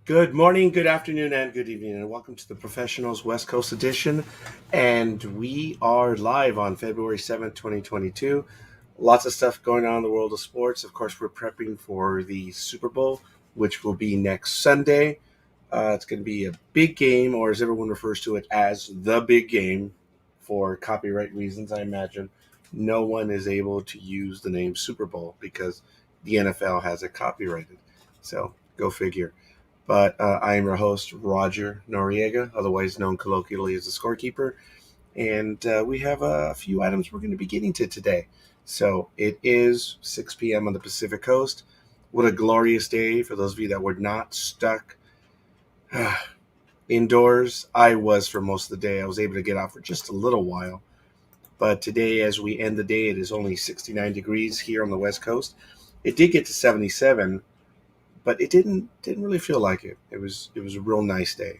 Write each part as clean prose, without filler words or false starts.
Good morning, good afternoon, and good evening, and welcome to the Professionals West Coast Edition. And we are live on February 7th, 2022. Lots of stuff going on in the world of sports. Of course, we're prepping for the Super Bowl, which will be next Sunday. It's going to be a big game, or as everyone refers to it, as the big game for copyright reasons, I imagine. No one is able to use the name Super Bowl because the NFL has it copyrighted. So go figure. But I am your host, Roger Noriega, otherwise known colloquially as the scorekeeper. And we have a few items we're going to be getting to today. So it is 6 p.m. on the Pacific Coast. What a glorious day for those of you that were not stuck indoors. I was for most of the day. I was able to get out for just a little while. But today, as we end the day, it is only 69 degrees here on the West Coast. It did get to 77, but it didn't really feel like it. It was a real nice day.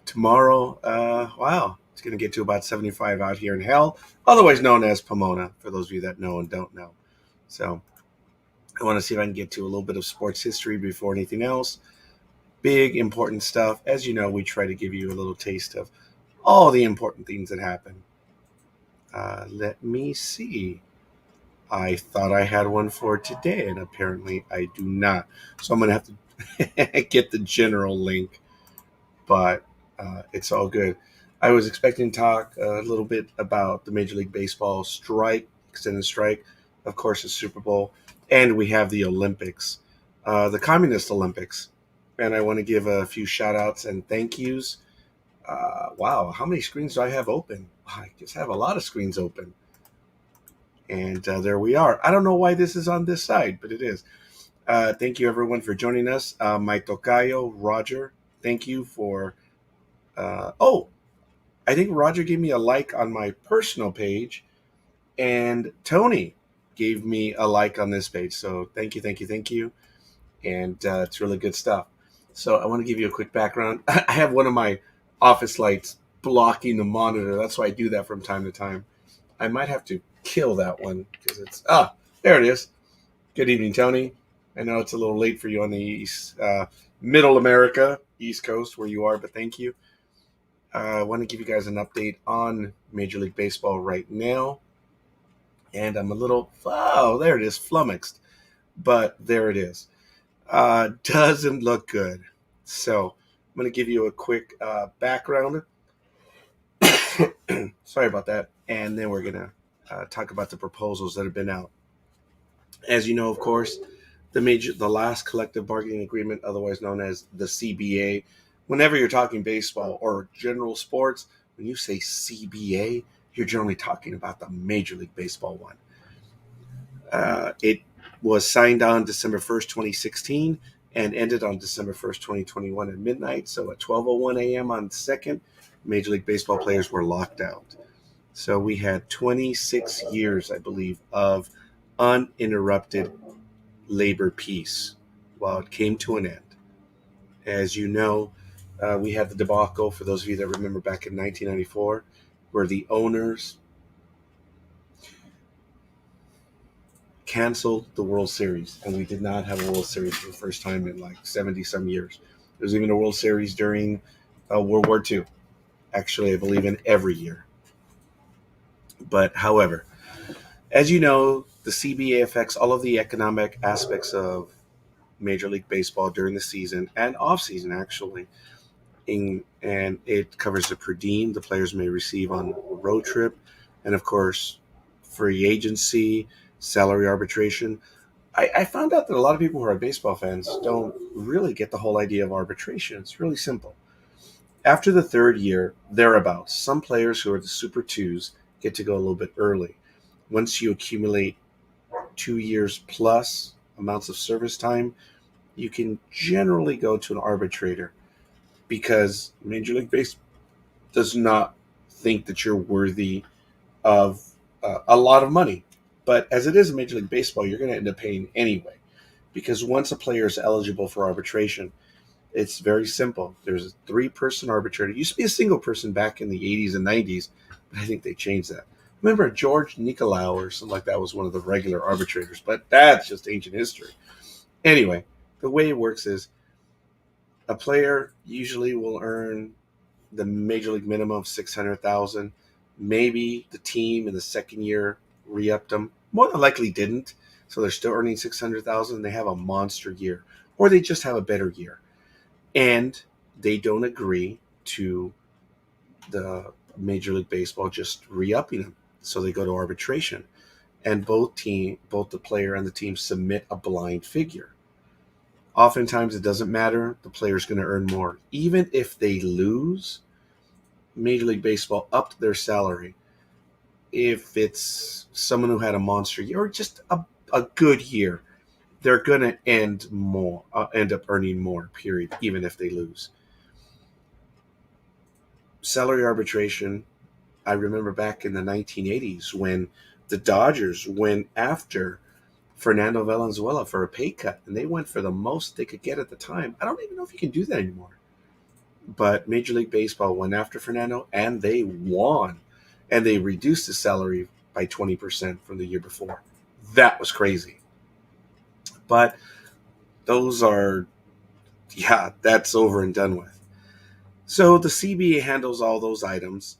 Tomorrow, wow, it's going to get to about 75 out here in hell, otherwise known as Pomona, for those of you that know and don't know. So I want to see if I can get to a little bit of sports history before anything else. Big, important stuff. As you know, we try to give you a little taste of all the important things that happen. Let me see. I thought I had one for today, and apparently I do not. So I'm going to have to get the general link, but it's all good. I was expecting to talk a little bit about the Major League Baseball strike, extended strike, of course, the Super Bowl, and we have the Olympics, the Communist Olympics. And I want to give a few shout outs and thank yous. Wow, how many screens do I have open? I just have a lot of screens open. And there we are. I don't know why this is on this side, but it is. Thank you, everyone, for joining us. My tocayo, Roger, thank you for. Oh, I think Roger gave me a like on my personal page, and Tony gave me a like on this page. So thank you, thank you, thank you. And it's really good stuff. So I want to give you a quick background. I have one of my office lights blocking the monitor. That's why I do that from time to time. I might have to kill that one because there it is. Good evening, Tony. I know it's a little late for you on the East, Middle America, East Coast, where you are, but thank you. I want to give you guys an update on Major League Baseball right now. And I'm a little, there it is, flummoxed. But there it is. Doesn't look good. So I'm going to give you a quick background. Sorry about that. And then we're going to talk about the proposals that have been out. As you know, of course, the last collective bargaining agreement, otherwise known as the CBA. Whenever you're talking baseball or general sports, when you say CBA, you're generally talking about the Major League Baseball one. It was signed on December 1st, 2016, and ended on December 1st, 2021 at midnight. So at 12:01 a.m. on the 2nd, Major League Baseball players were locked out. So we had 26 years, I believe, of uninterrupted labor peace while it came to an end. As you know, we had the debacle, for those of you that remember, back in 1994, where the owners canceled the World Series, and we did not have a World Series for the first time in like 70 some years. There was even a World Series during World War II. Actually, I believe in every year. But however, as you know, the CBA affects all of the economic aspects of Major League Baseball during the season and off season, actually. And it covers the per diem the players may receive on a road trip, and of course, free agency, salary arbitration. I found out that a lot of people who are baseball fans don't really get the whole idea of arbitration. It's really simple. After the third year, thereabouts, some players who are the Super Twos get to go a little bit early. Once you accumulate 2 years plus amounts of service time, you can generally go to an arbitrator because Major League Baseball does not think that you're worthy of a lot of money. But as it is in Major League Baseball, you're going to end up paying anyway. Because once a player is eligible for arbitration, it's very simple. There's a three-person arbitrator. It used to be a single person back in the 80s and 90s, but I think they changed that. Remember George Nicolau or something like that was one of the regular arbitrators, but that's just ancient history. Anyway, the way it works is A player usually will earn the major league minimum of 600,000. Maybe the team in the second year re-upped them. More than likely didn't. So they're still earning 600,000. They have a monster year, or they just have a better year, and they don't agree to the Major League Baseball just re-upping them. So they go to arbitration, and both the player and the team submit a blind figure. Oftentimes, it doesn't matter. The player's going to earn more, even if they lose. Major League Baseball upped their salary. If it's someone who had a monster year or just a good year, they're going to end up earning more, period, even if they lose. Salary arbitration, I remember back in the 1980s when the Dodgers went after Fernando Valenzuela for a pay cut, and they went for the most they could get at the time. I don't even know if you can do that anymore. But Major League Baseball went after Fernando, and they won. And they reduced his salary by 20% from the year before. That was crazy. But those are, that's over and done with. So the CBA handles all those items,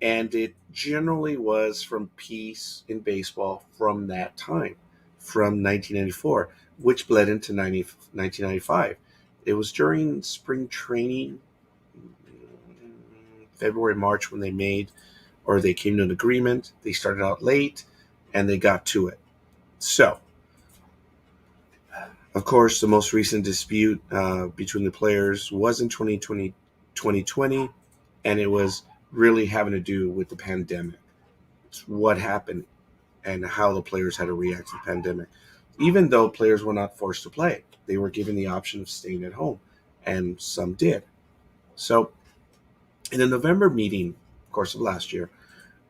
and it generally was from peace in baseball from that time, from 1994, which bled into 1995. It was during spring training, February, March, when they came to an agreement. They started out late, and they got to it. So, of course, the most recent dispute between the players was in 2020, and it was really having to do with the pandemic. It's what happened and how the players had to react to the pandemic. Even though players were not forced to play, they were given the option of staying at home, and some did. So, in a November meeting, of course, of last year,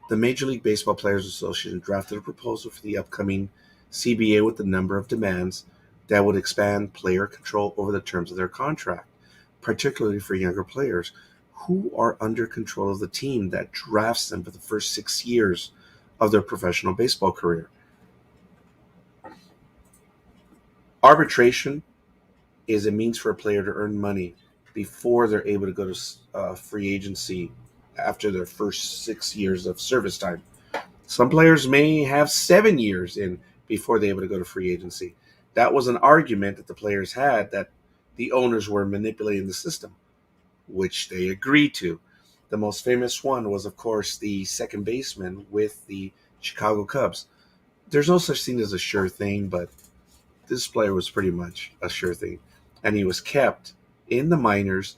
the Major League Baseball Players Association drafted a proposal for the upcoming CBA with a number of demands that would expand player control over the terms of their contract, particularly for younger players who are under control of the team that drafts them for the first 6 years of their professional baseball career. Arbitration is a means for a player to earn money before they're able to go to free agency after their first 6 years of service time. Some players may have 7 years in before they're able to go to free agency. That was an argument that the players had, that the owners were manipulating the system, which they agreed to. The most famous one was, of course, the second baseman with the Chicago Cubs. There's no such thing as a sure thing, but this player was pretty much a sure thing. And he was kept in the minors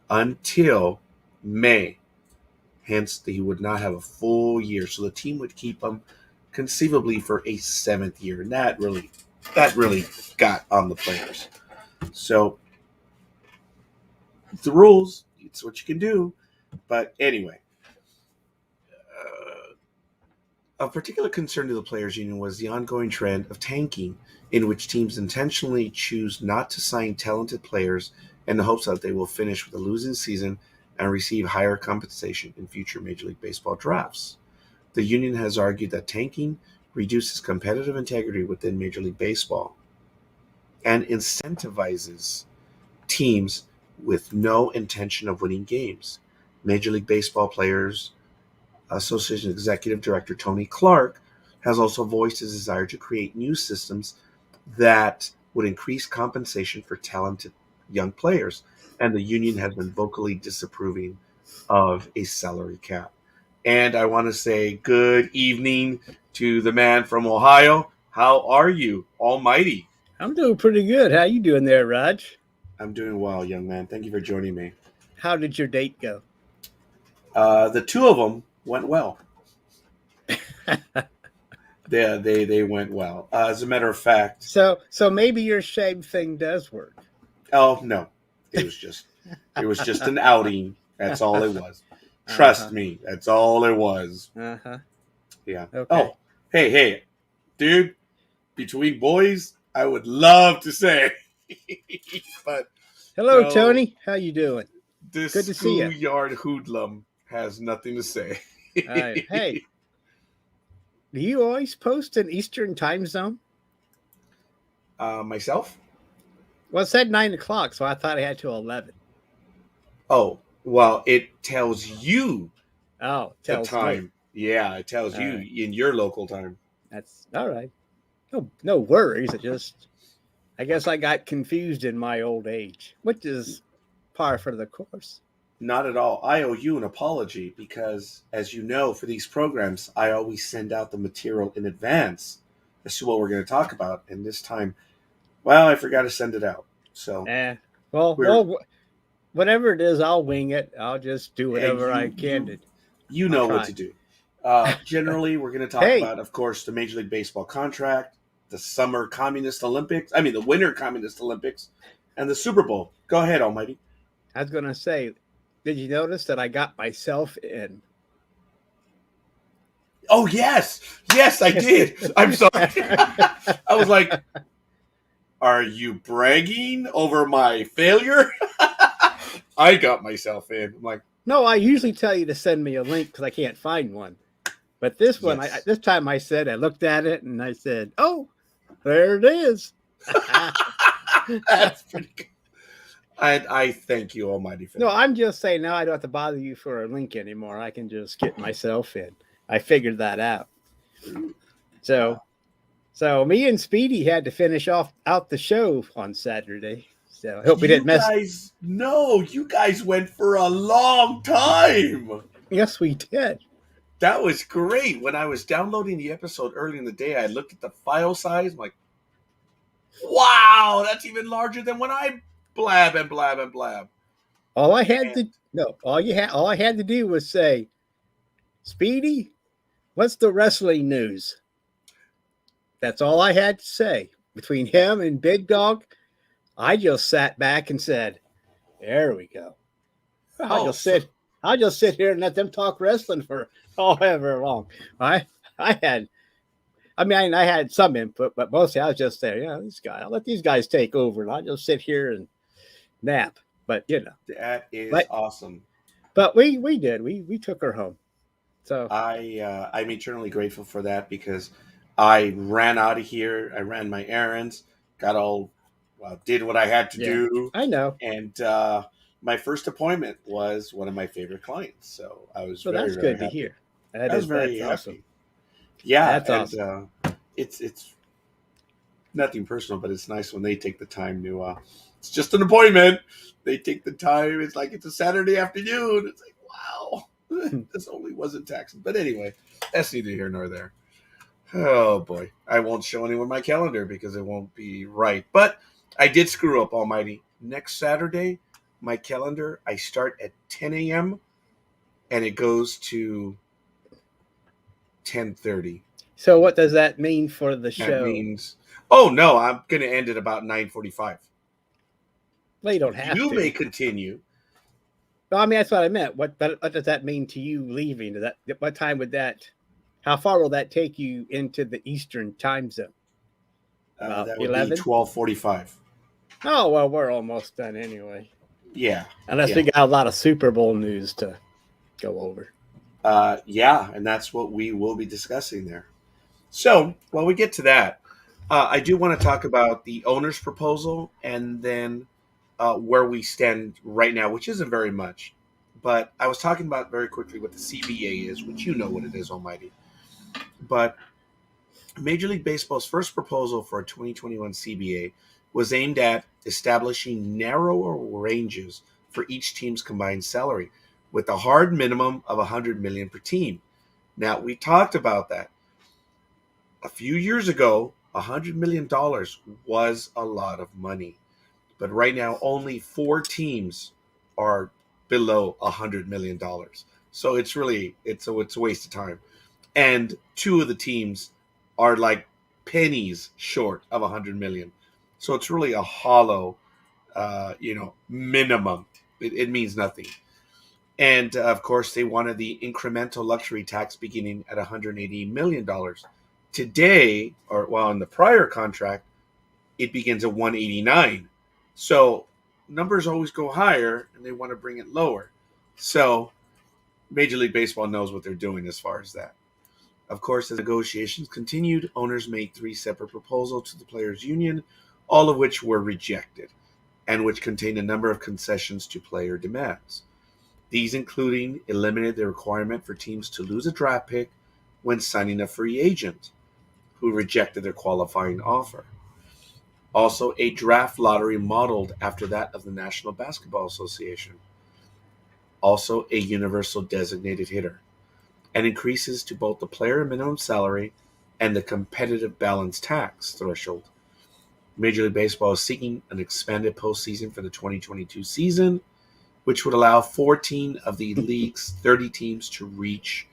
until May. Hence, he would not have a full year. So the team would keep him conceivably for a 7th year. And that really got on the players. So the rules, it's what you can do. But anyway, of particular concern to the players' union was the ongoing trend of tanking, in which teams intentionally choose not to sign talented players in the hopes that they will finish with a losing season and receive higher compensation in future Major League Baseball drafts. The union has argued that tanking reduces competitive integrity within Major League Baseball and incentivizes teams with no intention of winning games. Major League Baseball Players Association Executive Director Tony Clark has also voiced his desire to create new systems that would increase compensation for talented young players, and the union has been vocally disapproving of a salary cap. And I want to say good evening to the man from Ohio. How are you, Almighty? I'm doing pretty good. How you doing there, Raj? I'm doing well, young man. Thank you for joining me. How did your date go? The two of them went well. They went well. As a matter of fact, So maybe your shave thing does work. oh no, it was just an outing. That's all it was. Trust me, that's all it was. Yeah. Okay. Oh, hey, dude. Between boys, I would love to say, but hello, no, Tony. How you doing? this Good to see you. schoolyard hoodlum has nothing to say. Hey, do you always post in Eastern time zone? Myself? Well, it said 9 o'clock, so I thought I had till 11. Oh, well, it tells you Oh, the tells me. time. Yeah, it tells All you right. in your local time. That's all right. No worries. I guess I got confused in my old age, which is par for the course. Not at all. I owe you an apology because, as you know, for these programs, I always send out the material in advance as to what we're going to talk about. And this time, well, I forgot to send it out. So Eh. Well, we're whatever it is, I'll wing it. I'll just do and whatever I can to. you I'll know what try. to do. Generally, we're going to talk Hey, about, of course, the Major League Baseball contract, the Summer Communist Olympics. I mean, the Winter Communist Olympics, and the Super Bowl. Go ahead, Almighty. I was gonna say, did you notice that I got myself in? Oh yes, yes, I did. I'm sorry. I was like, are you bragging over my failure? I got myself in. I'm like, No, I usually tell you to send me a link because I can't find one. But this one, yes. this time I looked at it and I said, "Oh, there it is." That's pretty good. I thank you, Almighty, for No, that. I'm just saying now I don't have to bother you for a link anymore. I can just get myself in. I figured that out. So, so me and Speedy had to finish out the show on Saturday. So I hope we You didn't mess. guys, no, you guys went for a long time. Yes, we did. That was great. When I was downloading the episode early in the day, I looked at the file size. I'm like, wow, that's even larger than when I blab and blab and blab. All I had to no, all I had to do was say, Speedy, what's the wrestling news? That's all I had to say. Between him and Big Dog, I just sat back and said, "There we go." Oh, I'll just sit here and let them talk wrestling for however long. I had I had some input, but mostly I was just there. Yeah, I'll let these guys take over, and I'll just sit here and nap. But that is but awesome. we took her home. So I'm eternally grateful for that because I ran out of here. I ran my errands, got all, well, did what I had to yeah, do, I know. and my first appointment was one of my favorite clients. So I was Well, very that's very good to happy. hear. That's Very awesome. happy. Yeah, That's and awesome. it's nothing personal, but it's nice when they take the time to. It's just an appointment. They take the time. It's like it's a Saturday afternoon. It's like wow, this only wasn't taxing. But anyway, that's neither here nor there. Oh boy, I won't show anyone my calendar because it won't be right. But I did screw up, Almighty. Next Saturday, my calendar. I start at 10 a.m. and it goes to 10:30. So what does that mean for the That show? means, oh no, I'm going to end at about 9:45. Well, you don't have You may to. continue. Well, I mean, that's what I meant. What does that mean to you leaving? What time would that? How far will that take you into the Eastern time zone? About That would be 11? 12:45. Oh well, we're almost done anyway. Yeah, Unless we yeah, got a lot of Super Bowl news to go over. yeah, and that's what we will be discussing there. So while we get to that, I do want to talk about the owner's proposal and then where we stand right now, which isn't very much. But I was talking about very quickly what the CBA is, which you know what it is, Almighty. But Major League Baseball's first proposal for a 2021 CBA was aimed at establishing narrower ranges for each team's combined salary, with a hard minimum of 100 million per team. Now we talked about that a few years ago. $100 million was a lot of money, but right now only 4 teams are below $100 million. So it's a waste of time, and 2 of the teams are like pennies short of 100 million. So it's really a hollow, minimum. It means nothing. And of course, they wanted the incremental luxury tax beginning at $180 million. Today, or well, in the prior contract, it begins at 189. So numbers always go higher, and they want to bring it lower. So Major League Baseball knows what they're doing as far as that. Of course, as negotiations continued, owners made 3 separate proposals to the players' union, all of which were rejected and which contained a number of concessions to player demands. These including eliminated the requirement for teams to lose a draft pick when signing a free agent who rejected their qualifying offer. Also, a draft lottery modeled after that of the National Basketball Association. Also, a universal designated hitter, and increases to both the player minimum salary and the competitive balance tax threshold. Major League Baseball is seeking an expanded postseason for the 2022 season, which would allow 14 of the league's 30 teams to reach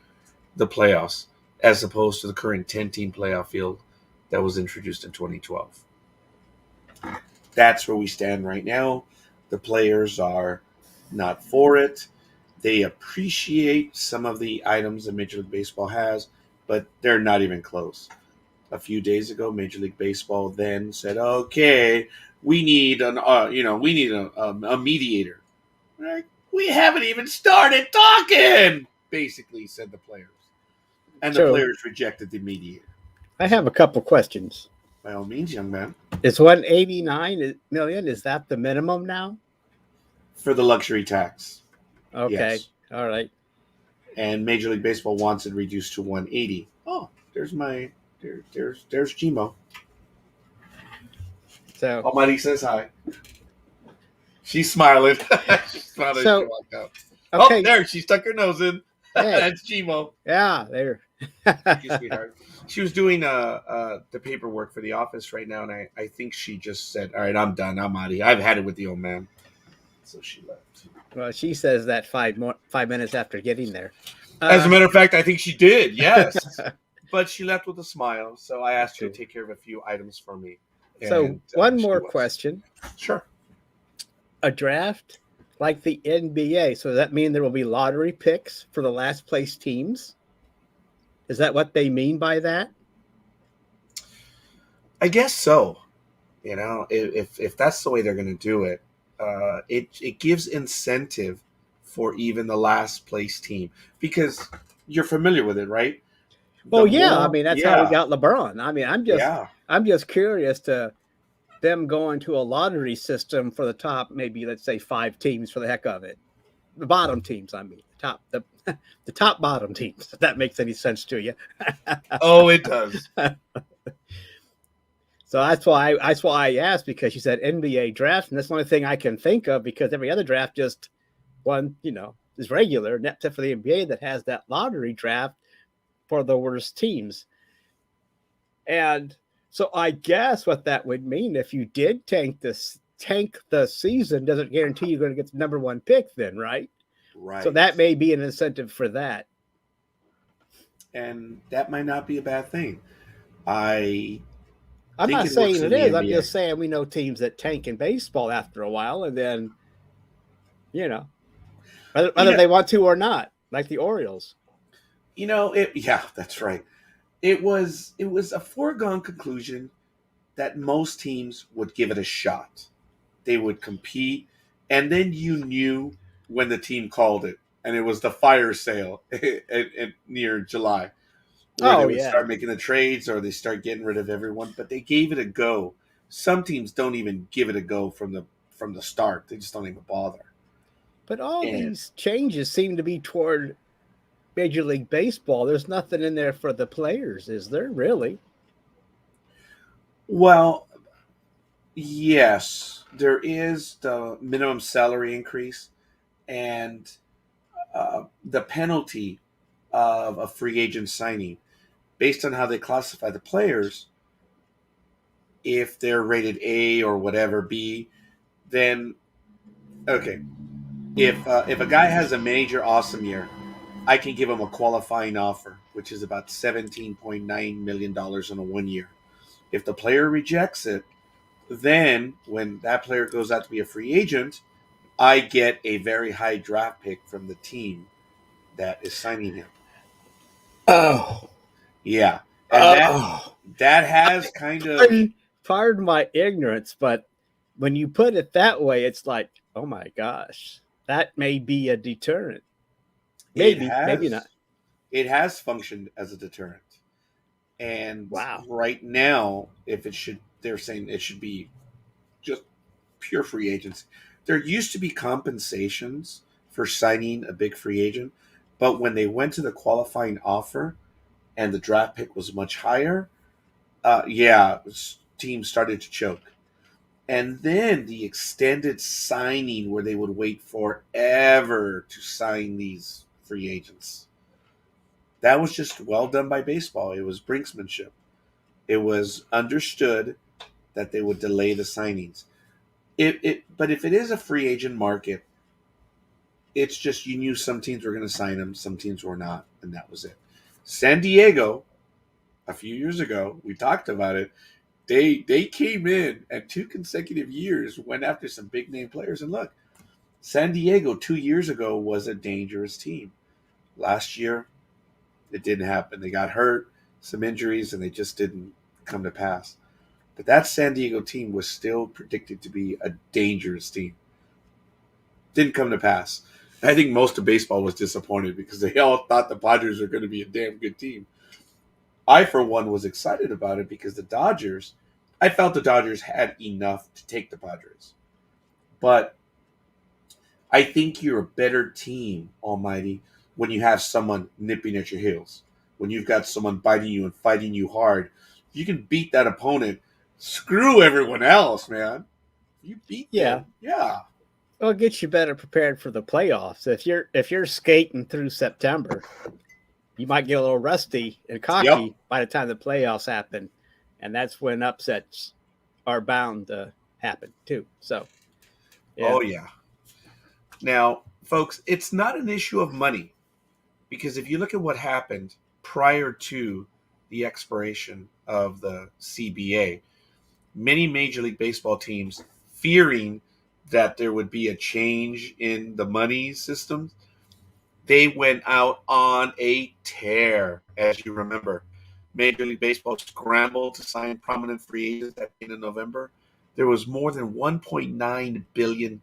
the playoffs, as opposed to the current 10-team playoff field that was introduced in 2012. That's where we stand right now. The players are not for it. They appreciate some of the items that Major League Baseball has, but they're not even close. A few days ago, Major League Baseball then said, "Okay, we need a mediator." Like, we haven't even started talking. Basically, said the players, and the players rejected the mediator. I have a couple questions. By all means, young man. Is 189 million? Is that the minimum now for the luxury tax? Okay, yes. All right. And Major League Baseball wants it reduced to 180. Oh, there's Gmo. So Almighty says hi. She's smiling. She's smiling. So, she walked out. Okay. Oh, there she stuck her nose in. Hey. That's Gmo. Yeah, there. Thank you, sweetheart. She was doing the paperwork for the office right now, and I think she just said, "All right, I'm done. I'm out of here. I've had it with the old man." So she left. Well, she says that 5 minutes after getting there. As a matter of fact, I think she did. Yes, but she left with a smile. So I asked her to take care of a few items for me. So one more question. Sure. A draft like the NBA. So does that mean there will be lottery picks for the last place teams? Is that what they mean by that? I guess so. You know, if that's the way they're going to do it, it gives incentive for even the last place team, because you're familiar with it, right? Well, yeah. I mean, that's how we got LeBron. I mean, I'm just curious to them going to a lottery system for the top, maybe let's say 5 teams for the heck of it. The bottom teams, I mean, the top bottom teams. If that makes any sense to you. Oh, it does. So that's why I asked, because you said NBA draft, and that's the only thing I can think of, because every other draft just is regular, except for the NBA that has that lottery draft for the worst teams. And so I guess what that would mean, if you did tank the season, doesn't guarantee you're going to get the number 1 pick then, right? Right. So that may be an incentive for that. And that might not be a bad thing. I'm not saying it is. I'm just saying we know teams that tank in baseball after a while, and then, whether they want to or not, like the Orioles. That's right. It was a foregone conclusion that most teams would give it a shot. They would compete, and then you knew when the team called it, and it was the fire sale near July. Where they would start making the trades, or they start getting rid of everyone, but they gave it a go. Some teams don't even give it a go from the start. They just don't even bother. But these changes seem to be toward Major League Baseball. There's nothing in there for the players, is there, really? Well, yes, there is the minimum salary increase and the penalty of a free agent signing. Based on how they classify the players, if they're rated A or whatever, B, then okay. If a guy has a major awesome year, I can give him a qualifying offer, which is about $17.9 million in a 1 year. If the player rejects it, then when that player goes out to be a free agent, I get a very high draft pick from the team that is signing him. Oh. Yeah. And that has kind of... Pardon my ignorance, but when you put it that way, it's like, oh my gosh, that may be a deterrent. Maybe not. It has functioned as a deterrent. And right now, they're saying it should be just pure free agents. There used to be compensations for signing a big free agent, but when they went to the qualifying offer and the draft pick was much higher, teams started to choke. And then the extended signing where they would wait forever to sign these free agents. That was just well done by baseball. It was brinksmanship. It was understood that they would delay the signings. But if it is a free agent market, it's just you knew some teams were going to sign them, some teams were not, and that was it. San Diego, a few years ago, we talked about it. They came in and 2 consecutive years went after some big name players. And look, San Diego 2 years ago was a dangerous team. Last year, it didn't happen. They got hurt, some injuries, and they just didn't come to pass. But that San Diego team was still predicted to be a dangerous team. Didn't come to pass. I think most of baseball was disappointed because they all thought the Padres were going to be a damn good team. I, for one, was excited about it because I felt the Dodgers had enough to take the Padres. But I think you're a better team, Almighty, when you have someone nipping at your heels. When you've got someone biting you and fighting you hard. If you can beat that opponent, screw everyone else, man. You beat them. Yeah. Well, it gets you better prepared for the playoffs. If you're skating through September, you might get a little rusty and cocky by the time the playoffs happen, and that's when upsets are bound to happen too. So, yeah. Oh yeah. Now, folks, it's not an issue of money, because if you look at what happened prior to the expiration of the CBA, many Major League Baseball teams, fearing that there would be a change in the money system, they went out on a tear, as you remember. Major League Baseball scrambled to sign prominent free agents at the end of November. There was more than $1.9 billion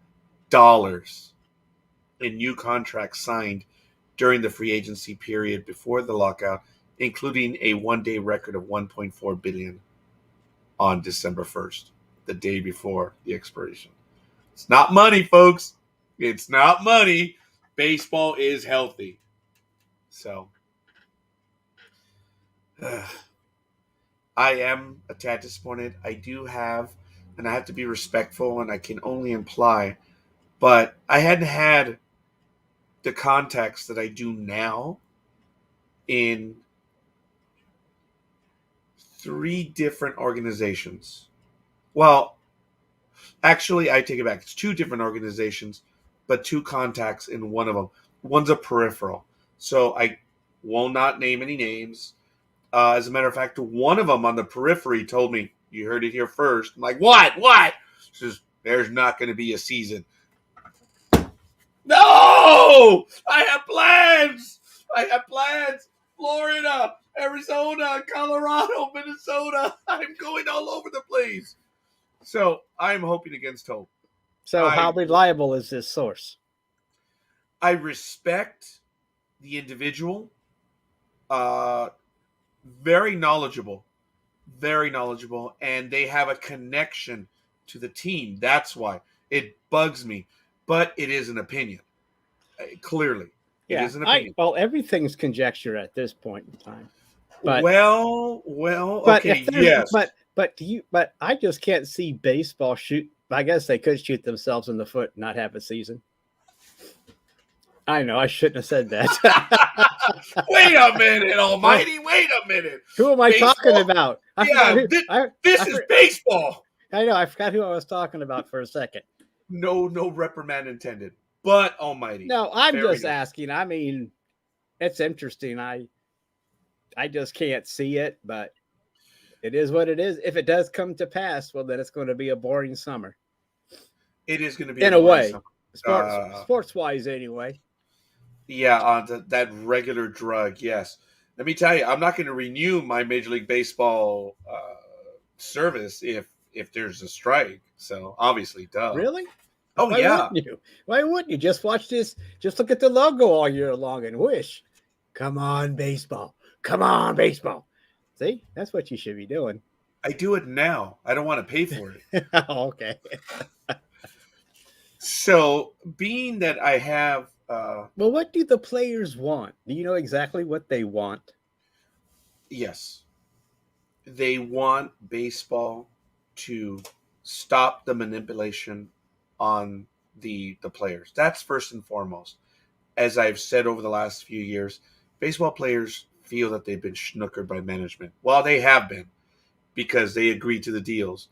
in new contracts signed during the free agency period before the lockout, including a one-day record of $1.4 billion on December 1st, the day before the expiration. It's not money, folks. It's not money. Baseball is healthy. So, I am a tad disappointed. I do have, and I have to be respectful, and I can only imply, but I hadn't had the context that I do now in 3 different organizations. Well, actually, I take it back. It's 2 different organizations, but 2 contacts in one of them. One's a peripheral. So I will not name any names. As a matter of fact, one of them on the periphery told me, you heard it here first. I'm like, what? She says, there's not going to be a season. No! I have plans! Florida, Arizona, Colorado, Minnesota. I'm going all over the place. So I'm hoping against hope. So how reliable is this source? I respect the individual. Very knowledgeable, and they have a connection to the team. That's why it bugs me, but it is an opinion. Clearly, it is an opinion. Well, everything's conjecture at this point in time. But, okay, yes. But I just can't see baseball shoot. I guess they could shoot themselves in the foot and not have a season. I know I shouldn't have said that. Wait a minute, Almighty! Wait a minute. Who am I talking about? This is baseball. I know. I forgot who I was talking about for a second. No reprimand intended. But Almighty. No, I'm just asking. I mean, it's interesting. I just can't see it, but it is what it is. If it does come to pass, well, then it's going to be a boring summer. It is going to be in a way, sports wise, anyway. Yeah, on that regular drug. Yes. Let me tell you, I'm not going to renew my Major League Baseball service if there's a strike. So obviously, duh. Really? Oh, yeah. Why wouldn't you? Just watch this. Just look at the logo all year long and wish. Come on, baseball. Come on, baseball. See, that's what you should be doing. I do it now. I don't want to pay for it. Okay. So, being that I have, Well, what do the players want? Do you know exactly what they want? yes, they want baseball to stop the manipulation on the players. That's first and foremost. As I've said over the last few years, baseball players feel that they've been snookered by management. Well, they have been because they agreed to the deals.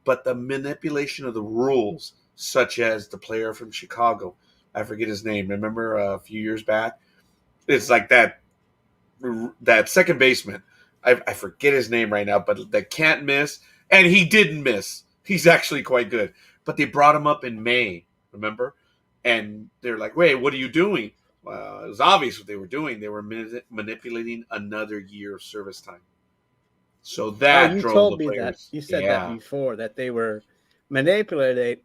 But the manipulation of the rules, such as the player from Chicago, I forget his name. Remember a few years back? It's like that second baseman. I forget his name right now, but that can't miss, and he didn't miss. He's actually quite good. But they brought him up in May, remember? And they're like, "Wait, what are you doing?" Well, it was obvious what they were doing. They were manipulating another year of service time. So Oh, that you drove the told me that. players. You said that Yeah, before, that they were manipulating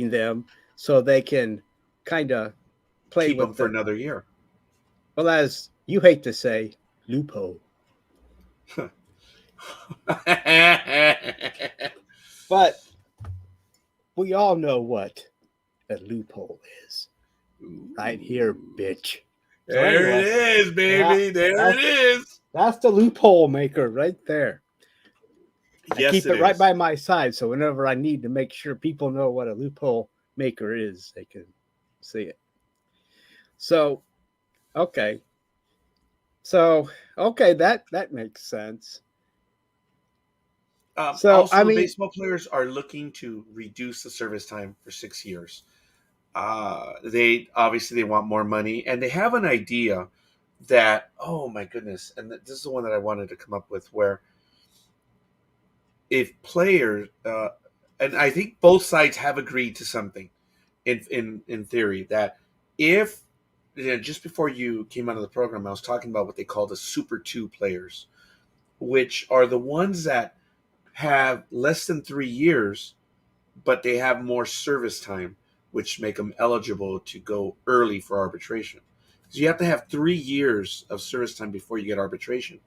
them so they can kind of play keep them with for the, another year. well, as you hate to say, loophole. But we all know what a loophole is. Right here, bitch. So There it anyway, is, baby. There it is. that's the loophole maker right there. I Yes, keep it it right is. by my side, so whenever I need to make sure people know what a loophole maker is, they can see it. So, okay. So, okay, that makes sense. So, I Also, the mean, baseball players are looking to reduce the service time for 6 years. They obviously they want more money, and they have an idea that, oh my goodness, and this is the one that I wanted to come up with, where if players, and I think both sides have agreed to something in theory, that if, just before you came out of the program, I was talking about what they call the Super Two players, which are the ones that have less than 3 years, but they have more service time, which make them eligible to go early for arbitration. So you have to have 3 years of service time before you get arbitration.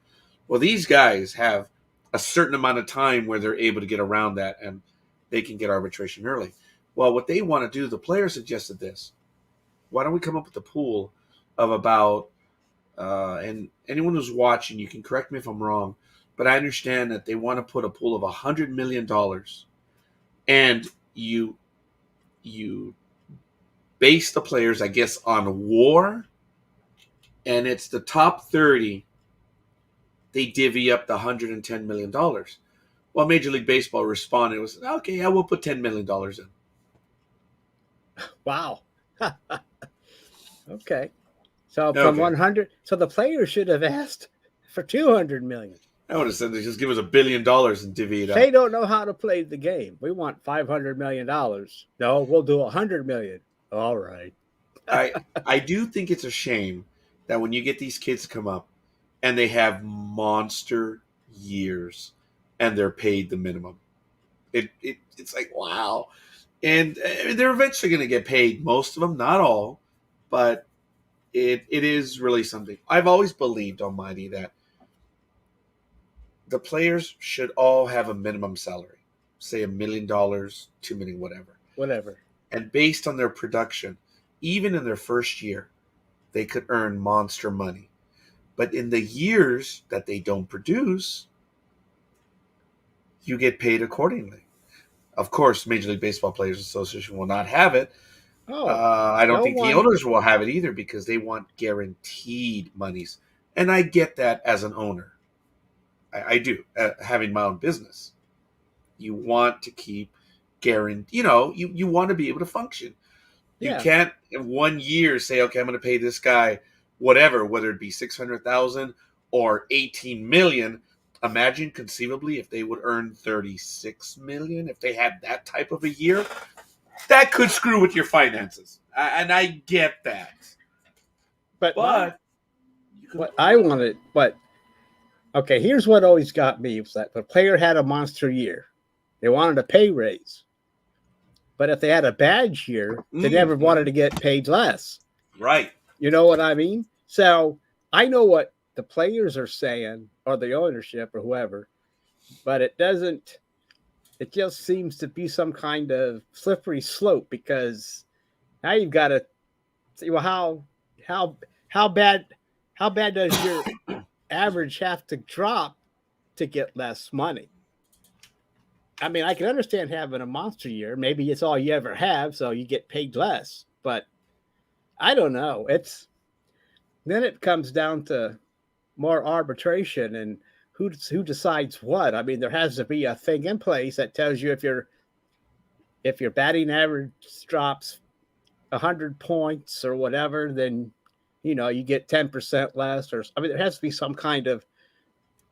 Well, these guys have a certain amount of time where they're able to get around that and they can get arbitration early. Well, what they want to do, the player suggested this. Why don't we come up with a pool of about, and anyone who's watching, you can correct me if I'm wrong, but I understand that they want to put a pool of $100 million, and you base the players, I guess, on WAR, and it's the top 30. They divvy up the $110 million. Well, Major League Baseball responded, was okay. Yeah, we'll put $10 million in. wow. Okay. So from Okay, 100, so the player should have asked for 200 million. I would have said they just give us $1 billion and divvy it They up. don't know how to play the game. We want $500 million. No, we'll do 100 million. All right. I do think it's a shame that when you get these kids to come up and they have monster years and they're paid the minimum, it's like wow, and they're eventually going to get paid. Most of them, not all, but it is really something. I've always believed, Almighty, that the players should all have a minimum salary, say $1 million, 2 million, whatever, Whatever. and based on their production, even in their first year, they could earn monster money. But in the years that they don't produce, you get paid accordingly. Of course, Major League Baseball Players Association will not have it. Oh, I don't no think the one. owners will have it either because they want guaranteed monies. And I get that as an owner. I do, having my own business. You want to keep guaranteed, you want to be able to function. You Yeah. can't in 1 year say, okay, I'm going to pay this guy whatever, whether it be 600,000 or 18 million. Imagine conceivably if they would earn 36 million, if they had that type of a year, that could screw with your finances. And I get that. But But you can what play. I wanted, but okay, here's what always got me was that the player had a monster year. They wanted a pay raise. But if they had a bad year, they never wanted to get paid less. Right. You know what I mean? So I know what the players are saying or the ownership or whoever, but it doesn't. It just seems to be some kind of slippery slope because now you've got to see well how how bad how bad does your average have to drop to get less money? I mean, I can understand having a monster year. Maybe it's all you ever have, so you get paid less. But I don't know. It's then it comes down to more arbitration and who decides what. I mean, there has to be a thing in place that tells you if your batting average drops 100 points or whatever, then you get 10% less. Or I mean, there has to be some kind of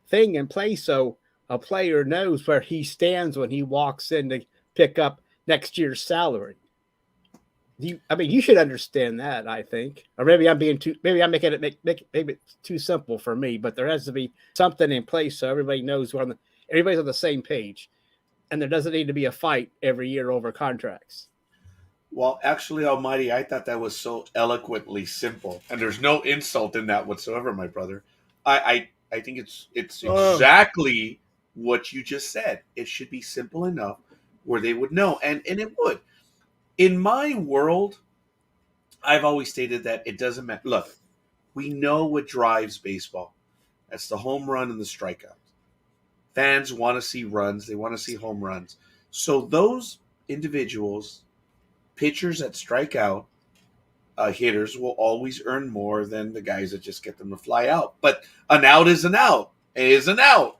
thing in place so a player knows where he stands when he walks in to pick up next year's salary. You should understand that, I think. Or maybe I'm making it make it too simple for me, but there has to be something in place so everybody knows everybody's on the same page. And there doesn't need to be a fight every year over contracts. Well, actually, Almighty, I thought that was so eloquently simple, and there's no insult in that whatsoever, my brother. I think it's exactly what you just said. It should be simple enough where they would know, and it would. In my world, I've always stated that it doesn't matter. Look, we know what drives baseball. That's the home run and the strikeout. Fans want to see runs. They want to see home runs. So those individuals, pitchers that strike out, hitters will always earn more than the guys that just get them to fly out. But an out is an out. It is an out.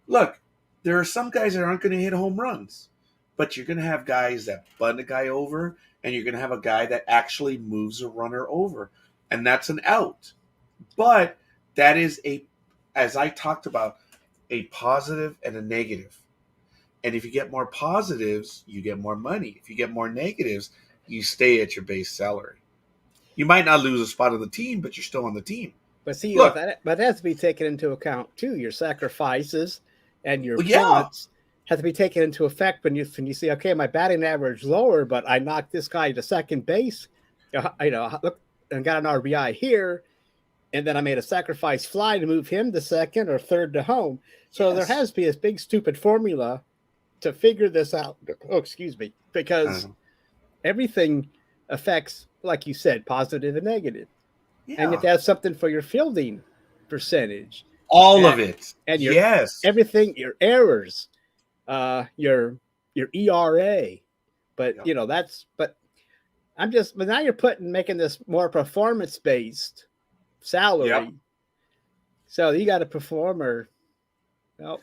Look, there are some guys that aren't going to hit home runs. But you're going to have guys that bunt a guy over, and you're going to have a guy that actually moves a runner over. And that's an out. But that is as I talked about, a positive and a negative. And if you get more positives, you get more money. If you get more negatives, you stay at your base salary. You might not lose a spot on the team, but you're still on the team. But see, that has to be taken into account too. Your sacrifices and your punts have to be taken into effect when you see, okay, my batting average lower, but I knocked this guy to second base, look, and got an RBI here, and then I made a sacrifice fly to move him to second or third to home. So there has to be this big stupid formula to figure this out. Oh, excuse me, because everything affects, like you said, positive and negative, and you have to have something for your fielding percentage, of it, and your everything, your errors. Your ERA, but but now you're making this more performance based salary. Yep. So you got to perform, or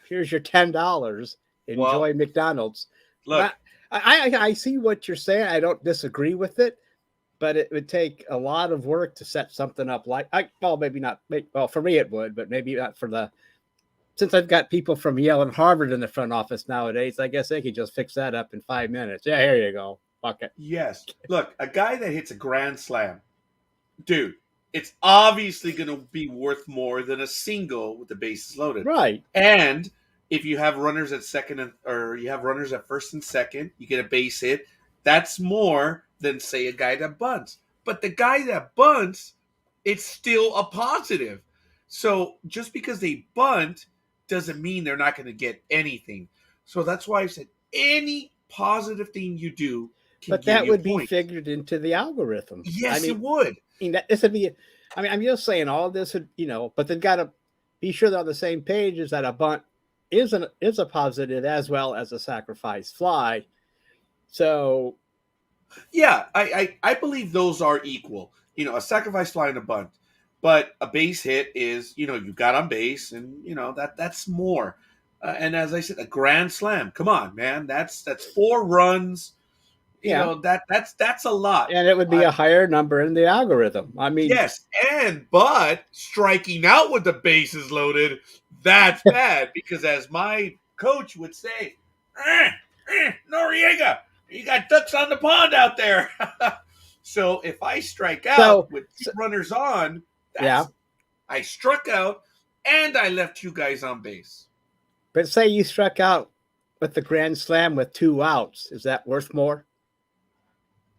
here's your $10. Enjoy McDonald's. Look, I see what you're saying. I don't disagree with it, but it would take a lot of work to set something up maybe not. Well, for me it would, but maybe not for the. Since I've got people from Yale and Harvard in the front office nowadays, I guess they could just fix that up in 5 minutes. Yeah, here you go. Fuck it. Yes. Look, a guy that hits a grand slam, dude, it's obviously going to be worth more than a single with the bases loaded. Right. And if you have runners at second or you have runners at first and second, you get a base hit. That's more than, say, a guy that bunts. But the guy that bunts, it's still a positive. So just because they bunt doesn't mean they're not going to get anything. So that's why I said any positive thing you do can but that would be figured into the algorithm. Yes, it would. This would be. I'm just saying all this would, but they've got to be sure they're on the same page. Is that a bunt is a positive as well as a sacrifice fly. So, yeah, I believe those are equal. A sacrifice fly and a bunt. But a base hit is, you got on base, and that's more. And as I said, a grand slam. Come on, man, that's 4 runs. That's a lot, and it would be a higher number in the algorithm. I mean, yes, but striking out with the bases loaded, that's bad because, as my coach would say, Noriega, you got ducks on the pond out there. So if I strike out with 2 runners on. I struck out and I left you guys on base. But say you struck out with the grand slam with 2 outs. Is that worth more?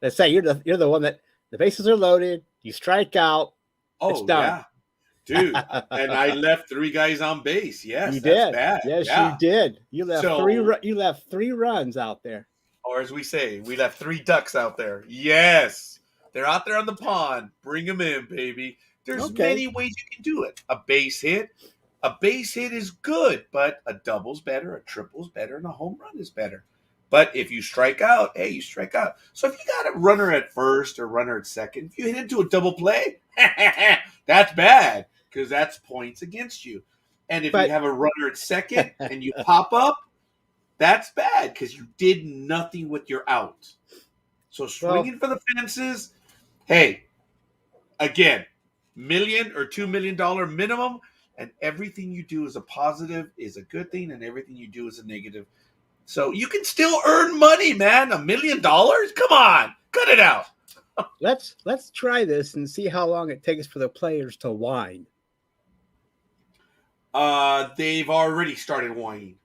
Let's say you're the one that the bases are loaded. You strike out. Oh, it's done. Yeah. dude. And I left 3 guys on base. Yes, You that's did. bad. Yes, Yeah. you did. You left So- You left 3 runs out there. Or as we say, we left 3 ducks out there. Yes. They're out there on the pond. Bring them in, baby. There's Okay. many ways you can do it. A base hit. A base hit is good, but a double's better, a triple's better, and a home run is better. But if you strike out, hey, you strike out. So if you got a runner at first or runner at second, if you hit into a double play, that's bad because that's points against you. And if But- you have a runner at second and you pop up, that's bad because you did nothing with your out. So swinging for the fences, hey, again, $1 million or $2 million minimum, and everything you do is a positive is a good thing, and everything you do is a negative. So you can still earn money, man. $1 million? Come on, cut it out. Let's try this and see how long it takes for the players to whine. They've already started whining.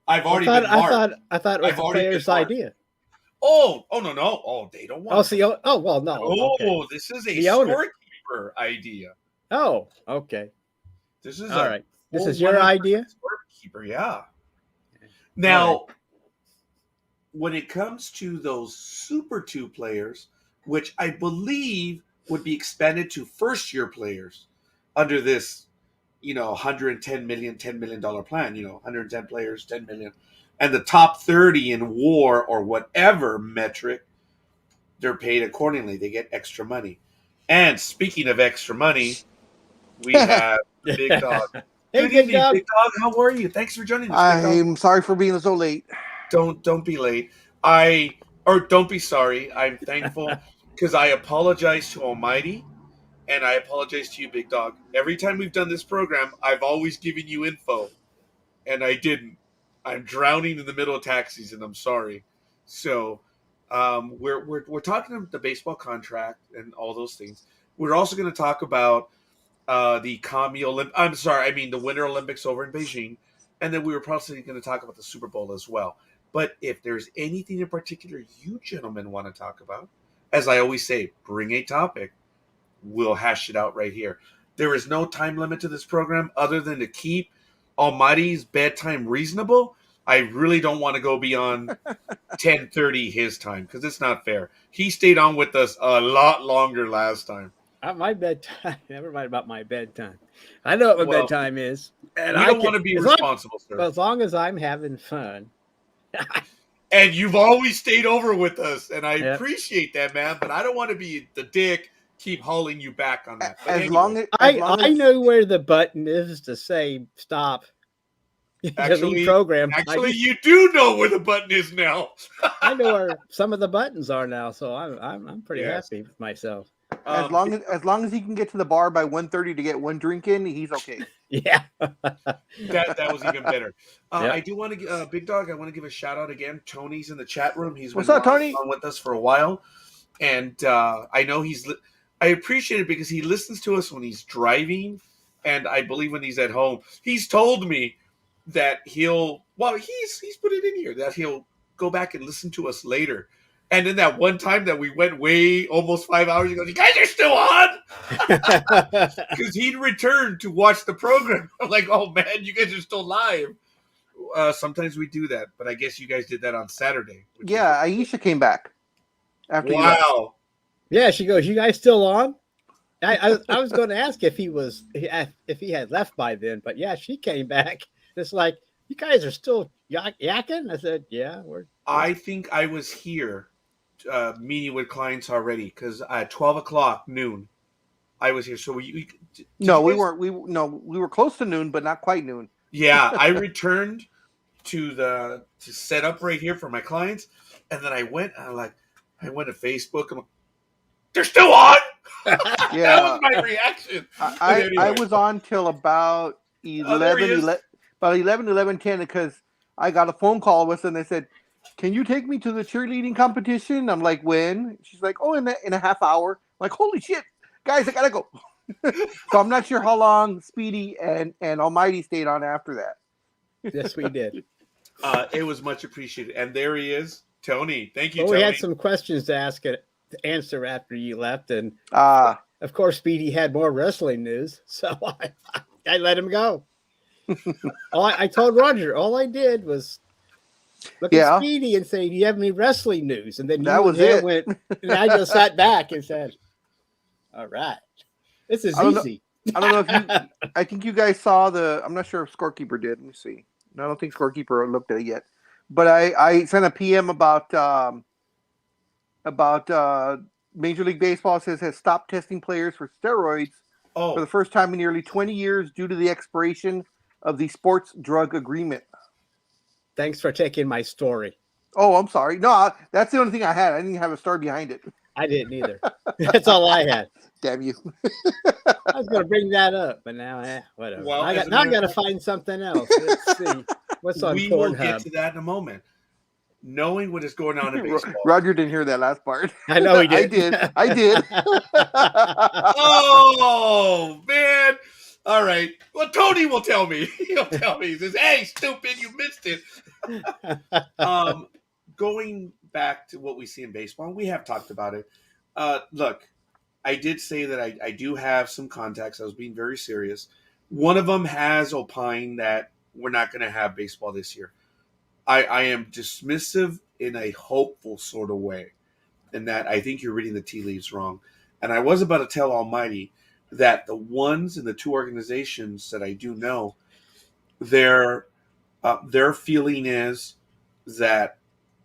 I've I already thought been marked. it was I've the already been players' marked. idea. Oh, no. Oh, they don't want. Oh, see, well, no. Oh, Okay. this is a The owner. scorekeeper idea. Oh, okay. This is All right. This full is your 100% idea? Scorekeeper, yeah. Now, All when it comes to those Super 2 players, which I believe would be expanded to first-year players under this, $110 million, $10 million plan, 110 players, 10 million. And the top 30 in WAR or whatever metric, they're paid accordingly. They get extra money. And speaking of extra money, we have Big Dog. Hey, Good Big evening, Dog. Big Dog. How are you? Thanks for joining us, Big Dog. I'm sorry for being so late. Don't be late. Don't be sorry. I'm thankful because I apologize to Almighty and I apologize to you, Big Dog. Every time we've done this program, I've always given you info and I didn't. I'm drowning in the middle of tax season. I'm sorry. So we're talking about the baseball contract and all those things. We're also going to talk about the the Winter Olympics over in Beijing, and then we were probably going to talk about the Super Bowl as well. But if there's anything in particular you gentlemen want to talk about, as I always say, bring a topic. We'll hash it out right here. There is no time limit to this program other than to keep Almighty's bedtime reasonable. I really don't want to go beyond 10:30 his time because it's not fair. He stayed on with us a lot longer last time. My bedtime. Never mind about my bedtime. I know what my Well, bedtime is, and We I don't want to be responsible, sir. as long as I'm having fun. And you've always stayed over with us, and I Yep. appreciate that, man. But I don't want to be the dick, keep hauling you back on that. But As anyway, long as I know where the button is to say stop. Actually- Delete program. actually, you do know where the button is now. I know where some of the buttons are now, so I'm pretty Yes. happy with myself. as long as he can get to the bar by 1:30 to get one drink in, he's okay. Yeah. that was even better. Yep. I do want to, Big Dog. I want to give a shout out again. Tony's in the chat room. He's What's been up, Tony? on with us for a while, and I know I appreciate it because he listens to us when he's driving, and I believe when he's at home. He's told me that he's put it in here that he'll go back and listen to us later. And then that one time that we went way almost 5 hours, he goes, "You guys are still on?" Because he'd returned to watch the program. I'm like, "Oh man, you guys are still live." Sometimes we do that, but I guess you guys did that on Saturday. which is- Yeah, Aisha came back after you left. Wow. Yeah, she goes, "You guys still on?" I was going to ask if he had left by then, but yeah, she came back. It's like, "You guys are still yakking?" I said, "Yeah, we're." I think I was here meeting with clients already because at 12 o'clock noon, I was here. So No, you we guys- weren't. We were close to noon, but not quite noon. Yeah, I returned to set up right here for my clients, and then I went to Facebook. I'm like, "They're still on." That Yeah, was my reaction. I anyway. was on till about there he is. 11:10 because I got a phone call with them. They said, "Can you take me to the cheerleading competition?" I'm like, "When?" She's like, "Oh, in a half hour." I'm like, "Holy shit, guys, I gotta go." So I'm not sure how long Speedy and Almighty stayed on after that. Yes, we did. It was much appreciated, and there he is, Tony. Thank you, Well, Tony. we had some questions to answer after you left, and Of course, Speedy had more wrestling news, so I let him go. I told Roger, all I did was look at Yeah, Speedy and say, "Do you have any wrestling news?" And then that you and was him it. went, and I just sat back and said, "All right, this is I don't know. easy." I don't know if you. I think you guys saw the. I'm not sure if Scorekeeper did. Let me see. No, I don't think Scorekeeper looked at it yet. But I sent a PM about Major League Baseball says has stopped testing players for steroids for Oh, the first time in nearly 20 years due to the expiration of the sports drug agreement. Thanks for taking my story. Oh, I'm sorry. No, that's the only thing I had. I didn't have a story behind it. I didn't either. That's all I had. Damn you. I was going to bring that up, but now, whatever. well, I as got a now. I matter got to of fact, find something else. Let's see what's on we will get Pornhub. to that in a moment. Knowing what is going on in baseball. Roger didn't hear that last part. I know he I did. did. I did. Oh man! All right. Well, Tony will tell me. He'll tell me. He says, "Hey, stupid, you missed it." Going back to what we see in baseball, we have talked about it. Look, I did say that I do have some contacts. I was being very serious. One of them has opined that we're not going to have baseball this year. I am dismissive in a hopeful sort of way, in that I think you're reading the tea leaves wrong. And I was about to tell Almighty that the ones in the two organizations that I do know, their feeling is that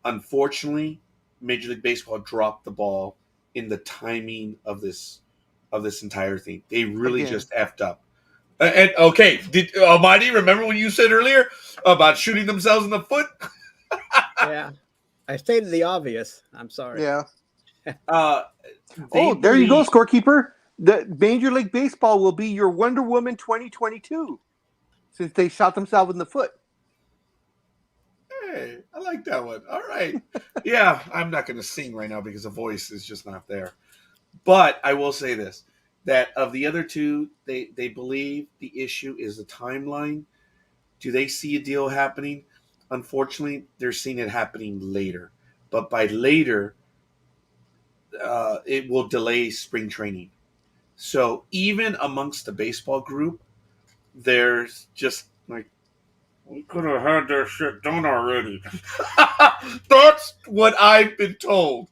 unfortunately Major League Baseball dropped the ball in the timing of this entire thing. They really Again. just effed up. And okay, did Almighty remember when you said earlier about shooting themselves in the foot? Yeah, I stated the obvious. I'm sorry. Yeah. Uh, Oh, there you go, Scorekeeper. The Major League Baseball will be your Wonder Woman 2022 since they shot themselves in the foot. Hey, I like that one. All right. Yeah, I'm not going to sing right now because the voice is just not there. But I will say this, that of the other two, they believe the issue is the timeline. Do they see a deal happening? Unfortunately, they're seeing it happening later. But by later, it will delay spring training. So even amongst the baseball group, there's just like, we could have had their shit done already. That's what I've been told.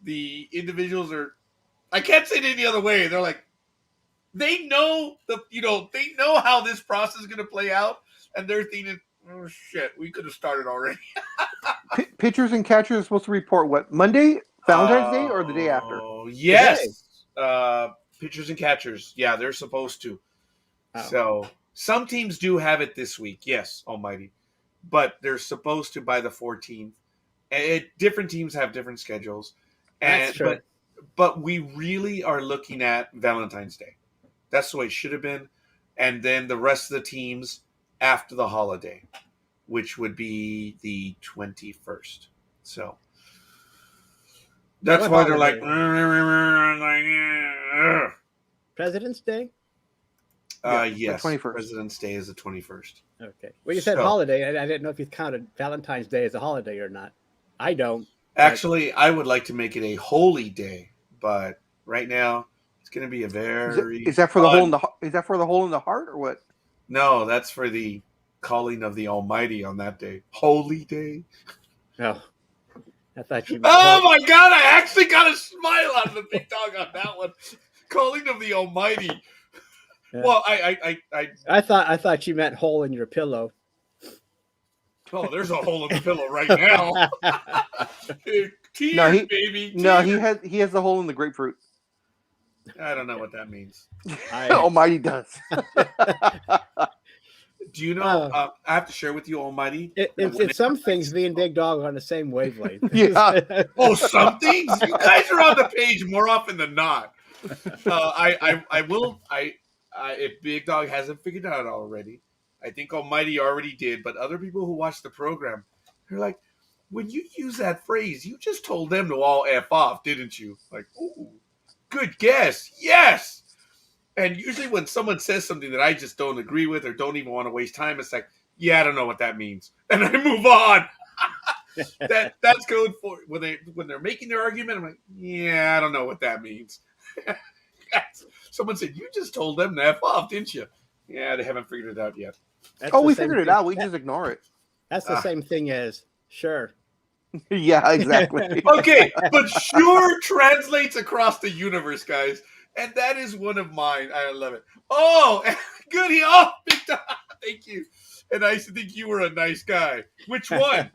The individuals are, I can't say it any other way. They're like, they know they know how this process is going to play out, and they're thinking, oh shit, we could have started already. Pitchers and catchers are supposed to report what, Monday, Valentine's Day, or the day after? Oh yes, pitchers and catchers. Yeah, they're supposed to. Oh. So some teams do have it this week. Yes, Almighty, but they're supposed to by the 14th. And different teams have different schedules, That's true. But we really are looking at Valentine's Day. That's the way it should have been, and then the rest of the teams after the holiday, which would be the 21st. So that's What why they're holiday? like, President's Day? Yeah, the yes, 21st. President's Day is the 21st. Okay. Well, you said So- holiday. I didn't know if you counted Valentine's Day as a holiday or not. I don't. Actually, I would like to make it a holy day, but right now it's going to be a very Is that for the hole in the is that for the hole in the heart or what? No, that's for the calling of the Almighty on that day. Holy day. Oh, I thought you. Oh my God! I actually got a smile on the big dog on that one. Calling of the Almighty. Yeah. Well, I thought you meant hole in your pillow. oh, there's a hole in the pillow right now. Tears, No, baby. No, tears. he has the hole in the grapefruit. I don't know what that means. Almighty does. Do you know? I have to share with you, Almighty. It's some things me and Big Dog are on the same wavelength. Yeah. Oh, some things? You guys are on the page more often than not. I will. If Big Dog hasn't figured it out already, I think Almighty already did. But other people who watch the program, they're like, when you use that phrase, you just told them to all F off, didn't you? Like, ooh, good guess. Yes. And usually when someone says something that I just don't agree with or don't even want to waste time, it's like, yeah, I don't know what that means. And I move on. That's code for when they're making their argument. I'm like, yeah, I don't know what that means. Someone said, you just told them to F off, didn't you? Yeah, they haven't figured it out yet. That's Oh, the we same figured it thing- out. We that- just ignore it. That's the Ah. same thing as sure. Yeah, exactly. Okay, but sure translates across the universe, guys. And that is one of mine. I love it. Oh, goody. Oh, big time. Thank you. And I used to think you were a nice guy. Which one?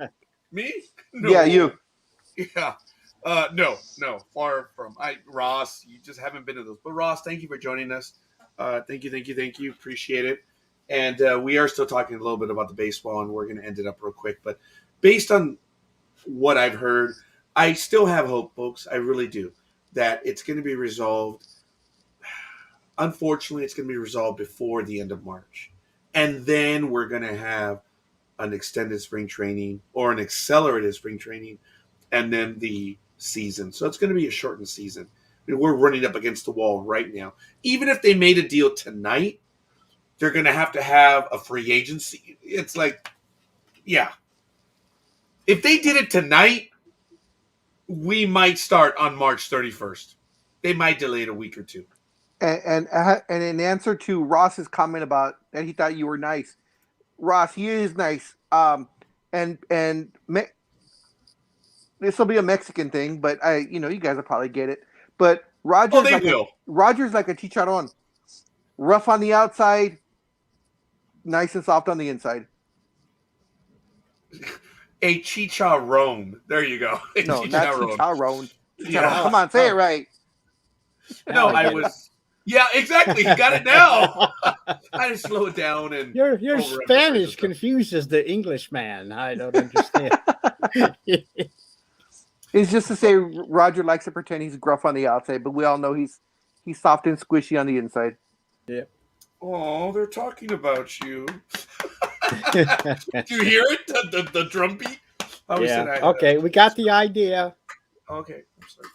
Me? No. Yeah, you. Yeah. No, far from. Ross, you just haven't been to those. But Ross, thank you for joining us. Thank you. Appreciate it. And we are still talking a little bit about the baseball, and we're going to end it up real quick. But based on what I've heard, I still have hope, folks. I really do, that it's going to be resolved. Unfortunately, it's going to be resolved before the end of March. And then we're going to have an extended spring training or an accelerated spring training and then the season. So it's going to be a shortened season. I mean, we're running up against the wall right now. Even if they made a deal tonight, they're going to have a free agency. It's like, yeah. If they did it tonight, we might start on March 31st. They might delay it a week or two. And in answer to Ross's comment about that he thought you were nice, Ross, he is nice. This will be a Mexican thing, but you guys will probably get it. But Roger's Roger's like a chicharron, rough on the outside, nice and soft on the inside. A chicharron. There you go. No, not chicharron. Yeah. Come on, say it right. No, I was. Yeah, exactly. You got it now. I just slow it down and Your overemphasize Spanish stuff. confuses the English man. I don't understand. It's just to say Roger likes to pretend he's gruff on the outside, but we all know he's soft and squishy on the inside. Oh, they're talking about you. Do you hear it? The drum beat? Okay, we got the idea. Okay, I'm sorry.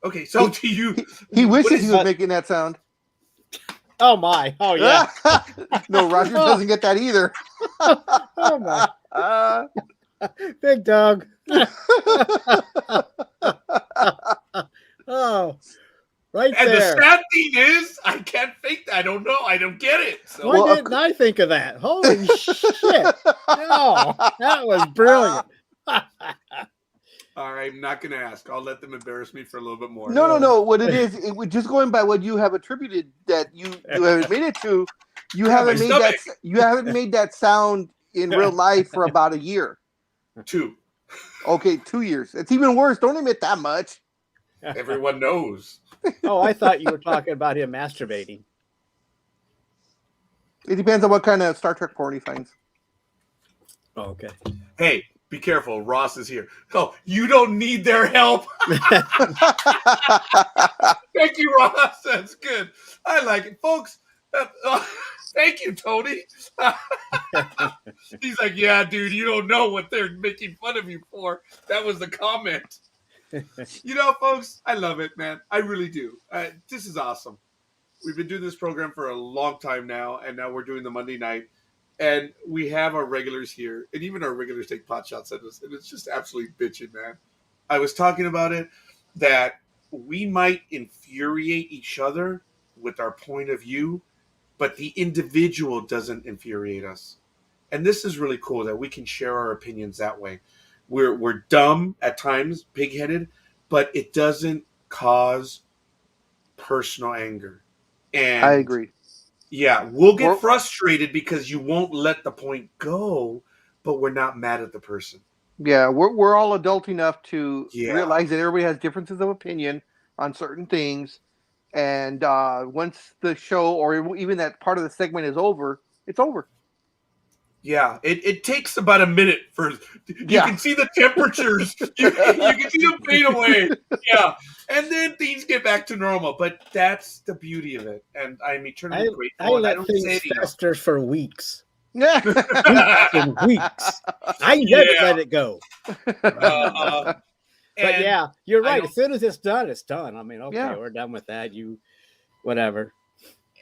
Okay, so do you? He what wishes is- he was making that sound. Oh my! Oh yeah! No, Roger doesn't get that either. Oh my! Big dog. Oh, right And there. the sad thing is, I can't fake that. I don't know. I don't get it. So Why Well, didn't I think of that? Holy shit! Oh, that was brilliant. all right, I'm not going to ask. I'll let them embarrass me for a little bit more. No. What it is, just going by what you have attributed that you have admitted to, you haven't my made that. You haven't made that sound in real life for about a year. 2. Okay, 2 years. It's even worse. Don't admit that much. Everyone knows. Oh, I thought you were talking about him masturbating. It depends on what kind of Star Trek porn he finds. Oh, okay. Hey, be careful. Ross is here. Oh, you don't need their help. Thank you, Ross. That's good. I like it, folks. Thank you, Tony. He's like, yeah, dude, you don't know what they're making fun of you for. That was the comment. Folks, I love it, man. I really do. This is awesome. We've been doing this program for a long time now, and now we're doing the Monday night. And we have our regulars here, and even our regulars take pot shots at us, and it's just absolutely bitching, man. I was talking about it, that we might infuriate each other with our point of view, but the individual doesn't infuriate us. And this is really cool that we can share our opinions that way. We're dumb at times, pig-headed, but it doesn't cause personal anger. And I agree. yeah, we'll get We're- frustrated because you won't let the point go, but we're not mad at the person. Yeah, we're all adult enough to Yeah. realize that everybody has differences of opinion on certain things, and once the show or even that part of the segment is over, it's over. Yeah, it takes about a minute for you Yeah. can see the temperatures. you can see them fade away. Yeah, and then things get back to normal. But that's the beauty of it, and I'm eternally I grateful. And I let don't things say it enough. fester for weeks. Yeah. Weeks and weeks. I never Yeah. let it go. But And yeah, you're I right. don't- As soon as it's done, it's done. I mean, okay, Yeah. we're done with that. Whatever.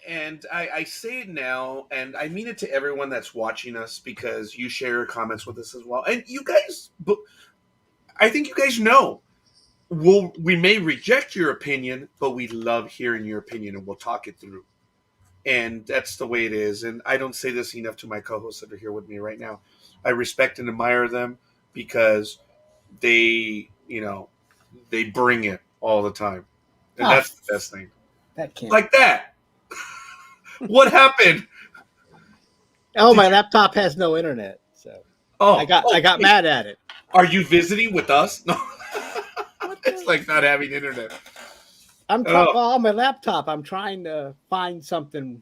And I say it now, and I mean it to everyone that's watching us because you share your comments with us as well. And you guys, I think you guys know, we may reject your opinion, but we love hearing your opinion, and we'll talk it through. And that's the way it is. And I don't say this enough to my co-hosts that are here with me right now. I respect and admire them because they, they bring it all the time, and that's the best thing. That can't. Like that. What happened? Oh, my laptop has no internet, so I got mad at it. Are you visiting with us? No. It's like not having internet. On my laptop, I'm trying to find something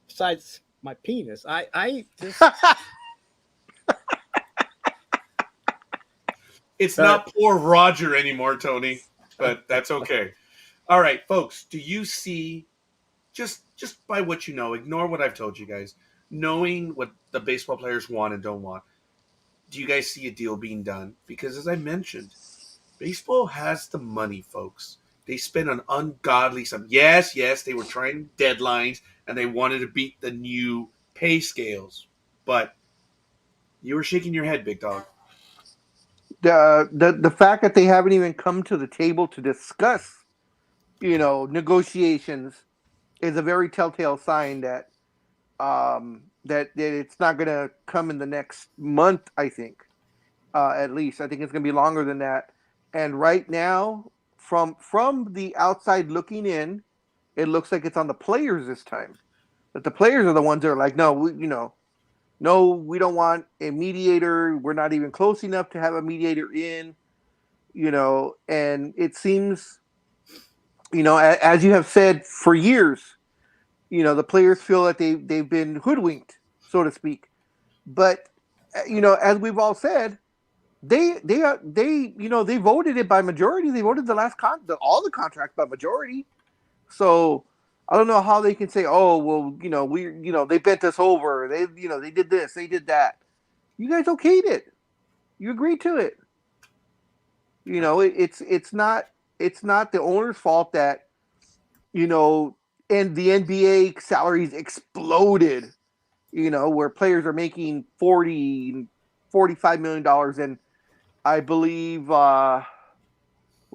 besides my penis. I just It's not poor Roger anymore, Tony, but that's okay. All right, folks, do you see, just by what you know, ignore what I've told you guys, knowing what the baseball players want and don't want, do you guys see a deal being done? Because as I mentioned, baseball has the money, folks. They spend an ungodly sum. Yes, they were trying deadlines, and they wanted to beat the new pay scales. But you were shaking your head, big dog. The fact that they haven't even come to the table to discuss, negotiations is a very telltale sign that that it's not going to come in the next month, I think. At least I think it's going to be longer than that. And right now, from the outside looking in, it looks like it's on the players this time. That the players are the ones that are like, no, we don't want a mediator. We're not even close enough to have a mediator in, and it seems, as you have said for years, the players feel that they've been hoodwinked, so to speak. But, as we've all said, they voted it by majority. They voted the last all the contracts by majority. So I don't know how they can say, oh, well, they bent us over. They did this, they did that. You guys okayed it. You agreed to it. It's not the owner's fault that, and the NBA salaries exploded, where players are making $40, $45 million. And I believe, what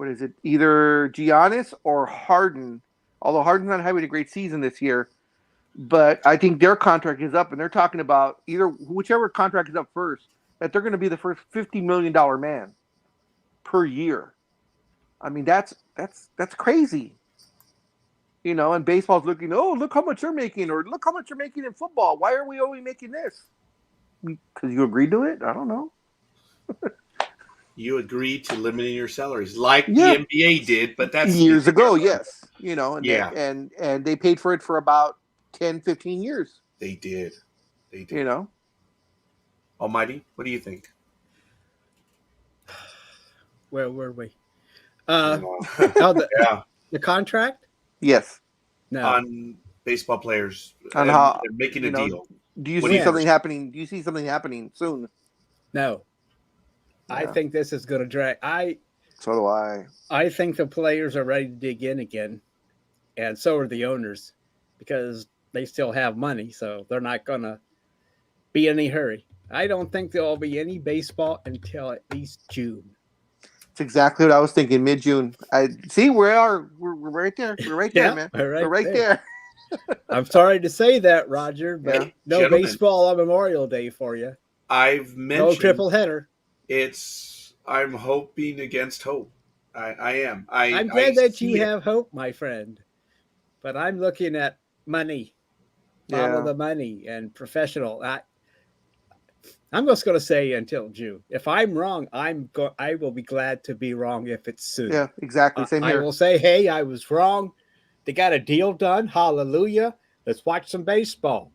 is it? Either Giannis or Harden. Although Harden's not having a great season this year, but I think their contract is up, and they're talking about whichever contract is up first, that they're going to be the first $50 million man per year. I mean, that's crazy. And baseball's looking, oh, look how much you're making, or look how much you're making in football. Why are we only making this? Because you agreed to it? I don't know. You agreed to limiting your salaries, like the NBA did, but that's years ago, yes. And they paid for it for about 10, 15 years. They did. Almighty, what do you think? Where were we? The contract? Yes. No. On baseball players. On how they're making a deal. Do you see something happening? Do you see something happening soon? No. Yeah. I think this is going to drag. So do I. I think the players are ready to dig in again, and so are the owners, because they still have money, so they're not going to be in any hurry. I don't think there'll be any baseball until at least June. That's exactly what I was thinking. Mid-June. I see. We're right there. We're right there, man. We're right there. I'm sorry to say that, Roger, but no gentlemen, baseball on Memorial Day for you. I've mentioned no triple header. I'm hoping against hope. I am. I'm glad that you have hope, my friend. But I'm looking at money. Follow the money and professional. I'm just going to say until June. If I'm wrong, I will be glad to be wrong if it's soon. Yeah, exactly. Same here. I will say, hey, I was wrong. They got a deal done. Hallelujah. Let's watch some baseball.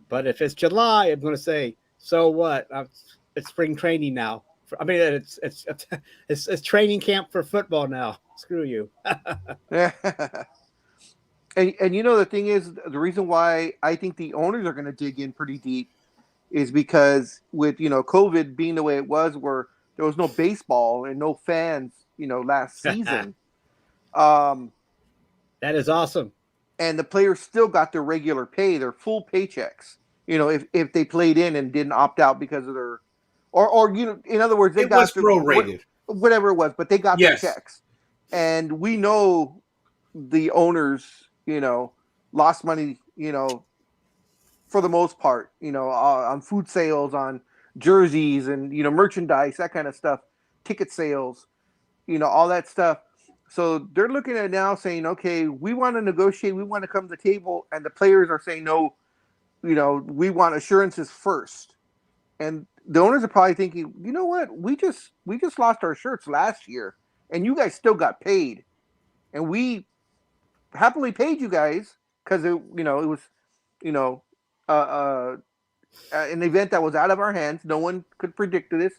But if it's July, I'm going to say, so what? It's spring training now. I mean, it's training camp for football now. Screw you. Yeah. And the thing is, the reason why I think the owners are going to dig in pretty deep is because with COVID being the way it was, where there was no baseball and no fans, last season. That is awesome. And the players still got their regular pay, their full paychecks. If they played in and didn't opt out because of their, or in other words, they was prorated. whatever it was, but they got their Yes. checks, and we know the owners, lost money, for the most part, on food sales, on jerseys, and merchandise, that kind of stuff, ticket sales, all that stuff. So they're looking at it now, saying, okay, we want to negotiate, we want to come to the table, and the players are saying no. We want assurances first. And the owners are probably thinking, you know what? We just lost our shirts last year, and you guys still got paid, and we happily paid you guys because it was you know uh, uh, an event that was out of our hands. No one could predict this,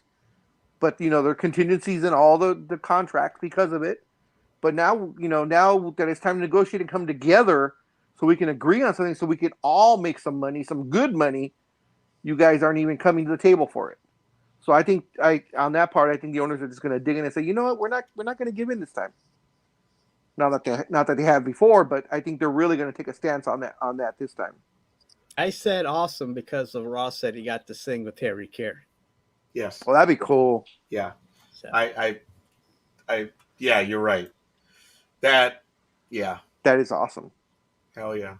but there are contingencies in all the contracts because of it. But now now that it's time to negotiate and come together, so we can agree on something, so we can all make some money, some good money. You guys aren't even coming to the table for it. So I think on that part, I think the owners are just going to dig in and say, you know what, we're not going to give in this time. Not that they have before, but I think they're really going to take a stance on that this time. I said awesome because of Ross said he got to sing with Harry Carey. Yes. Well, that'd be cool. Yeah. So. Yeah, you're right. That is awesome. Hell yeah.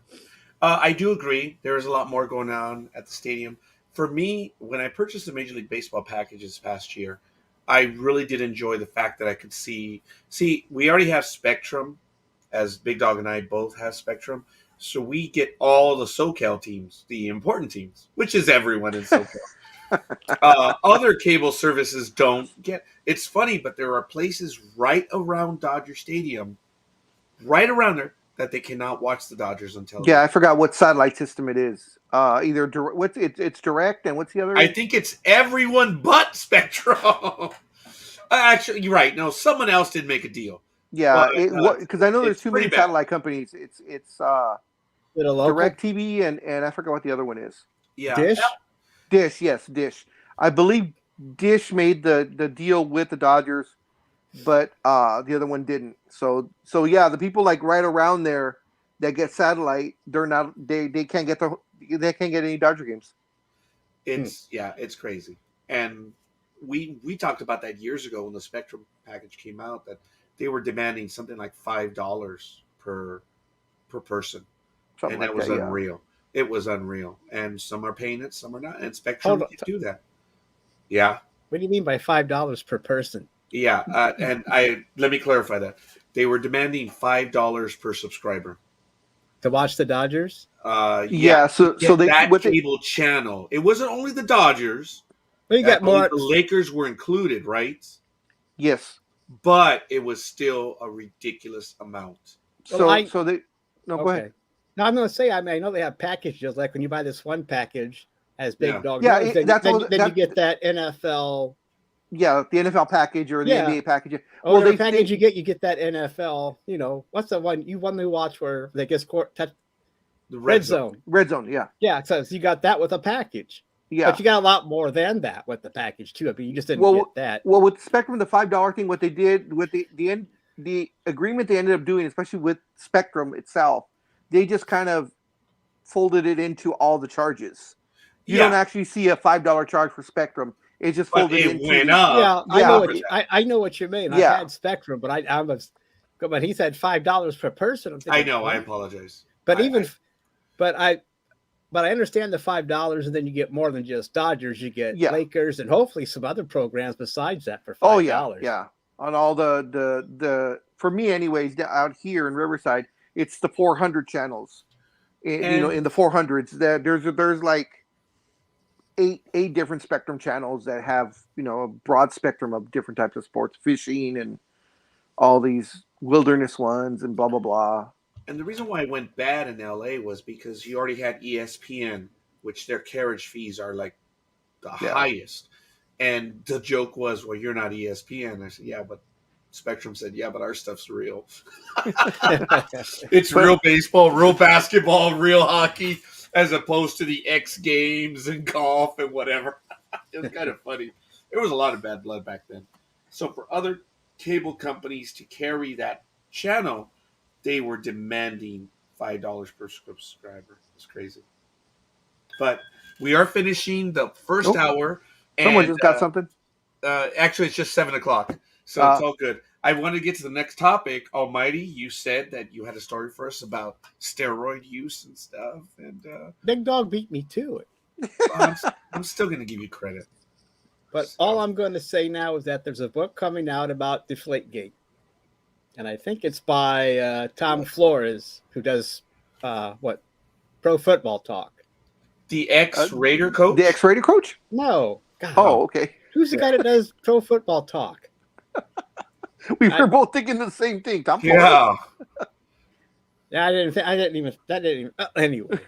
I do agree. There's a lot more going on at the stadium. For me, when I purchased the Major League Baseball package this past year, I really did enjoy the fact that I could see, we already have Spectrum, as Big Dog and I both have Spectrum. So we get all the SoCal teams, the important teams, which is everyone in SoCal. Other cable services don't get. It's funny, but there are places right around Dodger Stadium, right around there, that they cannot watch the Dodgers on television. Yeah, I forgot what satellite system it is. Either it's direct, and what's the other? I think it's everyone but Spectrum. Actually, you're right. No, someone else did make a deal. Yeah, because I know there's too many bad. satellite companies. It's Direct TV and I forgot what the other one is. Yeah, Dish. Yes, Dish. I believe Dish made the deal with the Dodgers, but the other one didn't. So yeah, the people like right around there that get satellite, they can't get any Dodger games. It's crazy. And we talked about that years ago when the Spectrum package came out, that they were demanding something like $5 per person. Something and that like was unreal. Yeah. It was unreal. And some are paying it, some are not. And Spectrum can do that. Yeah. What do you mean by $5 per person? Yeah, and let me clarify that. They were demanding $5 per subscriber to watch the Dodgers. Yeah, so cable channel. It wasn't only the Dodgers. Well, you got more. The Lakers were included, right? Yes, but it was still a ridiculous amount. Go ahead. No, I'm going to say. I know they have packages. Like when you buy this one package as Big Dog, then you get that NFL. Yeah, the NFL package or the NBA package. Oh, the package you get that NFL. What's the one you want to watch where they get the Red Zone? Red Zone, yeah. Yeah, so you got that with a package. Yeah, but you got a lot more than that with the package too. I mean, you just didn't get that. Well, with Spectrum, the $5 thing, what they did with the agreement they ended up doing, especially with Spectrum itself, they just kind of folded it into all the charges. You don't actually see a $5 charge for Spectrum. It just folded into. Went up. Yeah, I know what you mean. I had Spectrum, but but he said $5 per person. Thinking, I know. I apologize. But I understand the $5, and then you get more than just Dodgers. You get Lakers and hopefully some other programs besides that for $5. Oh yeah. On all the for me anyways, out here in Riverside, it's the 400 channels. In the 400s, there's like eight different Spectrum channels that have a broad spectrum of different types of sports, fishing and all these wilderness ones and blah blah blah. And the reason why it went bad in LA was because you already had ESPN, which their carriage fees are like the highest. And the joke was, well, you're not ESPN. I said, yeah, but Spectrum said, yeah, but our stuff's real. It's real baseball, real basketball, real hockey, as opposed to the X Games and golf and whatever. It was kind of funny. There was a lot of bad blood back then. So for other cable companies to carry that channel, they were demanding $5 per subscriber. It's crazy. But we are finishing the first hour. Someone just got something. Actually, it's just 7:00. So it's all good. I want to get to the next topic. Almighty, you said that you had a story for us about steroid use and stuff, and Big Dog beat me to it. I'm still going to give you credit. But So- all I'm going to say now is that there's a book coming out about Deflategate. And I think it's by Tom Flores, who does Pro Football Talk. The ex-Raider coach? The X-Raider coach? No. God. Oh, okay. Who's the guy that does Pro Football Talk? We were both thinking the same thing. Tom Flores. Yeah. Yeah, I didn't even. Anyway,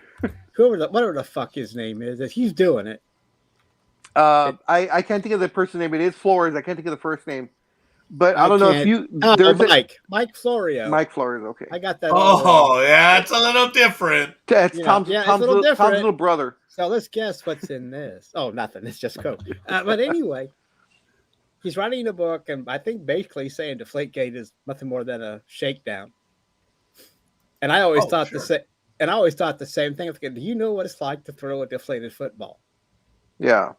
whatever the fuck his name is, if he's doing it. I can't think of the person's name. It is Flores. I can't think of the first name. But I don't know if you. Oh, There's Mike Florio. Mike Flores. Okay. I got that. all Oh, yeah, it's a little different. That's Yeah, Tom's, yeah, it's a Tom's, little little, different. Tom's little brother. So let's guess what's in this. Oh, nothing. It's just Coke. But anyway, he's writing a book, and I think basically saying Deflategate is nothing more than a shakedown. And I always thought sure. the same thing. Do you know what it's like to throw a deflated football? Yeah.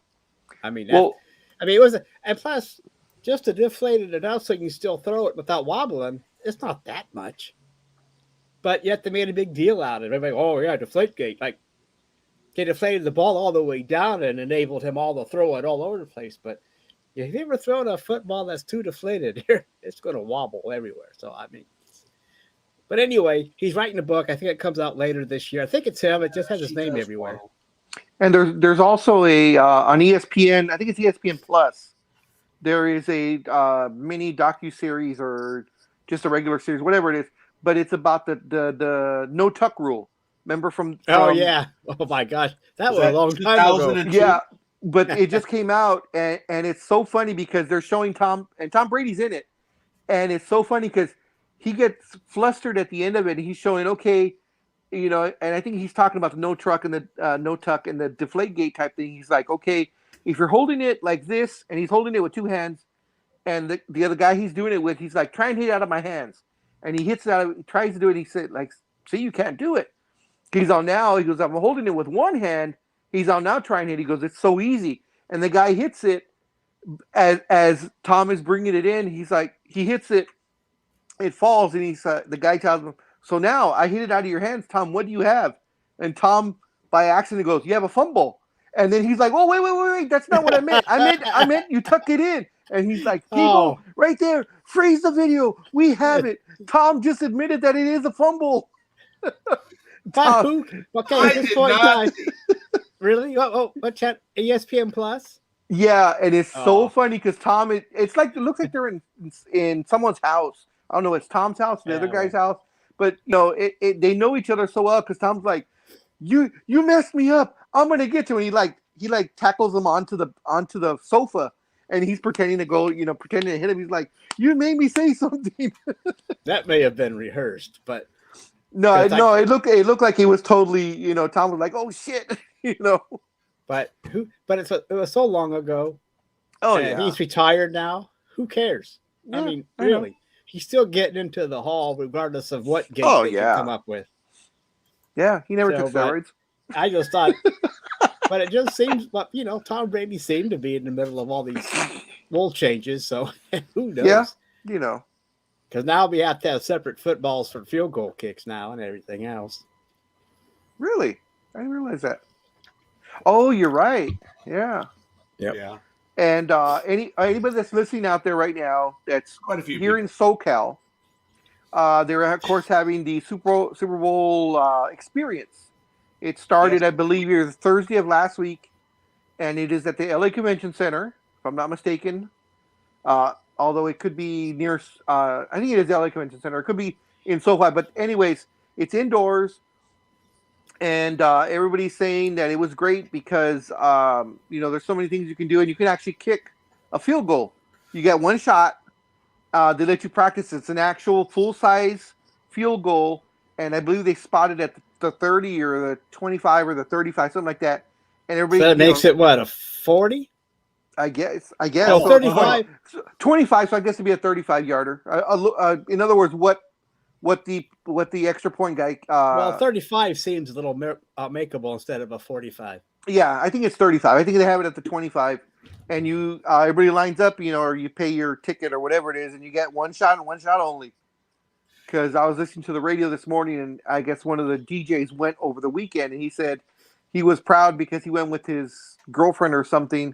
I mean, Well, it was, and plus, just to deflate it enough so you can still throw it without wobbling. It's not that much. But yet they made a big deal out of it. Everybody, oh yeah, Deflategate. Like, they deflated the ball all the way down and enabled him all to throw it all over the place. But if you ever thrown a football that's too deflated, it's going to wobble everywhere. So, I mean, but anyway, he's writing a book. I think it comes out later this year. I think it's him. It just has his name everywhere. and there's also a on ESPN. I think it's ESPN Plus. There is a mini docu-series or just a regular series, whatever it is. But it's about the no tuck rule. Remember from Oh, yeah. Oh, my gosh. That was a long time ago. 2002? Yeah, but it just came out, and it's so funny because they're showing Tom Brady's in it, and it's so funny because he gets flustered at the end of it, and he's showing, okay, you know, and I think he's talking about the no tuck and the Deflategate type thing. He's like, okay, if you're holding it like this, and he's holding it with two hands, and the other guy he's doing it with, he's like, try and hit it out of my hands, and he hits it out, he tries to do it, and he said, like, see, you can't do it. He's on now. He goes, I'm holding it with one hand. He's on now trying to hit. He goes, it's so easy. And the guy hits it as Tom is bringing it in. He's like, he hits it. It falls. And he's the guy tells him, so now I hit it out of your hands, Tom. What do you have? And Tom, by accident, goes, you have a fumble. And then he's like, oh, wait. That's not what I meant. I meant you tuck it in. And he's like, people, right there, freeze the video. We have it. Tom just admitted that it is a fumble. Who? Okay, I at this did point in not time. Really? Oh, what's that? ESPN Plus? Yeah, and it's so Oh. funny because Tom, it's like it looks like they're in someone's house. I don't know, it's Tom's house, the other Yeah, guy's house, but you know, they know each other so well because Tom's like, you messed me up. I'm gonna get you, and he tackles him onto the sofa, and he's pretending to go, you know, pretending to hit him. He's like, you made me say something. That may have been rehearsed, but No, Because it looked like he was totally, you know, Tom was like, oh shit, you know. But it was so long ago. Oh and yeah. he's retired now. Who cares? I Yeah, mean, I know. really, he's still getting into the hall regardless of what gate Oh, they yeah. can come up with. Yeah, he never So, took but- steroids. I just thought, but it just seems, but you know, Tom Brady seemed to be in the middle of all these rule changes. So who knows? Yeah. You know. Because now we have to have separate footballs for field goal kicks now and everything else. Really? I didn't realize that. Oh, you're right. Yeah. Yep. Yeah. And anybody that's listening out there right now that's Quite a few here in SoCal, they're of course having the Super Bowl experience. It started, Yes. I believe, it was Thursday of last week, and it is at the LA Convention Center, if I'm not mistaken. Although it could be near, I think it is the LA Convention Center. It could be in SoFi, but anyways, it's indoors. And everybody's saying that it was great because, you know, there's so many things you can do, and you can actually kick a field goal. You get one shot. They let you practice. It's an actual full-size field goal, and I believe they spotted at the 30 or the 25 or the 35, something like that. And everybody, So that makes it what, a 40? I guess. No, So, 35. 25, so I guess it'd be a 35-yarder. In other words, what the extra point guy? Well, 35 seems a little makeable instead of a 45. Yeah, I think it's 35. I think they have it at the 25. and you everybody lines up, or you pay your ticket or whatever it is, and you get one shot and one shot only. Because I was listening to the radio this morning, and I guess one of the DJs went over the weekend, and he said he was proud because he went with his girlfriend or something,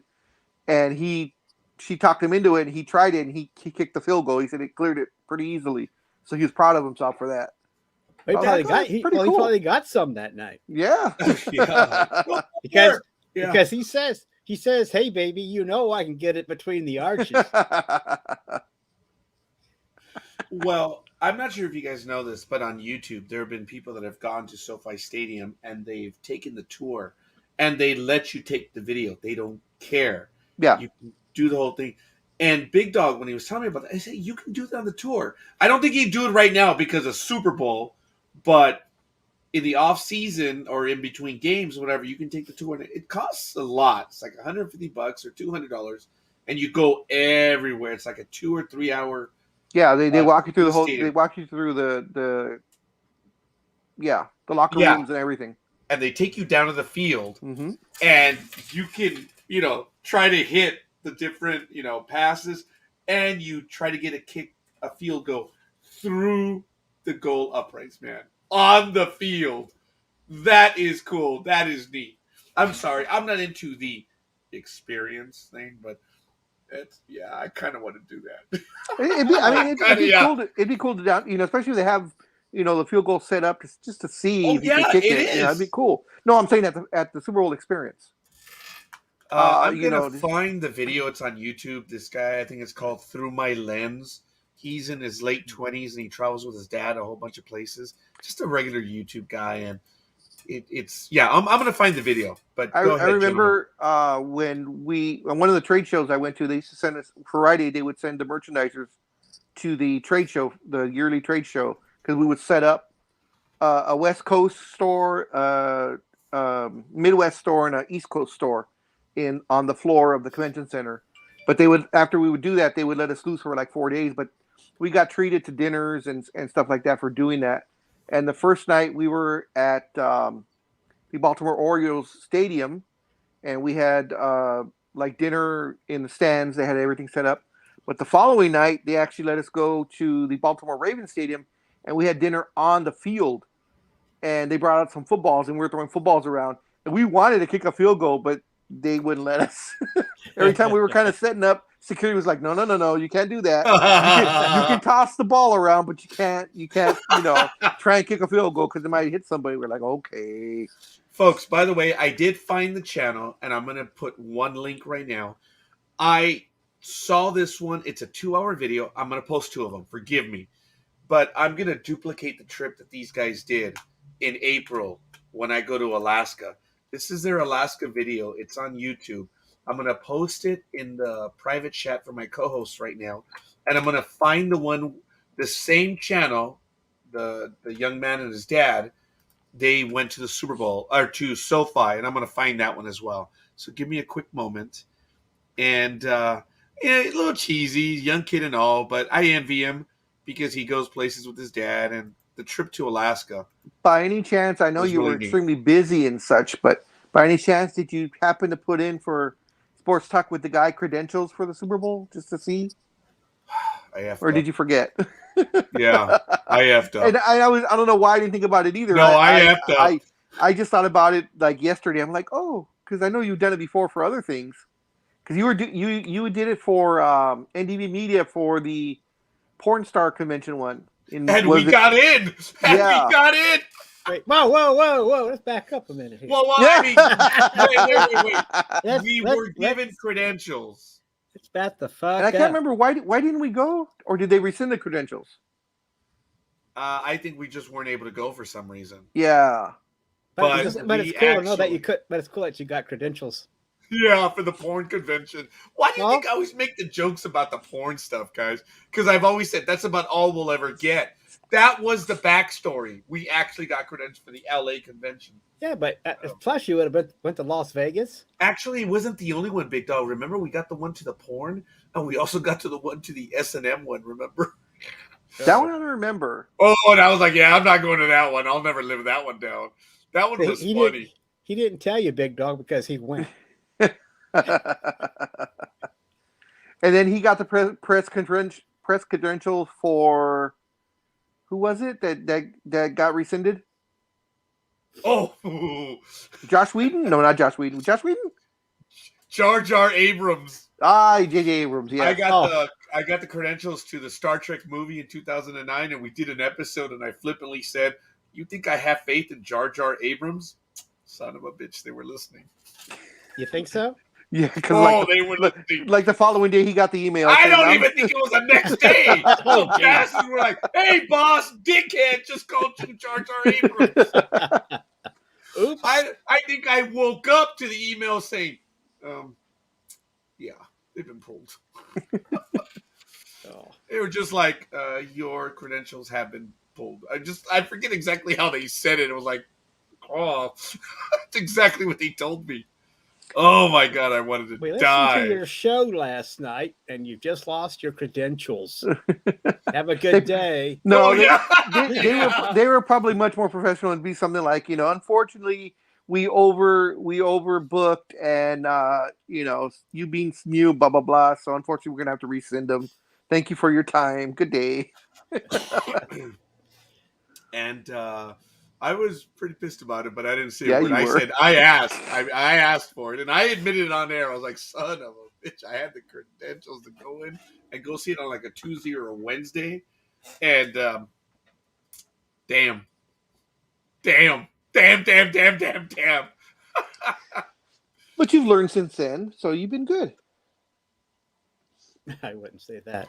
and she talked him into it, and he tried it, and he kicked the field goal. He said it cleared it pretty easily, so he was proud of himself for that. He Like, probably "Oh, pretty cool." probably got some that night Yeah. Yeah. because he says, "Hey, baby, I can get it between the arches." Well, I'm not sure if you guys know this, but on YouTube, there have been people that have gone to SoFi Stadium and they've taken the tour and they let you take the video. They don't care. Yeah. You can do the whole thing. And Big Dog, when he was telling me about that, I said, you can do that on the tour. I don't think he'd do it right now because of Super Bowl, but in the off season or in between games, whatever, you can take the tour. And it costs a lot. It's like $150 or $200, and you go everywhere. It's like a 2 or 3 hour. Yeah, they walk you through the whole. stadium. They walk you through the locker Yeah. rooms and everything. And they take you down to the field, Mm-hmm. and you can, try to hit the different, passes, and you try to get a field goal through the goal uprights, man, on the field. That is cool. That is neat. I'm sorry, I'm not into the experience thing, but I kind of want to do that. It'd be Yeah. cool. It'd be cool to down. Especially if they have the field goal set up just to see Oh, if you can yeah, kick it it. is. It'd be cool. No, I'm saying at the Super Bowl experience. I'm you gonna know- find the video. It's on YouTube. This guy, I think it's called Through My Lens. He's in his late 20s and he travels with his dad a whole bunch of places. Just a regular YouTube guy, and I'm gonna find the video. But I go ahead, remember when on one of the trade shows I went to, they used to send us Friday. They would send the merchandisers to the trade show, the yearly trade show, because we would set up a West Coast store, Midwest store, and an East Coast store on the floor of the convention center. But after we would do that, they would let us loose for like 4 days. But we got treated to dinners and stuff like that for doing that. And the first night we were at the Baltimore Orioles stadium, and we had like dinner in the stands. They had everything set up. But the following night, they actually let us go to the Baltimore Ravens stadium, and we had dinner on the field. And they brought out some footballs, and we were throwing footballs around. And we wanted to kick a field goal, but they wouldn't let us. Every time we were kind of setting up, security was like, "No, you can't do that. You can toss the ball around, but you can't, try and kick a field goal because it might hit somebody." We're like, "Okay." Folks, by the way, I did find the channel, and I'm gonna put one link right now. I saw this one. It's a 2-hour video. I'm gonna post 2 of them. Forgive me, but I'm gonna duplicate the trip that these guys did in April when I go to Alaska. This is their Alaska video. It's on YouTube. I'm going to post it in the private chat for my co-hosts right now. And I'm going to find the same channel, the young man and his dad, they went to the Super Bowl, or to SoFi, and I'm going to find that one as well. So give me a quick moment. And, a little cheesy, young kid and all, but I envy him because he goes places with his dad, and the trip to Alaska. By any chance, I know was you were really neat. extremely busy and such, but by any chance, did you happen to put in for Sports Talk with the Guy credentials for the Super Bowl just to see? Or did you forget? Yeah, I effed up. And I don't know why I didn't think about it either. No, I effed up. I just thought about it like yesterday. I'm like, oh, because I know you've done it before for other things. Because you did it for NDV Media for the Porn Star Convention one. And we got in. Yeah. We got in. Wait, whoa! Let's back up a minute here. Well, Yeah. I mean, Let's- we let's- were given credentials. Let's bat the fuck And I can't up. remember why didn't we go, or did they rescind the credentials? I think we just weren't able to go for some reason. Yeah. But it's we cool to know that actually- you could. But it's cool that you got credentials. Yeah, for the porn convention. Why do you think I always make the jokes about the porn stuff, guys? Because I've always said that's about all we'll ever get. That was the backstory. We actually got credentials for the LA convention. Yeah, but plus you would have went to Las Vegas. Actually, it wasn't the only one, Big Dog. Remember, we got the one to the porn, and we also got to the one to the S&M one, remember? That one I don't remember. Oh, and I was like, yeah, I'm not going to that one. I'll never live that one down. That one was funny. He didn't tell you, Big Dog, because he went. And then he got the press credentials for who was it that got rescinded? Oh, Josh Whedon? No, not Josh Whedon. Josh Whedon? Jar Jar Abrams. J.J. Abrams. Yeah. I got the credentials to the Star Trek movie in 2009, and we did an episode, and I flippantly said, "You think I have faith in Jar Jar Abrams?" Son of a bitch, they were listening. You think so? Yeah, because they were listening. Like the following day, he got the email. I don't even think it was the next day. Oh, The bastards were like, "Hey, boss, dickhead just called you Jar Jar Abrams." Oops. I think I woke up to the email saying, yeah, they've been pulled. Oh. They were just like, your credentials have been pulled. I forget exactly how they said it. It was like, oh, that's exactly what they told me. Oh my God, I wanted to We listened die. to your show last night, and you've just lost your credentials. Have a good day. No, yeah. they were probably much more professional and be something like, unfortunately we overbooked and you being Smew, blah blah blah. So unfortunately we're gonna have to rescind them. Thank you for your time. Good day. And I was pretty pissed about it, but I didn't say Yeah, a word. you I were. said I asked for it, and I admitted it on air. I was like, son of a bitch, I had the credentials to go in and go see it on like a Tuesday or a Wednesday, and damn. But you've learned since then, so you've been good. I wouldn't say that.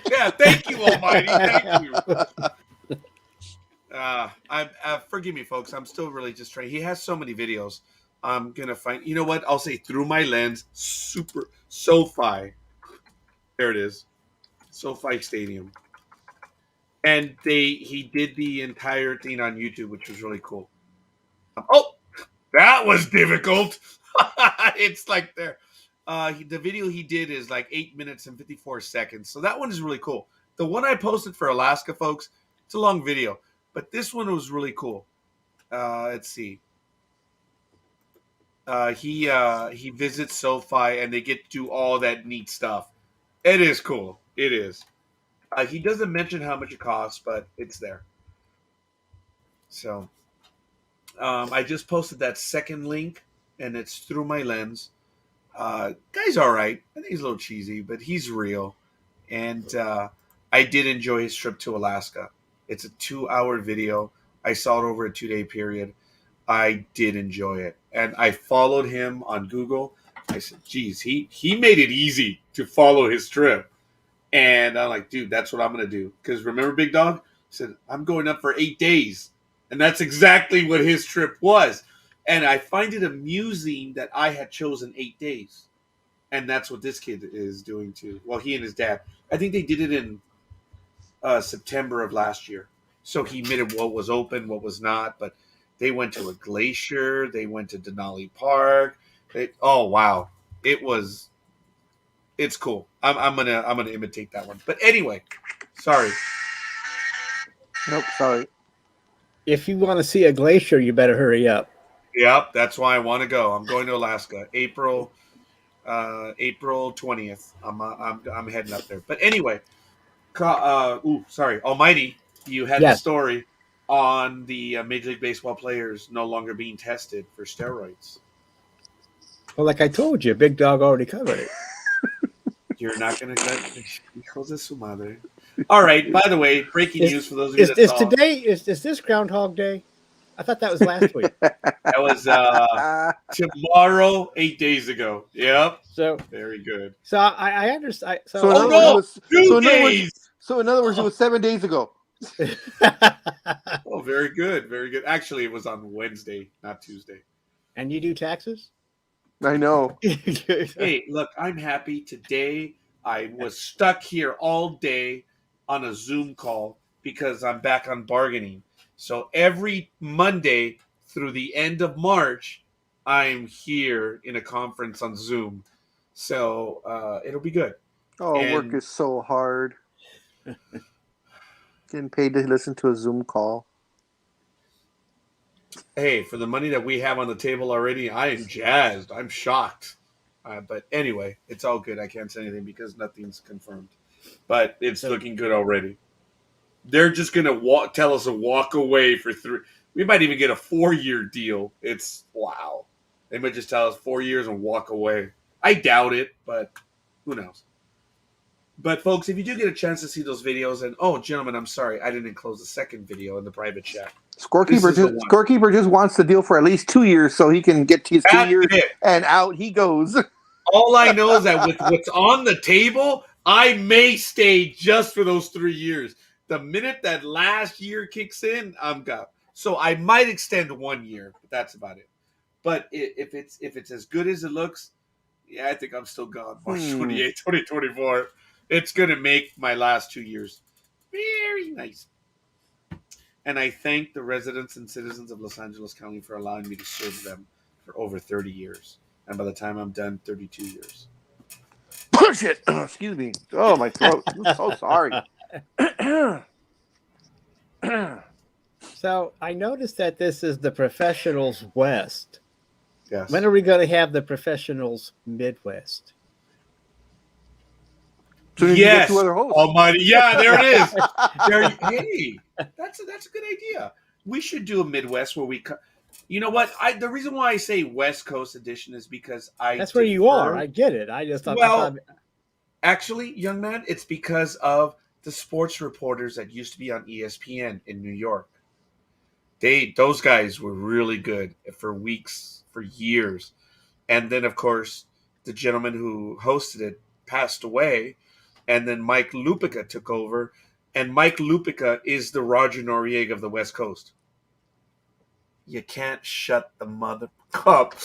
Yeah, thank you, Almighty. Thank you. Forgive me, folks. I'm still really just trying. He has so many videos. I'm gonna find. You know what? I'll say Through My Lens. Super SoFi. There it is. SoFi Stadium. And he did the entire thing on YouTube, which was really cool. Oh, that was difficult. It's like there. The video he did is like 8 minutes and 54 seconds. So that one is really cool. The one I posted for Alaska, folks, it's a long video. But this one was really cool. Let's see. He visits SoFi and they get to do all that neat stuff. It is cool. It is. He doesn't mention how much it costs, but it's there. So I just posted that second link, and it's Through My Lens. Guy's all right. I think he's a little cheesy, but he's real. And I did enjoy his trip to Alaska. It's a 2-hour video. I saw it over a 2-day period. I did enjoy it. And I followed him on Google. I said, geez, he made it easy to follow his trip. And I'm like, dude, that's what I'm going to do. Because remember Big Dog? He said, I'm going up for 8 days. And that's exactly what his trip was. And I find it amusing that I had chosen 8 days. And that's what this kid is doing too. Well, he and his dad. I think they did it in September of last year. So he admitted what was open, what was not. But they went to a glacier. They went to Denali Park. Oh, wow. It's cool. I'm gonna imitate that one. But anyway, sorry. Nope, sorry. If you want to see a glacier, you better hurry up. Yep, that's why I want to go. I'm going to Alaska, April 20th. I'm heading up there. But anyway, sorry, Almighty, you had the story on the Major League Baseball players no longer being tested for steroids. Well, like I told you, Big Dog already covered it. You're not going to get Jose su madre. All right. By the way, breaking news for those of you that is saw. Today is this Groundhog Day? I thought that was last week. That was tomorrow, 8 days ago. Yep. So very good. So I understand. So in other words, it was 7 days ago. Oh, very good, very good. Actually, it was on Wednesday, not Tuesday. And you do taxes? I know. Hey, look, I'm happy today. I was stuck here all day on a Zoom call because I'm back on bargaining. So every Monday through the end of March, I'm here in a conference on Zoom. So it'll be good. Oh, work is so hard. Getting paid to listen to a Zoom call. Hey, for the money that we have on the table already, I am jazzed. I'm shocked. But anyway, it's all good. I can't say anything because nothing's confirmed. But it's So- looking good already. They're just going to tell us to walk away for 3. We might even get a 4-year deal. It's wow. They might just tell us 4 years and walk away. I doubt it, but who knows? But folks, if you do get a chance to see those videos, and gentlemen, I'm sorry, I didn't enclose the second video in the private chat. Scorekeeper just wants the deal for at least 2 years so he can get to his 2 That's years, it. and out he goes. All I know is that with what's on the table, I may stay just for those 3 years. The minute that last year kicks in, I'm gone. So I might extend 1 year, but that's about it. But if it's as good as it looks, yeah, I think I'm still gone. March 28, 2024. It's going to make my last 2 years very nice. And I thank the residents and citizens of Los Angeles County for allowing me to serve them for over 30 years. And by the time I'm done, 32 years. Push it. Excuse me. Oh, my throat. I'm so sorry. So I noticed that this is the Professionals West. Yes. When are we going to have the Professionals Midwest? Soon as you get Yes. 2 other hosts. Almighty. Yeah, there it is. Hey, that's a good idea. We should do a Midwest where we you know what? The reason why I say West Coast edition is because That's where you are. I get it. I just thought. Well, actually, young man, it's because of the sports reporters that used to be on ESPN in New York. Those guys were really good for weeks, for years. And then, of course, the gentleman who hosted it passed away. And then Mike Lupica took over. And Mike Lupica is the Roger Noriega of the West Coast. You can't shut the mother up.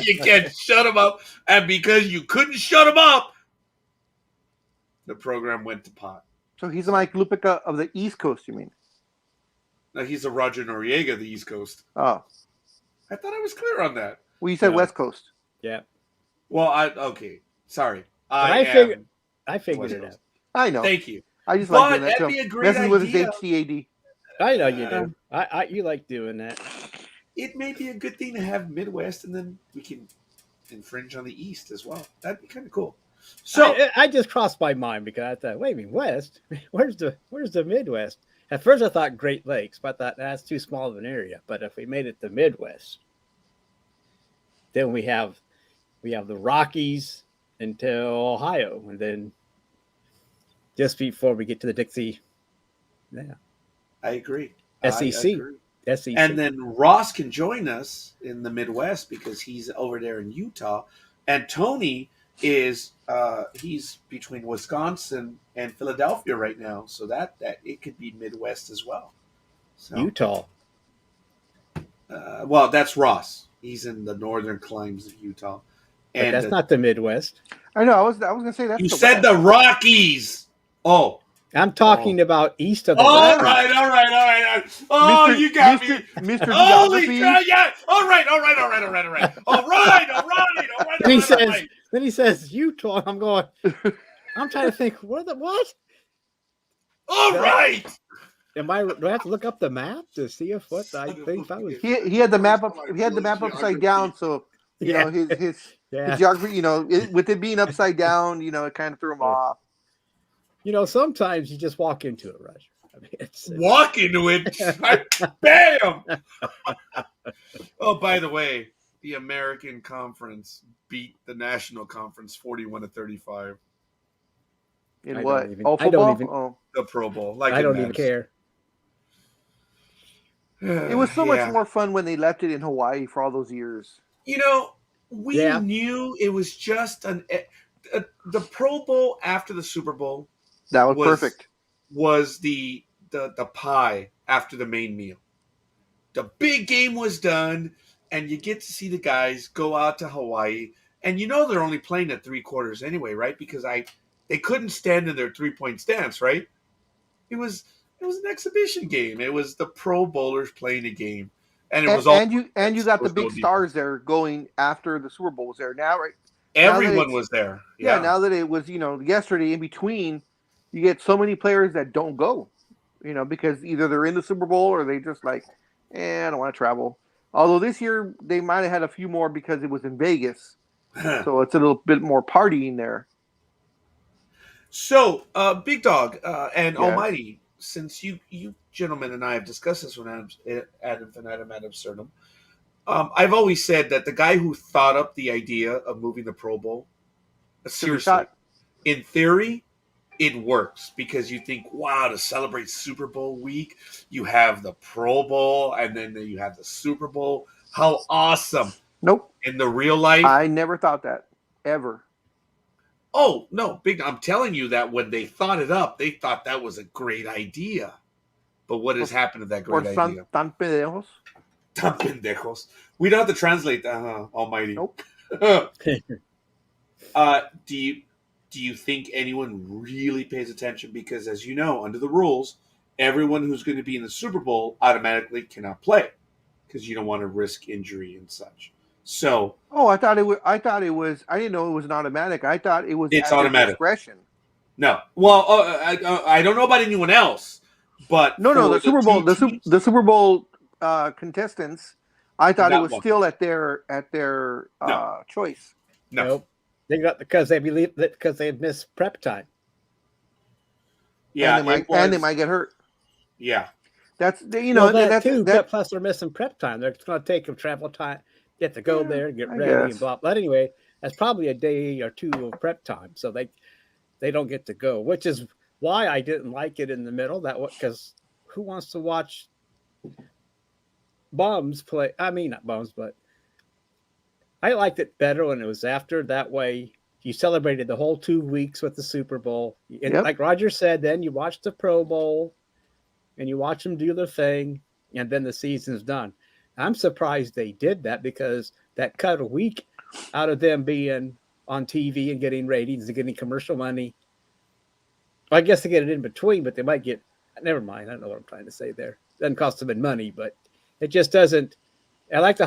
You can't shut him up. And because you couldn't shut him up, the program went to pot. So he's the Mike Lupica of the East Coast, you mean? No, he's a Roger Noriega of the East Coast. Oh. I thought I was clear on that. Well, you said No. West Coast. Yeah. Well, okay. Sorry. I figured it out. I know. Thank you. I just But like doing that that'd to be him. a great Messing with his idea. HCAD. I know you do. You like doing that. It may be a good thing to have Midwest, and then we can infringe on the East as well. That'd be kind of cool. So I just crossed my mind because I thought, wait a minute, West? Where's the Midwest? At first I thought Great Lakes, but I thought that's too small of an area. But if we made it the Midwest, then we have the Rockies until Ohio, and then just before we get to the Dixie, I agree. SEC. I agree. SEC. And then Ross can join us in the Midwest because he's over there in Utah, and Tony is he's between Wisconsin and Philadelphia right now, so that it could be Midwest as well. So, Utah. well, that's Ross. He's in the northern climes of Utah, But and that's not the Midwest. I know. I was gonna say that's you the said West. the Rockies. Oh. I'm talking about east of the All Rockies. right. Oh, Mr. you got Mr. me. Mr. Holy Geography. crap! Yeah. All right. Then he says Utah. I'm going. I'm trying to think. What? All right. Do I have to look up the map to see if what I think I was? He had the map up. He had the map upside down, so you know his geography. You know, with it being upside down, you know, it kind of threw him off. You know, sometimes you just walk into it, Roger. I mean, Walk into it. Bam. Oh, by the way, the American Conference beat the National Conference 41-35. In I what? don't even- Oh, I don't football. even- Oh. The Pro Bowl. Like I it don't even matters. care. It was so Yeah. much more fun when they left it in Hawaii for all those years. You know, we knew it was just the Pro Bowl after the Super Bowl That was perfect. was the pie after the main meal. The big game was done, and you get to see the guys go out to Hawaii, and you know they're only playing at 3/4 anyway, right? Because they couldn't stand in their 3-point stance, right? It was an exhibition game. It was the Pro Bowlers playing a game, and it was all And you got the was no big deep. stars there going after the Super Bowl was there. Now, right? Everyone was there. Yeah. Now that it was, yesterday in between, you get so many players that don't go, because either they're in the Super Bowl or they just like, I don't want to travel. Although this year they might have had a few more because it was in Vegas. So it's a little bit more partying there. So, Big Dog and Yes. Almighty, since you gentlemen and I have discussed this one ad infinitum ad absurdum, I've always said that the guy who thought up the idea of moving the Pro Bowl, seriously, shot. in theory, it works because you think, wow, to celebrate Super Bowl week, you have the Pro Bowl and then you have the Super Bowl. How awesome! Nope. In the real life, I never thought that ever. oh no, Big. I'm telling you that when they thought it up, they thought that was a great idea. But what has happened to that Or great idea? tan pendejos. Tan pendejos. We don't have to translate that, huh, Almighty. Nope. Do you think anyone really pays attention? Because as you know, under the rules, everyone who's going to be in the Super Bowl automatically cannot play because you don't want to risk injury and such. So Oh, I thought it was. I didn't know it was an automatic. I thought it was. It's at their automatic. discretion. no. Well, I don't know about anyone else, but No, for the Super Bowl. two teams, The Super Bowl contestants. I thought it Not was one. still at their No. choice. no. Nope. They got because they believe that because they had missed prep time. Yeah, and they might get hurt. Yeah. That's you Well, know that that's too. that. But plus, they're missing prep time. They're going to take them travel time, get to go Yeah, there, get I ready, guess. and blah. But anyway, that's probably a day or two of prep time, so they don't get to go, which is why I didn't like it in the middle. That because who wants to watch bums play? I mean, not bums, but I liked it better when it was after. That way, you celebrated the whole 2 weeks with the Super Bowl. And Yep. like Roger said, then you watch the Pro Bowl and you watch them do their thing, and then the season's done. I'm surprised they did that because that cut a week out of them being on TV and getting ratings and getting commercial money. I guess they get it in between, but they might get. Never mind. I don't know what I'm trying to say there. Doesn't cost them any money, but it just doesn't. I like the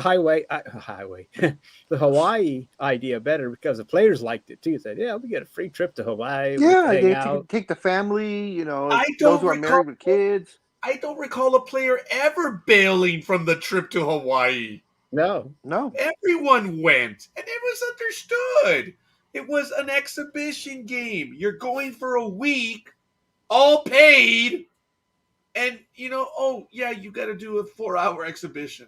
the Hawaii idea better because the players liked it too. Said, "Yeah, we get a free trip to Hawaii. We Yeah, hang they out." take the family. You know, I those don't who are recall- married with kids. I don't recall a player ever bailing from the trip to Hawaii. No, No, Everyone went, and it was understood. It was an exhibition game. You're going for a week, all paid, and oh yeah, you got to do a 4-hour exhibition.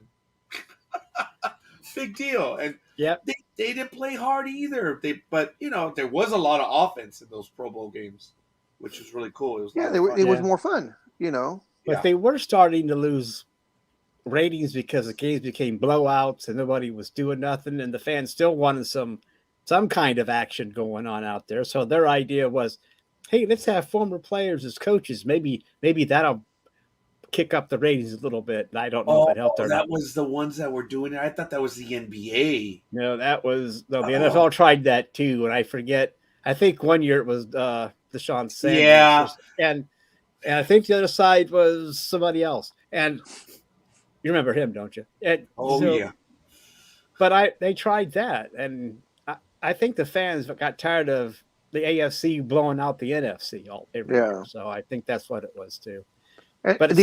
Big deal. And Yep. they didn't play hard either. But there was a lot of offense in those Pro Bowl games, which was really cool. It was a yeah, lot of fun. it was Yeah. more fun. You know, but Yeah. they were starting to lose ratings because the games became blowouts and nobody was doing nothing, and the fans still wanted some kind of action going on out there. So their idea was, hey, let's have former players as coaches. Maybe that'll kick up the ratings a little bit. I don't know if it helped or that not. was the ones that were doing it. I thought that was the NBA. No, that was the Oh. NFL tried that too, and I forget. I think one year it was Deshaun Sanders. Yeah. and I think the other side was somebody else. And you remember him, don't you? And Yeah. But they tried that, and I think the fans got tired of the AFC blowing out the NFC every year. So I think that's what it was too. And But it the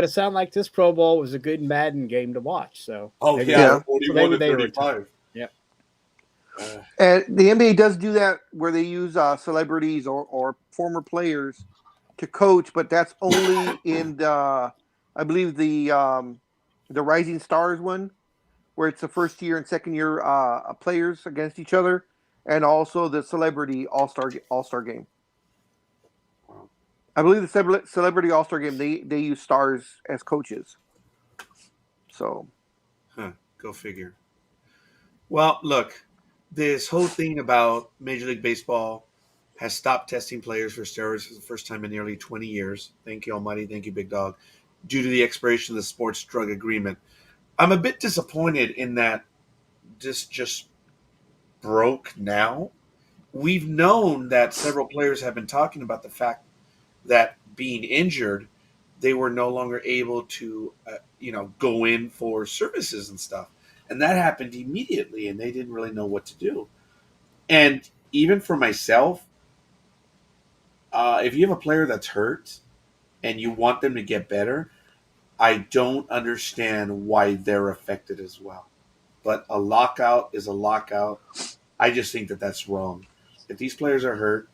sounded like this Pro Bowl was a good Madden game to watch. So Oh maybe yeah, they- 41 to they were 35. Yep. And the NBA does do that where they use celebrities or former players to coach, but that's only in I believe the Rising Stars one, where it's the first year and second year players against each other, and also the Celebrity All Star game. Wow. I believe the Celebrity All Star game they use stars as coaches. So Go figure. Well, look, this whole thing about Major League Baseball has stopped testing players for steroids for the first time in nearly 20 years. Thank you, Almighty. Thank you, Big Dog. Due to the expiration of the sports drug agreement. I'm a bit disappointed in that this just broke now. We've known that several players have been talking about the fact that being injured, they were no longer able to, go in for services and stuff. And that happened immediately, and they didn't really know what to do. And even for myself, if you have a player that's hurt and you want them to get better, I don't understand why they're affected as well. But a lockout is a lockout. I just think that that's wrong. If these players are hurt,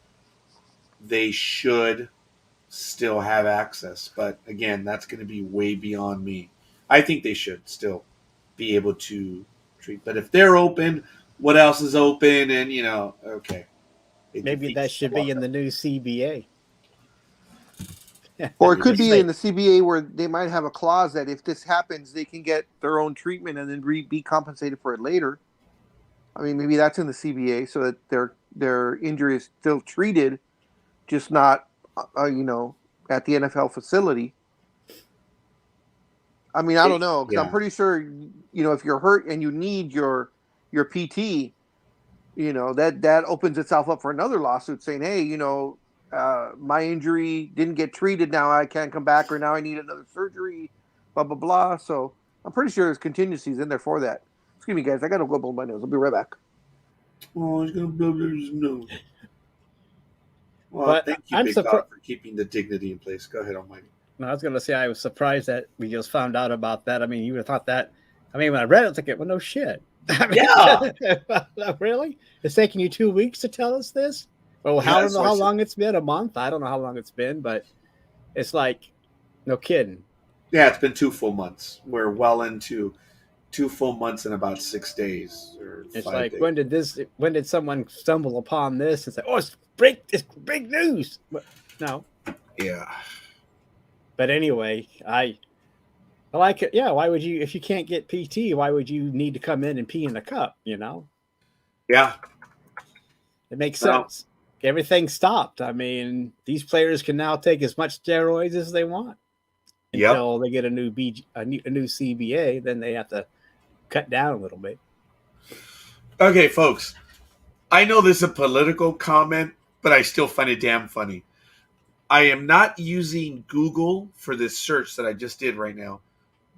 they should still have access. But again, that's going to be way beyond me. I think they should still be able to treat. But if they're open, what else is open? And okay, it Maybe that defeats should the be in plot. the new CBA. Or it could Just be say- in the CBA where they might have a clause that if this happens, they can get their own treatment and then be compensated for it later. I mean, maybe that's in the CBA so that their injury is still treated, just not, at the NFL facility. I mean, I don't know because I'm Yeah. pretty sure, if you're hurt and you need your PT, that opens itself up for another lawsuit saying, hey, my injury didn't get treated. Now I can't come back, or now I need another surgery, blah, blah, blah. So I'm pretty sure there's contingencies in there for that. Excuse me, guys. I got to go blow my nose. I'll be right back. Oh, he's gonna blow his nose. Well, But thank you, I'm Big Dog, for keeping the dignity in place. Go ahead, Almighty. No, I was going to say I was surprised that we just found out about that. I mean, you would have thought that. I mean, when I read it, I was like, well, no shit. I mean, really? It's taking you 2 weeks to tell us this? Well, Yeah, I don't that's know what I how said. long it's been. A month? I don't know how long it's been, but it's like, no kidding. Yeah, it's been 2 full months. We're well into 2 full months and about 6 days or It's 5 like, days. when did someone stumble upon this and say, oh, it's big news? But, no. Yeah. But anyway, I like it. Yeah, why would you, if you can't get PT, why would you need to come in and pee in a cup, Yeah. It makes No. sense. Everything stopped. I mean, these players can now take as much steroids as they want Yep. until they get a new CBA. Then they have to cut down a little bit. Okay, folks. I know this is a political comment, but I still find it damn funny. I am not using Google for this search that I just did right now,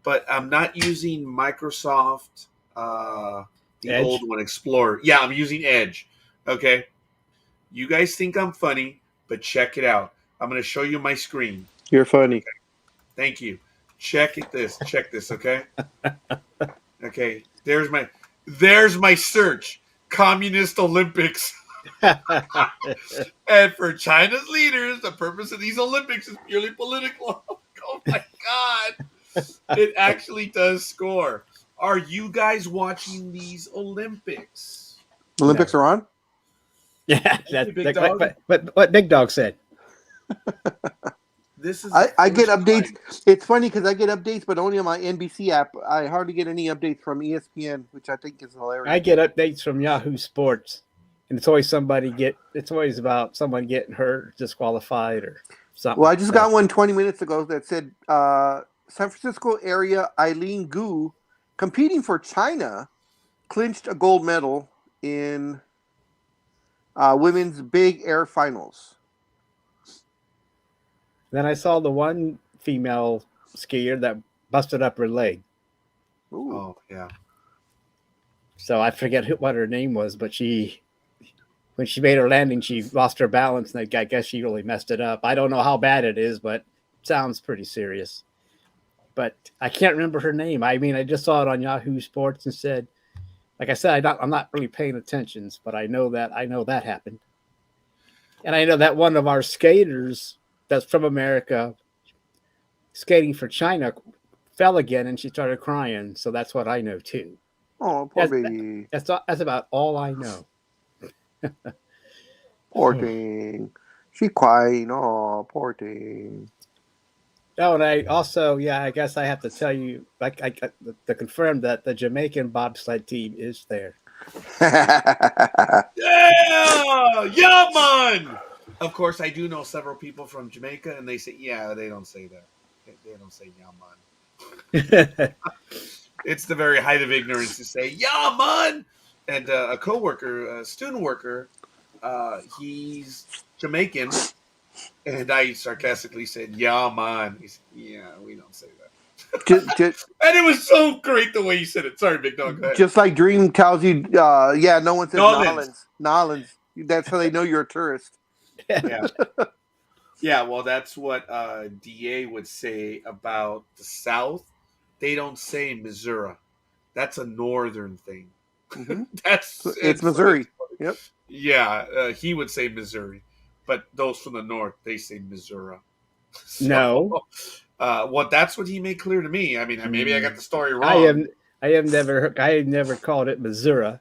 but I'm not using Microsoft, the Edge? old one, Explorer. Yeah, I'm using Edge. Okay. You guys think I'm funny, but check it out. I'm going to show you my screen. You're funny. Thank you. Check this. Check this, okay? Okay. There's my search. Communist Olympics. And for China's leaders, the purpose of these Olympics is purely political. Oh my God. It actually does score. Are you guys watching these Olympics? Olympics are on? Yeah, Big Dog. but what Big Dog said. This is I the get first updates. time. It's funny because I get updates, but only on my NBC app. I hardly get any updates from ESPN, which I think is hilarious. I get updates from Yahoo Sports, and it's always it's always about someone getting hurt, disqualified, or something. Well, I just got one 20 minutes ago that said San Francisco area Eileen Gu, competing for China, clinched a gold medal in women's big air finals. Then I saw the one female skier that busted up her leg. Ooh. Oh, yeah. So I forget what her name was, but when she made her landing, she lost her balance, and I guess she really messed it up. I don't know how bad it is, but it sounds pretty serious. But I can't remember her name. I mean, I just saw it on Yahoo Sports and said, like I said, I'm not really paying attention, but I know that happened. And I know that one of our skaters that's from America skating for China fell again, and she started crying. So that's what I know too. Oh, poor That's- baby. That's about all I know. Poor thing. She crying. Oh, poor thing. Oh, and I also, I guess I have to tell you, like, to confirm that the Jamaican bobsled team is there. Yeah! Yeah, man! Of course, I do know several people from Jamaica, and they say, they don't say that. They don't say, yeah, man. It's the very height of ignorance to say, yeah, man! And a coworker, a student worker, he's Jamaican, and I sarcastically said, yeah, man. He said, yeah, we don't say that. just, And it was so great the way you said it. Sorry, Big Dog. Go ahead. just like Dream tells you, no one says Nolans. Nolans. That's how they know you're a tourist. Yeah. Yeah, well, that's what DA would say about the South. They don't say Missouri. That's a northern thing. Mhm. That's It's Missouri. Yep. Yeah, he would say Missouri, but those from the north they say Missouri. So, No. well, that's what he made clear to me. I mean, maybe I got the story I wrong. have never called it Missouri.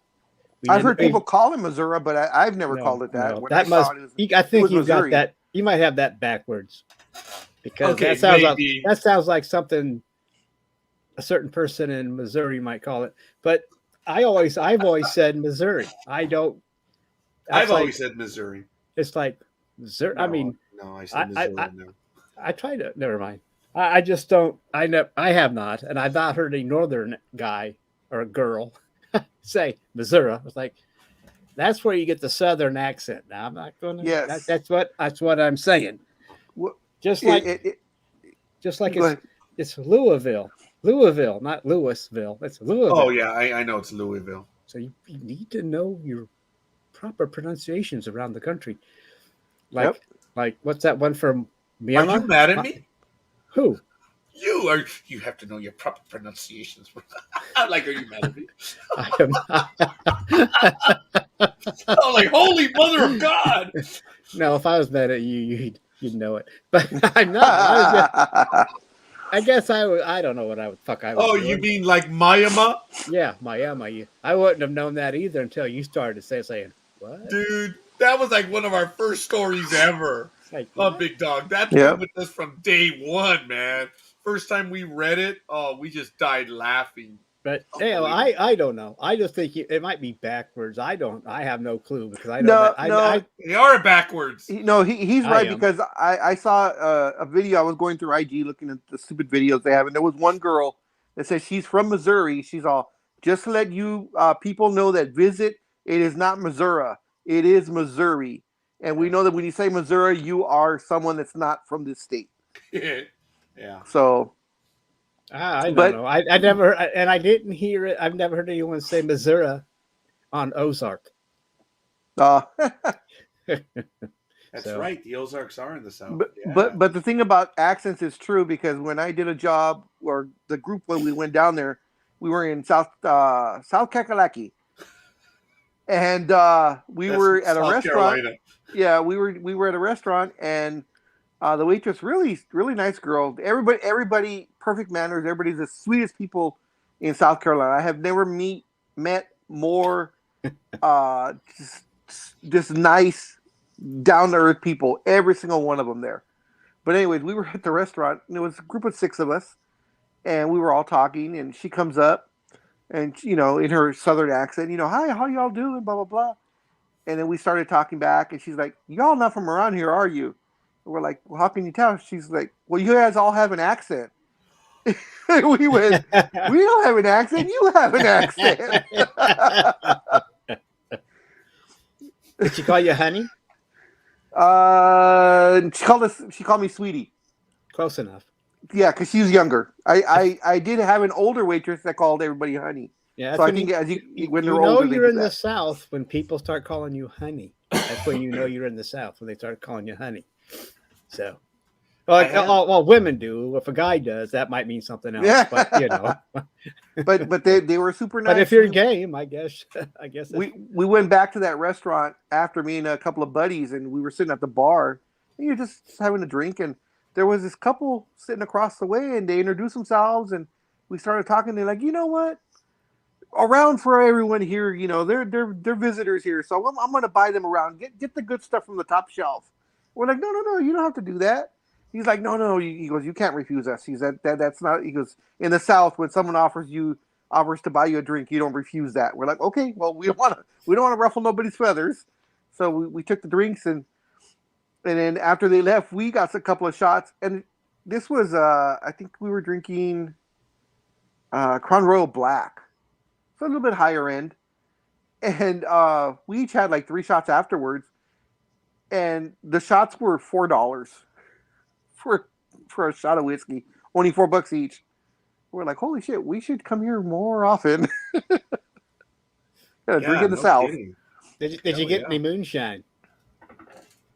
I've heard people call it Missouri, but I've never called it that. No, When that I saw must. it, I think was you got Missouri. that. You might have that backwards, because Okay, maybe. that sounds like something a certain person in Missouri might call it. But I've always said Missouri. I don't. I've That's like, always said Missouri. it's like Missouri. I mean, no, I I said Missouri now. I try to. Never mind. I just don't. I have not, and I've not heard a northern guy or a girl say Missouri. It's like, that's where you get the southern accent. Now I'm not going to. Yes. That's what I'm saying. What- Just like Go it's Louisville, not Louisville. It's Louisville. Oh yeah, I know it's Louisville. So you need to know your proper pronunciations around the country. Like what's that one from Myanmar? Are you mad at me? Who? You have to know your proper pronunciations. Like, are you mad at me? I am not. I'm like, holy mother of God! No, if I was mad at you, you'd know it. But I'm not. I guess I would. I don't know what I would. Oh, you mean like Myanmar? Yeah, Miami. I wouldn't have known that either until you started saying what? Dude, that was like one of our first stories ever. Like, Big Dog. That's Yep. been with us from day one, man. First time we read it, we just died laughing. But I don't know. I just think it might be backwards. I have no clue, because I know They are backwards. No, he's right, am. because I saw a video. I was going through IG looking at the stupid videos they have, and there was one girl that says she's from Missouri. She's all, just to let you people know that visit, it is not Missouri, it is Missouri, and we know that when you say Missouri, you are someone that's not from this state. Yeah. So I don't know. I never, and I didn't hear it. I've never heard anyone say Missouri on Ozark. That's So- right. The Ozarks are in the south. But, Yeah. but the thing about accents is true, because when I did a job, or the group when we went down there, we were in South Kakalaki, and we That's were at a South restaurant. Carolina. Yeah, we were at a restaurant, and the waitress, really nice girl. Everybody perfect manners. Everybody's the sweetest people in South Carolina. I have never met more just nice, down to earth people. Every single one of them there. But anyways, we were at the restaurant, and it was a group of 6 of us, and we were all talking. And she comes up, and in her southern accent, hi, how y'all doing? Blah blah blah. And then we started talking back, and she's like, "Y'all not from around here, are you?" And we're like, "Well, how can you tell?" She's like, "Well, you guys all have an accent." We went, "We don't have an accent. You have an accent." Did she call you honey? She called me sweetie. Close enough. Yeah, because she's younger. I did have an older waitress that called everybody honey. Yeah. So I think as when they're you know older, they you're do in the that. South when people start calling you honey. That's when you know you're in the South, when they start calling you honey. So, well, women do. If a guy does, that might mean something else. Yeah. But But they were super nice. but if you're game, I guess we went back to that restaurant after, me and a couple of buddies, and we were sitting at the bar, and you're just having a drink, and there was this couple sitting across the way, and they introduced themselves, and we started talking. They're like, you know what? Around for everyone here, they're visitors here, so I'm going to buy them around. Get the good stuff from the top shelf. We're like, no, you don't have to do that. He's like, no. He goes, you can't refuse us. He said that's not. He goes, in the South, when someone offers to buy you a drink, you don't refuse that. We're like, okay, well, we don't want to ruffle nobody's feathers, so we took the drinks, and then after they left, we got a couple of shots, and this was I think we were drinking Crown Royal Black, so a little bit higher end, and we each had like 3 shots afterwards, and the shots were $4 for a shot of whiskey, only $4 each. We're like, holy shit, we should come here more often. Drink in the South. kidding. Did you get any moonshine?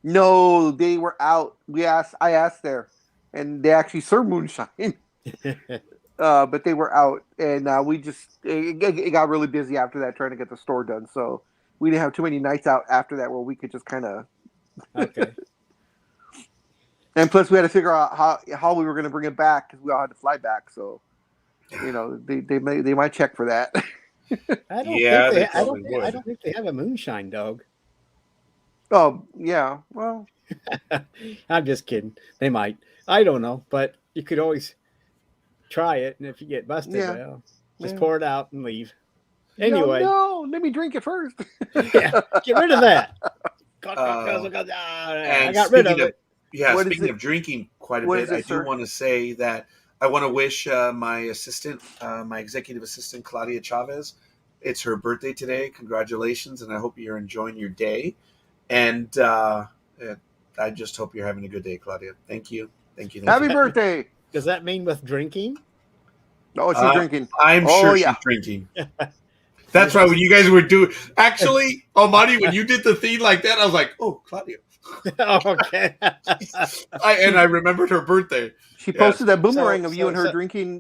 No, they were out. I asked there, and they actually serve moonshine. but they were out, and we just it got really busy after that trying to get the store done. So we didn't have too many nights out after that where we could just kind of. Okay. And plus, we had to figure out how we were going to bring it back because we all had to fly back. So, they might check for that. I don't Yeah, think they they. probably would. I don't think they have a moonshine dog. Oh yeah, well, I'm just kidding. They might. I don't know, but you could always try it, and if you get busted, Yeah. well, just Yeah. pour it out and leave. Anyway, no, let me drink it first. yeah, get rid of that. I And got rid of speaking it. Yeah, What is speaking it? of drinking quite a What bit, is it, I do sir? want to say that I want to wish my assistant, my executive assistant, Claudia Chavez, it's her birthday today. Congratulations, and I hope you're enjoying your day. And I just hope you're having a good day, Claudia. Thank you. Thank you. Thank Happy you. birthday! Does that mean with drinking? Oh, she's drinking. I'm Oh, sure yeah. she's drinking. That's right. When you guys were doing, actually, Almighty, when you did the thing like that, I was like, "Oh, Claudia." Okay. I remembered her birthday. She Yes. posted that boomerang of you so- and her so- drinking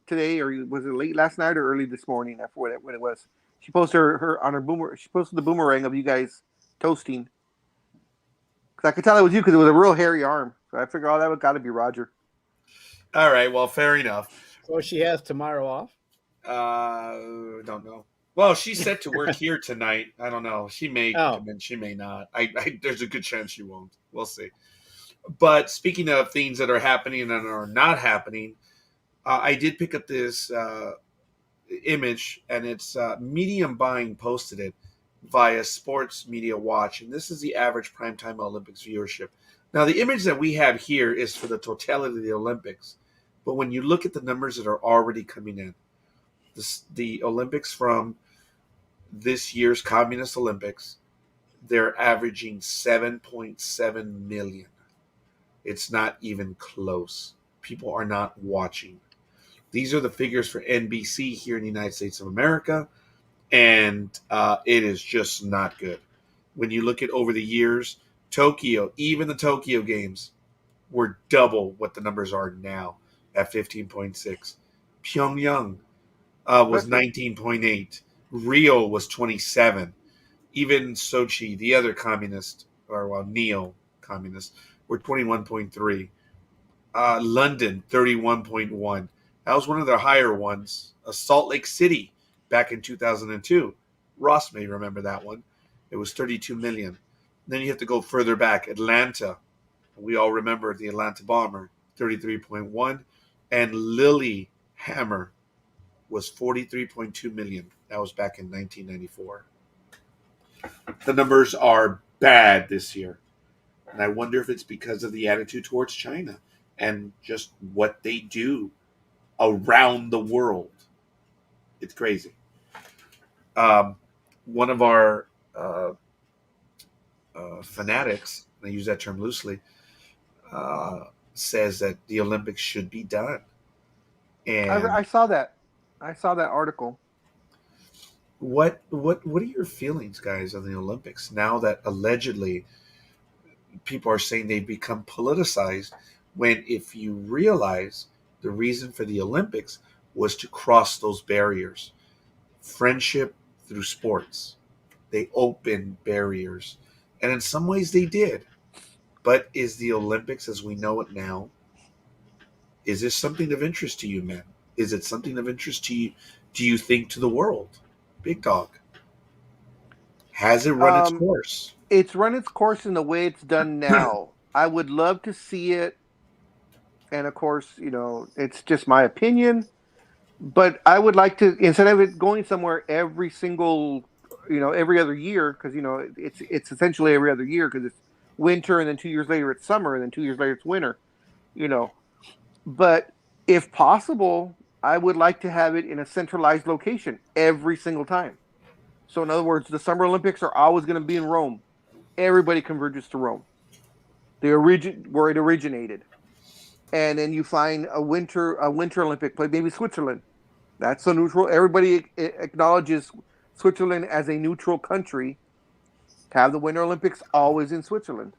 today, or was it late last night or early this morning? I forget what it was. She posted her on her boomer. She posted the boomerang of you guys toasting. Because I could tell it was you because it was a real hairy arm. So I figured, that would got to be Roger. All right. Well, fair enough. So she has tomorrow off. Don't know. Well, she's set to work here tonight. I don't know. She may Oh. come in. She may not. There's a good chance she won't. We'll see. But speaking of things that are happening and are not happening, I did pick up this image, and it's Medium Buying posted it via Sports Media Watch, and this is the average primetime Olympics viewership. Now, the image that we have here is for the totality of the Olympics, but when you look at the numbers that are already coming in, the Olympics from this year's Communist Olympics, they're averaging 7.7 million. It's not even close. People are not watching. These are the figures for NBC here in the United States of America, and it is just not good. When you look at over the years, Tokyo, even the Tokyo Games, were double what the numbers are now at 15.6. Pyongyang was 19.8. Rio was 27. Even Sochi, the other communist, or neo-communist, were 21.3. London, 31.1. That was one of their higher ones. Salt Lake City, back in 2002. Ross may remember that one. It was 32 million. Then you have to go further back. Atlanta. We all remember the Atlanta bomber, 33.1. And Lillehammer was 43.2 million. That was back in 1994. The numbers are bad this year. And I wonder if it's because of the attitude towards China and just what they do around the world. It's crazy. One of our fanatics, I use that term loosely, says that the Olympics should be done. And I saw that. I saw that article. what are your feelings, guys, on the Olympics now that allegedly people are saying they've become politicized? When, if you realize the reason for the Olympics was to cross those barriers, friendship through sports, they opened barriers, and in some ways they did. But is the Olympics as we know it now, is this something of interest to you, men? Is it something of interest to you? Do you think to the world? Big Dog. Has it run its course? It's run its course in the way it's done now. I would love to see it. And of course, it's just my opinion. But I would like to, instead of it going somewhere every single, every other year, because, it's essentially every other year because it's winter and then 2 years later it's summer and then 2 years later it's winter, But if possible, I would like to have it in a centralized location every single time. So in other words, the Summer Olympics are always going to be in Rome. Everybody converges to Rome. Where it originated. And then you find a winter Olympic play, maybe Switzerland. That's a neutral. Everybody acknowledges Switzerland as a neutral country. To have the Winter Olympics always in Switzerland,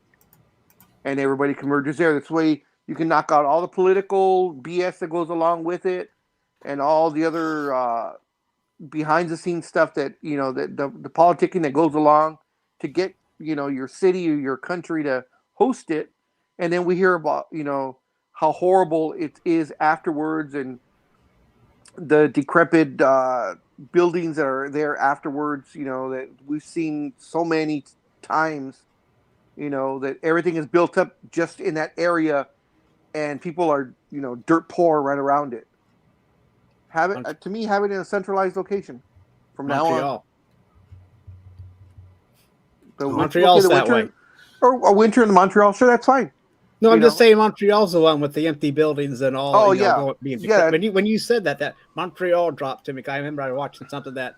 and everybody converges there. That's the way You can knock out all the political BS that goes along with it, and all the other behind the scenes stuff that the politicking that goes along to get your city or your country to host it, and then we hear about how horrible it is afterwards, and the decrepit buildings that are there afterwards, that we've seen so many times, that everything is built up just in that area, and people are dirt poor right around it. Have it to me, have it in a centralized location from now on. Montreal. The Montreal's that winter, way. or a winter in Montreal, sure, that's fine. No, I'm just saying Montreal's the one with the empty buildings and all. Oh, yeah. Yeah. When you said that Montreal dropped to me, I remember I was watching something that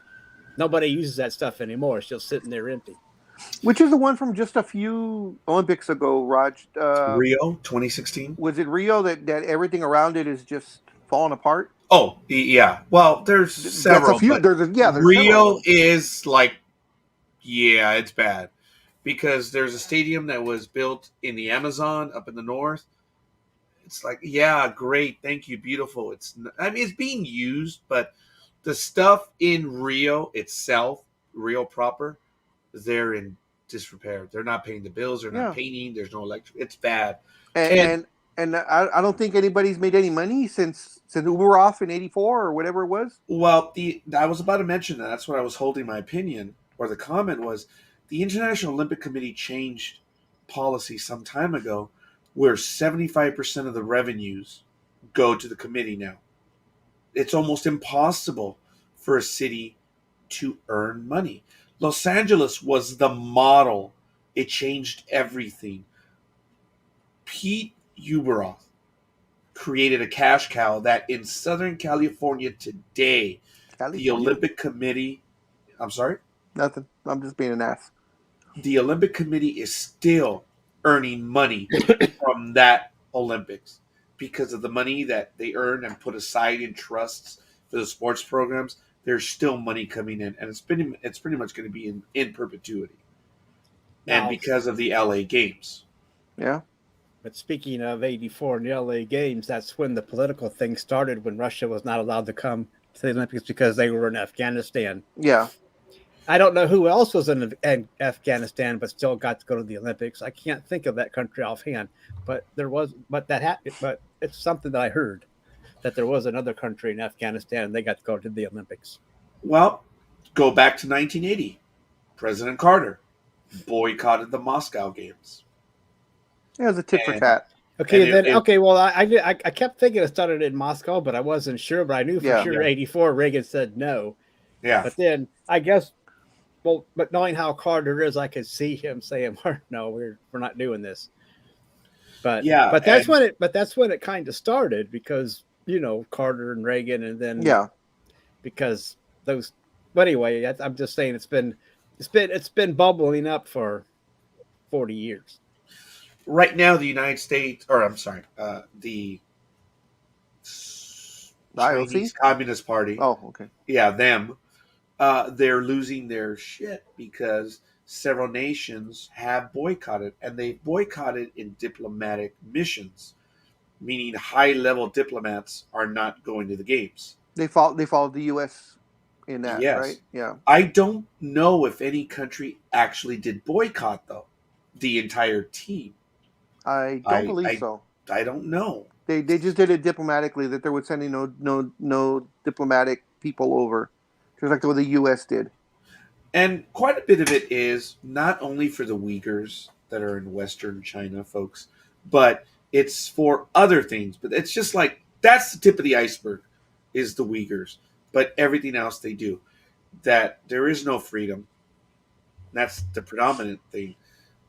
nobody uses that stuff anymore. It's just sitting there empty. Which is the one from just a few Olympics ago, Raj? Rio 2016. Was it Rio that everything around it is just falling apart? Oh, yeah. Well, there's several. There's Rio is like, yeah, it's bad. Because there's a stadium that was built in the Amazon up in the north. It's like, yeah, great, thank you, beautiful. It's being used, but the stuff in Rio itself, Rio proper, they're in disrepair. They're not paying the bills. They're not painting. There's no electric. It's bad. And I don't think anybody's made any money since we were off in '84 or whatever it was. Well, I was about to mention that. That's what I was holding my opinion, or the comment was. The International Olympic Committee changed policy some time ago where 75% of the revenues go to the committee now. It's almost impossible for a city to earn money. Los Angeles was the model. It changed everything. Pete Uberoth created a cash cow that in Southern California today, the Olympic Committee... I'm sorry? Nothing. I'm just being an ass. The Olympic Committee is still earning money from that Olympics because of the money that they earn and put aside in trusts for the sports programs. There's still money coming in, and it's pretty much going to be in perpetuity. And because of the LA Games. Yeah. But speaking of '84 and the LA Games, that's when the political thing started, when Russia was not allowed to come to the Olympics because they were in Afghanistan. Yeah. I don't know who else was in Afghanistan, but still got to go to the Olympics. I can't think of that country offhand, but but it's something that I heard, that there was another country in Afghanistan and they got to go to the Olympics. Well, go back to 1980. President Carter boycotted the Moscow Games. Yeah, it was a tit for tat. Okay, well, I kept thinking it started in Moscow, but I wasn't sure. But I knew for sure '84 Reagan said no. Yeah. But then I guess. Well, but knowing how Carter is, I could see him saying, "No, we're not doing this." But that's when it kind of started, because Carter and Reagan, and then because those. But anyway, I'm just saying it's been bubbling up for 40 years. Right now, the United States, the Chinese Communist Party. Oh, okay. Yeah, them. They're losing their shit because several nations have boycotted, and they boycotted in diplomatic missions, meaning high-level diplomats are not going to the games. They followed the U.S. in that, right? Yeah. I don't know if any country actually did boycott, though, the entire team. I don't believe so. I don't know. They just did it diplomatically, that they were sending no diplomatic people over. Just like what the U.S. did. And quite a bit of it is not only for the Uyghurs that are in Western China, folks, but it's for other things. But it's just like, that's the tip of the iceberg, is the Uyghurs. But everything else they do, that there is no freedom. That's the predominant thing.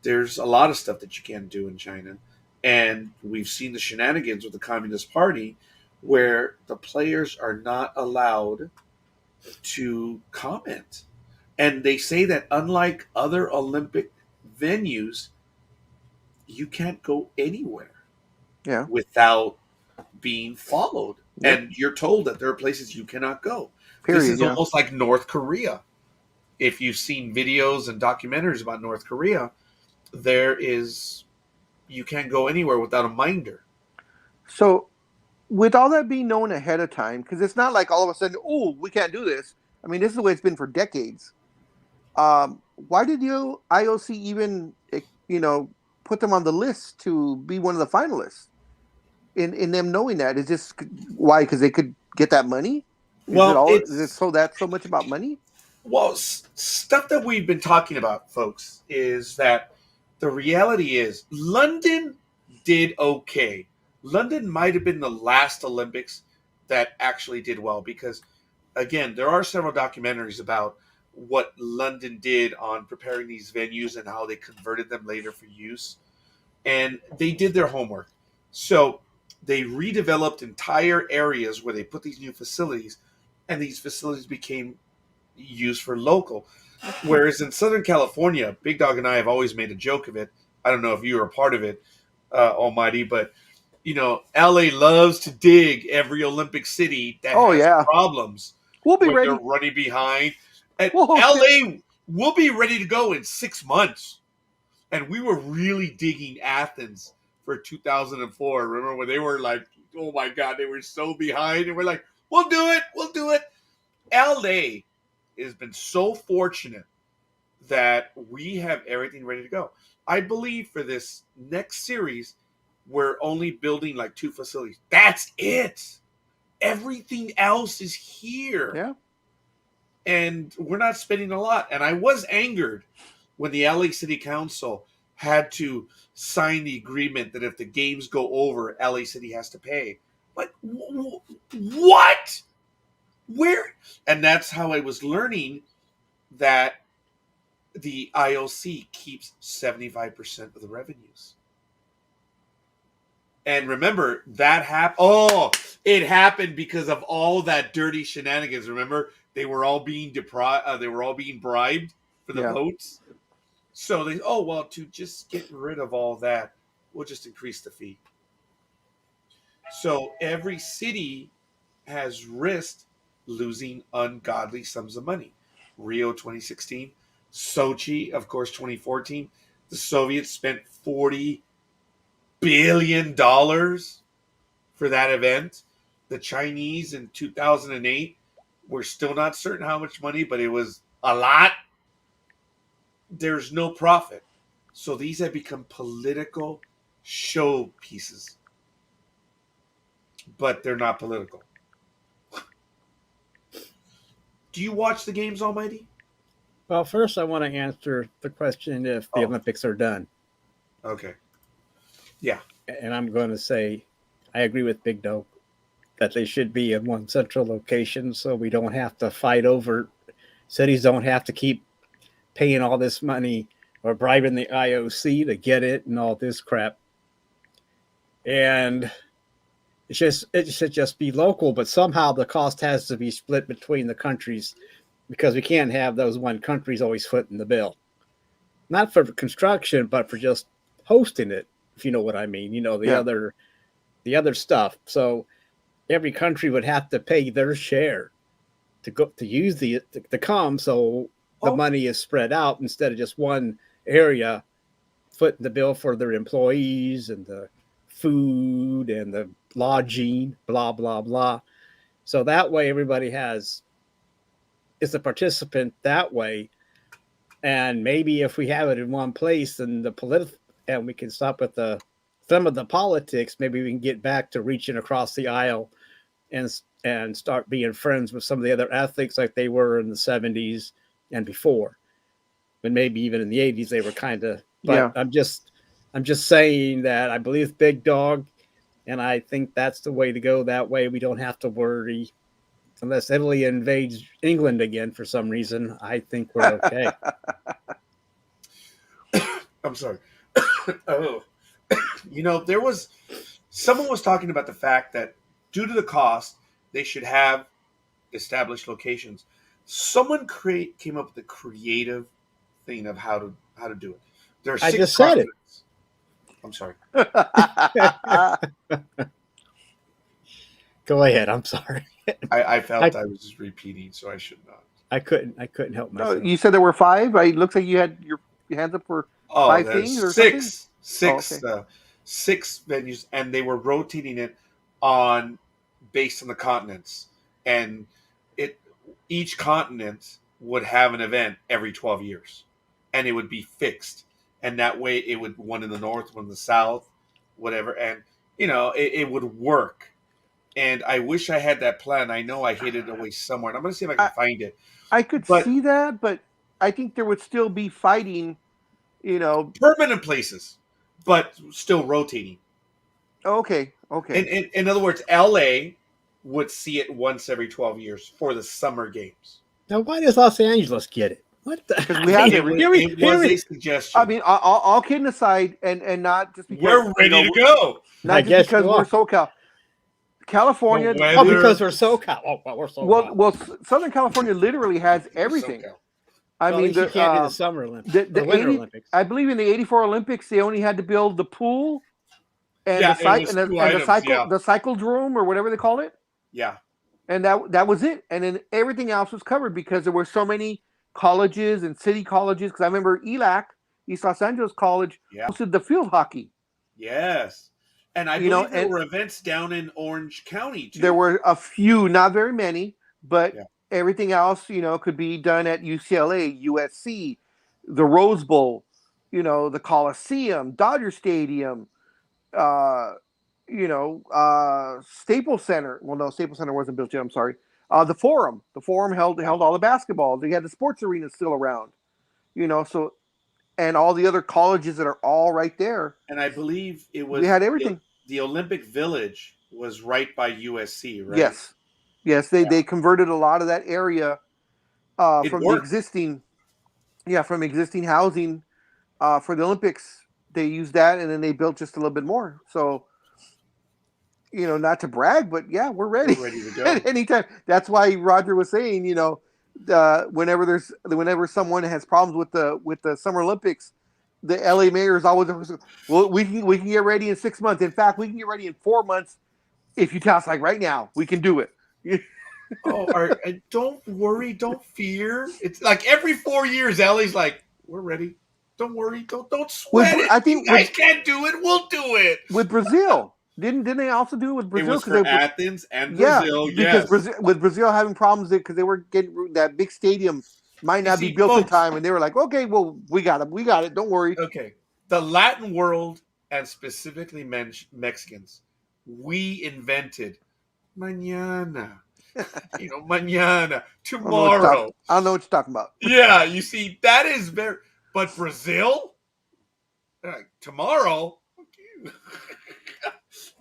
There's a lot of stuff that you can't do in China. And we've seen the shenanigans with the Communist Party where the players are not allowed to comment. And they say that unlike other Olympic venues, you can't go anywhere without being followed. Yep. And you're told that there are places you cannot go. Period, this is almost like North Korea. If you've seen videos and documentaries about North Korea, you can't go anywhere without a minder. So, with all that being known ahead of time, because it's not like all of a sudden, oh, we can't do this. I mean, this is the way it's been for decades. Why did you IOC even, put them on the list to be one of the finalists? In them knowing that, is this why? Because they could get that money. Well, Is it so much about money? Well, stuff that we've been talking about, folks, is that the reality is London did okay. London might have been the last Olympics that actually did well because, again, there are several documentaries about what London did on preparing these venues and how they converted them later for use. And they did their homework. So they redeveloped entire areas where they put these new facilities, and these facilities became used for local. Whereas in Southern California, Big Dog and I have always made a joke of it. I don't know if you were a part of it, Almighty, but LA loves to dig every Olympic city that has problems. We'll be ready. They're running behind. And LA will be ready to go in 6 months. And we were really digging Athens for 2004. Remember when they were like, oh my God, they were so behind. And we're like, we'll do it. LA has been so fortunate that we have everything ready to go. I believe for this next series, we're only building like 2 facilities. That's it. Everything else is here. Yeah. And we're not spending a lot. And I was angered when the LA City Council had to sign the agreement that if the games go over, LA City has to pay. Like, what? Where? And that's how I was learning that the IOC keeps 75% of the revenues. And remember, that happened. Oh, it happened because of all that dirty shenanigans. Remember, they were all being they were all being bribed for the votes. So to just get rid of all that, we'll just increase the fee. So every city has risked losing ungodly sums of money. Rio 2016, Sochi, of course, 2014. The Soviets spent $40 billion for that event. The Chinese in 2008, we're still not certain how much money, but it was a lot. There's no profit. So these have become political show pieces. But they're not political. Do you watch the games, Almighty? Well, first I want to answer the question if the Olympics are done. Okay. Yeah. And I'm going to say I agree with Big Dog that they should be in one central location so we don't have to fight over, cities don't have to keep paying all this money or bribing the IOC to get it and all this crap. And it should just be local, but somehow the cost has to be split between the countries because we can't have those one countries always footing the bill. Not for construction, but for just hosting it, if you know what I mean. The other stuff. So every country would have to pay their share to use to come. So the money is spread out instead of just one area footing the bill for their employees and the food and the lodging, blah, blah, blah. So that way everybody is a participant that way. And maybe if we have it in one place and and we can stop with some of the politics, maybe we can get back to reaching across the aisle and start being friends with some of the other athletes like they were in the 70s and before. But maybe even in the 80s they were kind of, I'm just saying that I believe Big Dog, and I think that's the way to go. That way we don't have to worry. Unless Italy invades England again for some reason, I think we're okay. I'm sorry. Someone was talking about the fact that due to the cost, they should have established locations. Someone came up with a creative thing of how to do it. There are 6 I just said it. I'm sorry. Go ahead. I'm sorry. I felt I was just repeating, so I should not. I couldn't help myself. You said there were 5. It looks like you had your hands up for 5 things or 6. something? 6. 6 venues, and they were rotating it on based on the continents, and it each continent would have an event every 12 years, and it would be fixed, and that way it would one in the north, one in the south, whatever, and it would work. And I wish I had that plan. I know I hid it away somewhere, and I'm going to see if I can find it. I could But- see that, but I think there would still be fighting. Permanent places, but still rotating. Okay. In other words, LA would see it once every 12 years for the summer games. Now, why does Los Angeles get it? What the? 'Cause we have It was a suggestion. I mean, all kidding aside, and not just because we're ready to go. Not I just guess because you we're are. SoCal. California. The weather- Oh, because we're SoCal. Oh, well, we're SoCal. Well, Southern California literally has everything. SoCal. I Well, at mean, least you can't do the Summer Olympics. the The Winter 80 Olympics. I believe in the '84 Olympics, they only had to build the pool and Yeah, the cycle it was two items, the cycledrome or whatever they call it, Yeah. and that was it. And then everything else was covered because there were so many colleges and city colleges. Because I remember ELAC, East Los Angeles College, Yeah. hosted the field hockey. Yes. And I You know, believe there and- were events down in Orange County, too. There were a few, not very many, but Yeah. everything else, could be done at UCLA, USC, the Rose Bowl, the Coliseum, Dodger Stadium, Staples Center. Well, no, Staples Center wasn't built yet. I'm sorry. The Forum. The Forum held all the basketball. They had the sports arena still around. So, and all the other colleges that are all right there. And I believe it was... We had everything. The Olympic Village was right by USC, right? Yes. They converted a lot of that area It from worked. from existing housing for the Olympics. They used that, and then they built just a little bit more. So, not to brag, but yeah, we're ready. We're ready to go. At any time. That's why Roger was saying, whenever someone has problems with the Summer Olympics, the LA mayor is always, well, we can get ready in 6 months. In fact, we can get ready in 4 months if you tell us, like, right now, we can do it. Don't worry, don't fear. It's like every 4 years, LA's like, we're ready. Don't worry, don't sweat it. I think you guys can't do it. We'll do it. With Brazil, didn't they also do it with It Brazil? was for Athens and Brazil. Because with Brazil having problems because they were getting that big stadium might not be built in folks, time, and they were like, okay, well, we got it. Don't worry. Okay, the Latin world and specifically Mexicans, we invented mañana. Mañana, tomorrow. I don't know what you're talking about. Yeah, you see, that is very. But Brazil, they're like, tomorrow, fuck you.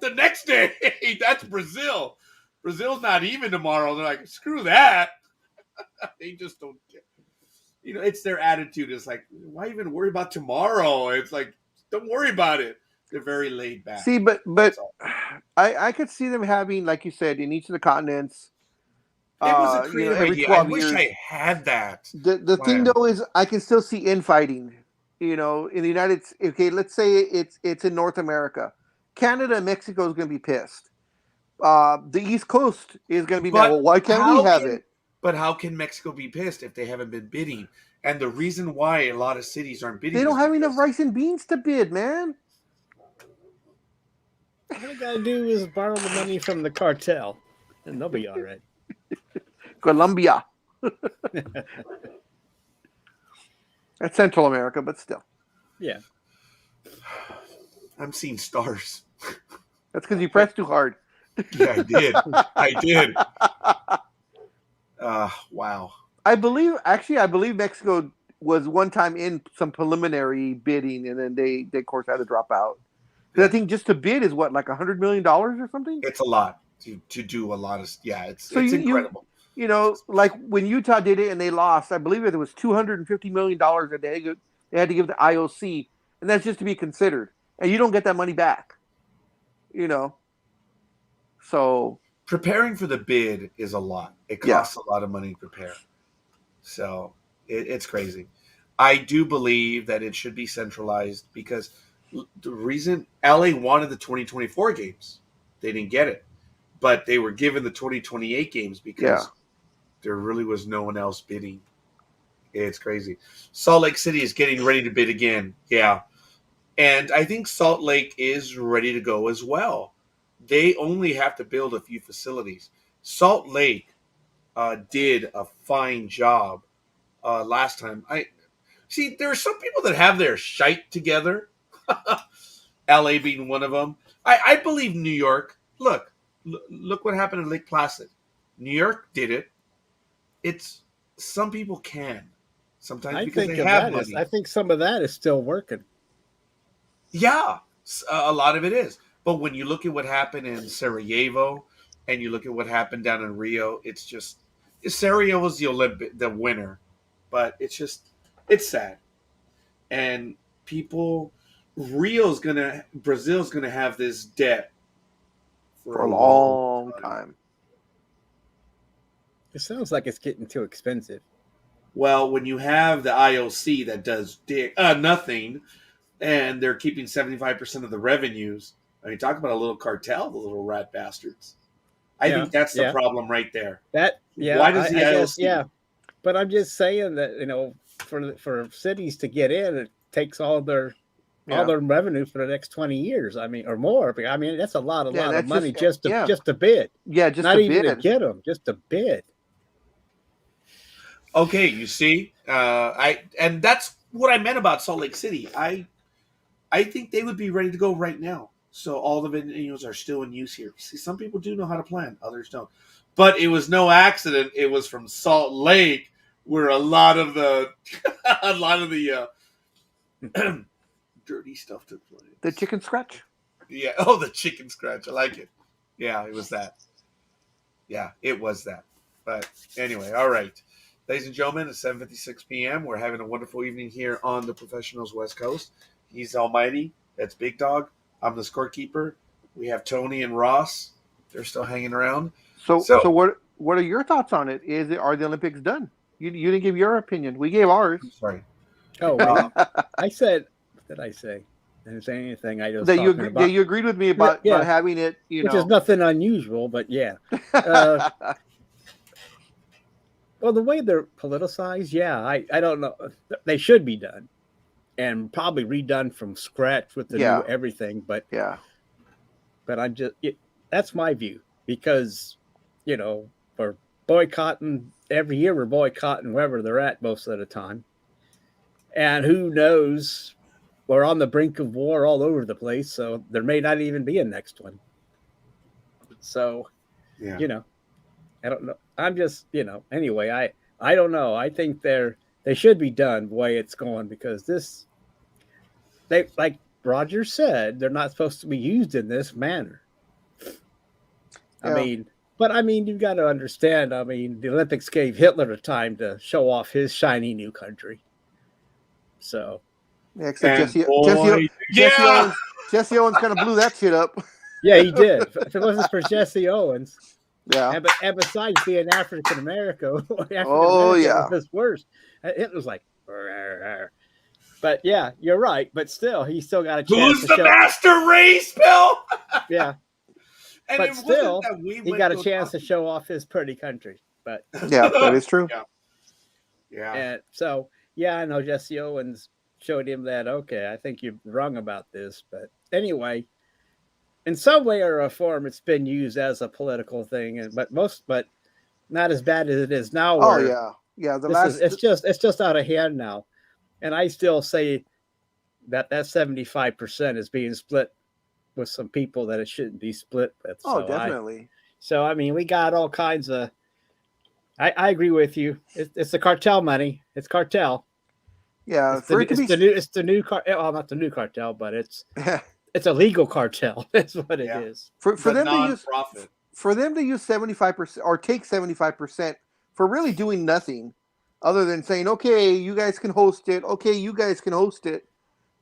The next day, that's Brazil. Brazil's not even tomorrow. They're like, screw that. They just don't care. It's their attitude. It's like, why even worry about tomorrow? It's like, don't worry about it. They're very laid back. See, but I could see them having, like you said, in each of the continents. It was a creative every idea. 12 I wish years. I had that. The thing though is, I can still see infighting. In the United States. Okay, let's say it's in North America, Canada and Mexico is going to be pissed. The East Coast is going to be mad. Well, why can't we have it? But how can Mexico be pissed if they haven't been bidding? And the reason why a lot of cities aren't bidding, They don't is have because- enough rice and beans to bid, man. All they gotta do is borrow the money from the cartel, and they'll be all right. Colombia. That's Central America, but still. Yeah. I'm seeing stars. That's because you pressed too hard. Yeah, I did. Wow. I believe Mexico was one time in some preliminary bidding, and then they of course had to drop out. Because I think just to bid is what, like $100 million or something. It's a lot to do a lot of. Yeah, it's incredible. Like when Utah did it and they lost, I believe it was $250 million that they had to give the IOC, and that's just to be considered, and you don't get that money back. So Preparing for the bid is a lot. It costs a lot of money to prepare. So it's crazy. I do believe that it should be centralized because the reason LA wanted the 2024 games, they didn't get it, but they were given the 2028 games because there really was no one else bidding. It's crazy. Salt Lake City is getting ready to bid again. Yeah. And I think Salt Lake is ready to go as well. They only have to build a few facilities. Salt Lake did a fine job last time. I see there are some people that have their shite together. LA being one of them. I believe New York. Look what happened in Lake Placid. New York did it. It's some people can sometimes I because think they of have that is, money. I think some of that is still working. Yeah, a lot of it is. But when you look at what happened in Sarajevo, and you look at what happened down in Rio, it's just Sarajevo's the winner, but it's sad. And people, Brazil's gonna have this debt for For a a long long time. time. It sounds like it's getting too expensive. Well, when you have the IOC that does nothing, and they're keeping 75% of the revenues, I mean, talk about a little cartel, the little rat bastards. I Yeah, think that's the yeah. problem right there. Yeah, Why does the I guess, IOC? yeah. But I'm just saying that, for cities to get in, it takes all their revenue for the next 20 years. I mean, or more. I mean, that's a lot Yeah, of that's money just just to bid. yeah, just Not a even to bid. get them, just to bid. Okay, you see, and that's what I meant about Salt Lake City. I think they would be ready to go right now. So all the venues are still in use here. See, some people do know how to plan, others don't. But it was no accident. It was from Salt Lake where a lot of the dirty stuff took place. The chicken scratch. Yeah. Oh, the chicken scratch. I like it. Yeah, it was that. Yeah, it was that. But anyway, all right. Ladies and gentlemen, it's 7:56 p.m. We're having a wonderful evening here on the Professionals West Coast. He's Almighty. That's Big Dog. I'm the scorekeeper. We have Tony and Ross. They're still hanging around. So what are your thoughts on it? Are the Olympics done? You didn't give your opinion. We gave ours. I'm sorry. Oh, wait. I said, what did I say? I didn't say anything. I was that talking about, you agreed with me about, Yeah. about having it, which is nothing unusual, but yeah. Well, the way they're politicized, yeah, I don't know. They should be done and probably redone from scratch with the new everything. But yeah, but I'm just that's my view because we're boycotting every year. We're boycotting wherever they're at most of the time, and who knows? We're on the brink of war all over the place, so there may not even be a next one. So, Yeah. I don't know. I'm just, anyway, I don't know. I think they should be done the way it's going because they, like Roger said, they're not supposed to be used in this manner. I mean, you've got to understand. I mean, the Olympics gave Hitler the time to show off his shiny new country. So, yeah, except Jesse Owens kind of blew that shit up. Yeah, he did. If it wasn't for Jesse Owens, yeah, and besides being African American, it was worse. It was like, but yeah, you're right. But still, he still got a chance. Who's the master race, Bill? Yeah, and but still, he got a chance to show off his pretty country. But yeah, that is true. Yeah. And so, yeah, I know Jesse Owens showed him that. Okay, I think you're wrong about this, but anyway. In some way or form, it's been used as a political thing, but not as bad as it is now. Oh yeah. It's just out of hand now, and I still say that 75% is being split with some people that it shouldn't be split with. Oh, so definitely. I mean, we got all kinds of. I agree with you. It's the cartel money. It's cartel. Yeah, it's the new cartel. Well, not the new cartel, but it's. It's a legal cartel. That's what it is. For them to use 75% or take 75% for really doing nothing other than saying, okay, you guys can host it. Okay, you guys can host it.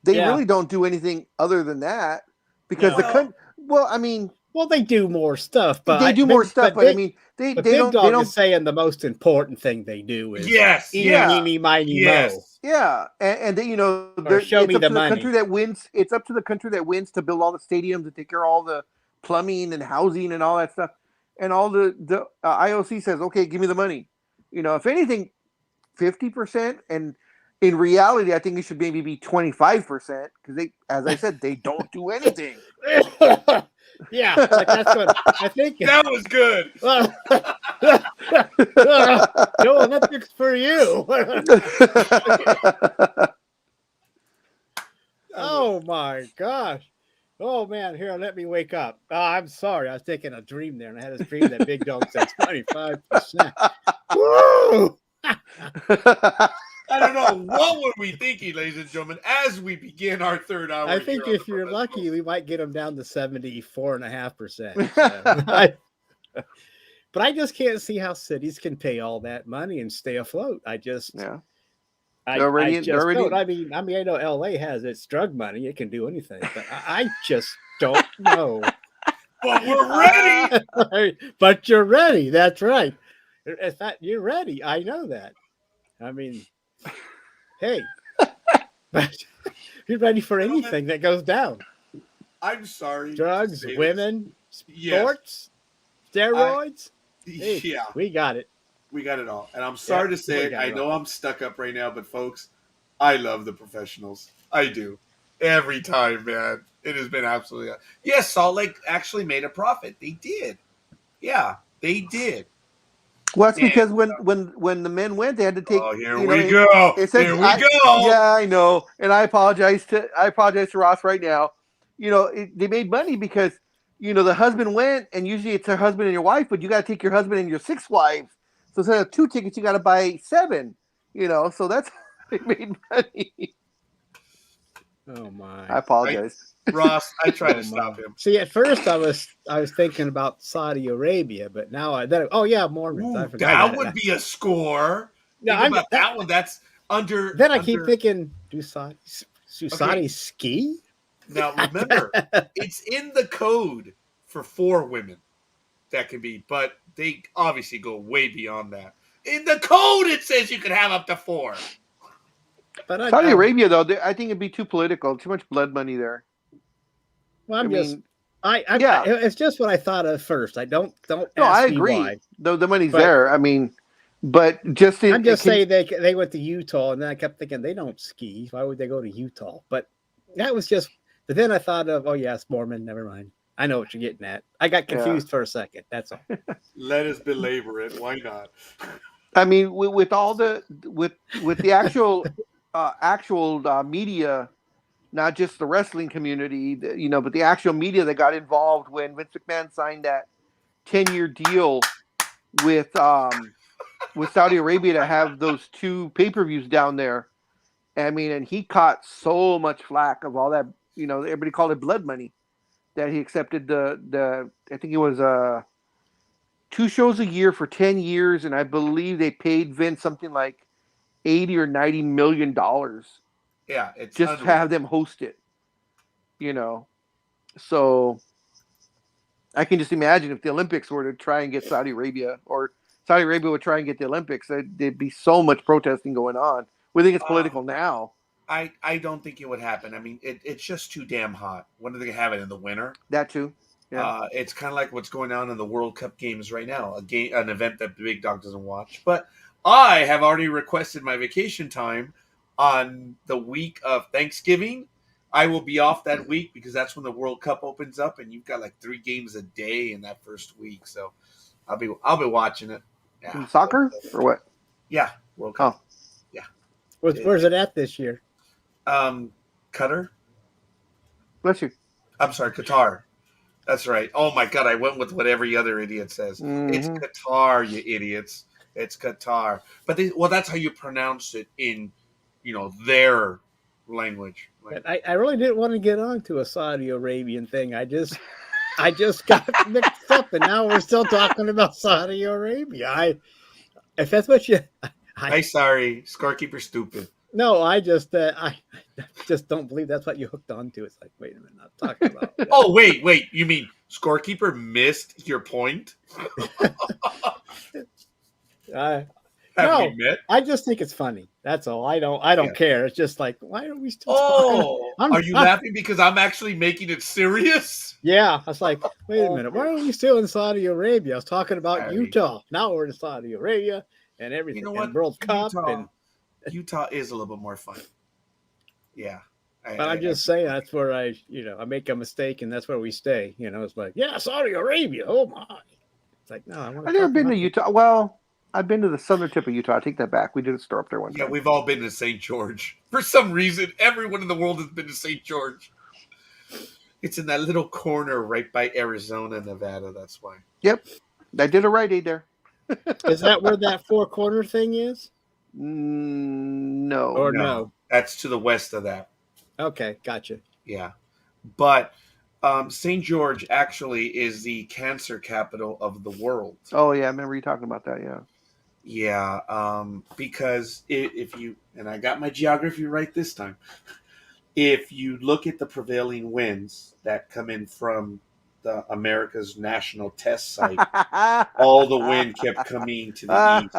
They really don't do anything other than that because they do more stuff, but they don't Big Dog is saying the most important thing they do is eeny, meeny, mo. Yeah, and they, show me the money. Country that wins. It's up to the country that wins to build all the stadiums and take care of all the plumbing and housing and all that stuff. And all the IOC says, okay, give me the money. If anything, 50% and in reality, I think it should maybe be 25% because they, as I said, they don't do anything. Yeah, like that's what I think. That was good. No, Olympics for you. Oh my gosh. Oh man, here, let me wake up. Oh, I'm sorry. I was taking a dream there, and I had this dream that Big Dog said 25%. Woo! I don't know. What were we thinking, ladies and gentlemen, as we begin our third hour? I think here on if the you're Professionals? lucky, we might get them down to 74.5%. But I just can't see how cities can pay all that money and stay afloat. I just, Yeah. I They're already- just they're already- don't. I mean, I know LA has its drug money; it can do anything. But I just don't know. But we're ready. But you're ready. That's right. In fact, you're ready. I know that. I mean, hey, but you're ready for anything that goes down. I'm sorry. Drugs, to say women, Yes. sports, steroids. this. Hey, Yeah, we got it. we got it all. And I'm sorry to Yeah, say we it. got I it know I'm stuck up right now, but folks, I love the Professionals. I do. Every time, man. It has been absolutely. Yes, Salt Lake actually made a profit. They did. Yeah, they did. Well, that's Yeah. because when the men went, they had to take. Oh, here you know, we go. it says- Here we I- go. Yeah, I know, and I apologize to Ross right now. You know, they made money because the husband went, and usually it's her husband and your wife, but you got to take your husband and your 6 wives. So instead of 2 tickets, you got to buy 7. So that's how they made money. Oh my! I apologize. Ross, I tried Oh, to stop my. him. See, at first I was thinking about Saudi Arabia, but now oh yeah, Mormons. I Ooh, forgot that would be a score. No, Think about that one. That's under. Then I keep under- thinking, do Saudis ski? Now remember, it's in the code for 4 women that can be, but they obviously go way beyond that. In the code, it says you can have up to 4. But Saudi Arabia, though, I think it'd be too political. Too much blood money there. Well, yeah. it's just what I thought of first. I don't. No, ask I me agree. why. The money's But- there. I mean, but just I'm just saying they went to Utah, and then I kept thinking they don't ski. Why would they go to Utah? But that was just. But then I thought of, oh yeah, it's Mormon. Never mind. I know what you're getting at. I got confused for a second. That's all. Let us belabor it. Why not? I mean, with all the with the actual media, not just the wrestling community, but the actual media that got involved when Vince McMahon signed that 10-year deal with Saudi Arabia to have those 2 pay-per-views down there. I mean, and he caught so much flack of all that. Everybody called it blood money. That he accepted the I think it was 2 shows a year for 10 years, and I believe they paid Vince something like $80 or $90 million Yeah, it's just to have them host it. So I can just imagine if the Olympics were to try and get Saudi Arabia, or Saudi Arabia would try and get the Olympics, there'd be so much protesting going on. We think it's political now. I don't think it would happen. I mean, it's just too damn hot. When are they gonna have it in the winter? That too. Yeah. It's kind of like what's going on in the World Cup games right now. An event that the Big Dog doesn't watch. But I have already requested my vacation time on the week of Thanksgiving. I will be off that week because that's when the World Cup opens up, and you've got like 3 games a day in that first week. So I'll be watching it. Yeah. Soccer or what? Yeah, World Cup. Where's it at this year? Qatar. Bless you. I'm sorry, Qatar. That's right. Oh my God, I went with what every other idiot says. It's Mhm. Qatar, you idiots. It's Qatar. But that's how you pronounce it in, their language. But I really didn't want to get onto a Saudi Arabian thing. I just got mixed up, and now we're still talking about Saudi Arabia. If that's what you, I'm sorry, scorekeeper stupid. no, I just don't believe that's what you hooked onto. It's like, wait a minute, I'm talking about. Oh wait, you mean scorekeeper missed your point? Have No. we met? I just think it's funny. That's all. I don't Yeah. care. It's just like, why are we still talking? Oh, I'm- are you laughing because I'm actually making it serious? Yeah, I was like, wait a minute, why are we still in Saudi Arabia? I was talking about Sorry. Utah. Now we're in Saudi Arabia and everything. You know And what? World Cup Utah. and Utah is a little bit more fun. Yeah. But I'm just saying that's where I make a mistake and that's where we stay. It's like, yeah, Saudi Arabia. Oh my! It's like, no, I want. I've never been to Utah. Well, I've been to the southern tip of Utah. I take that back. We did a store up there one time. Yeah, we've all been to St. George. For some reason, everyone in the world has been to St. George. It's in that little corner right by Arizona, Nevada. That's why. Yep. I did a Rite Aid there. Is that where that Four Corner thing is? No. Or no? That's to the west of that. Okay, gotcha. Yeah. But St. George actually is the cancer capital of the world. Oh, yeah. I remember you talking about that. Yeah. Yeah. Because if you, and I got my geography right this time, if you look at the prevailing winds that come in from the America's National Test Site, all the wind kept coming to the east.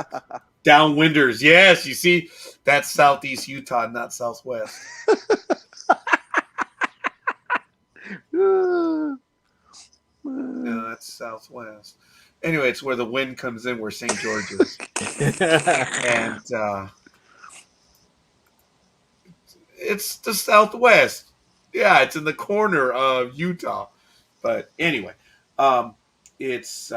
Downwinders. Yes, you see, that's southeast Utah, not southwest. No, that's southwest. Anyway, it's where the wind comes in, where St. George is. And it's the southwest. Yeah, it's in the corner of Utah. But anyway, it's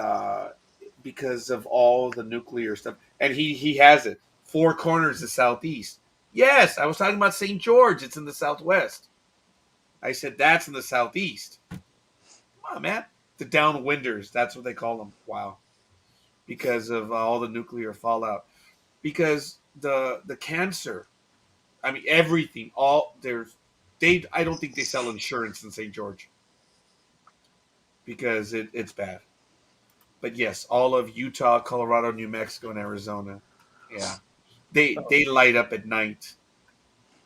because of all the nuclear stuff. And he has it. Four Corners is southeast. Yes, I was talking about St. George. It's in the southwest. I said that's in the southeast. Come on, man. The downwinders. That's what they call them. Wow. Because of all the nuclear fallout. Because the cancer. I mean, everything. I don't think they sell insurance in St. George. Because it's bad. But yes, all of Utah, Colorado, New Mexico, and Arizona. Yeah. They light up at night.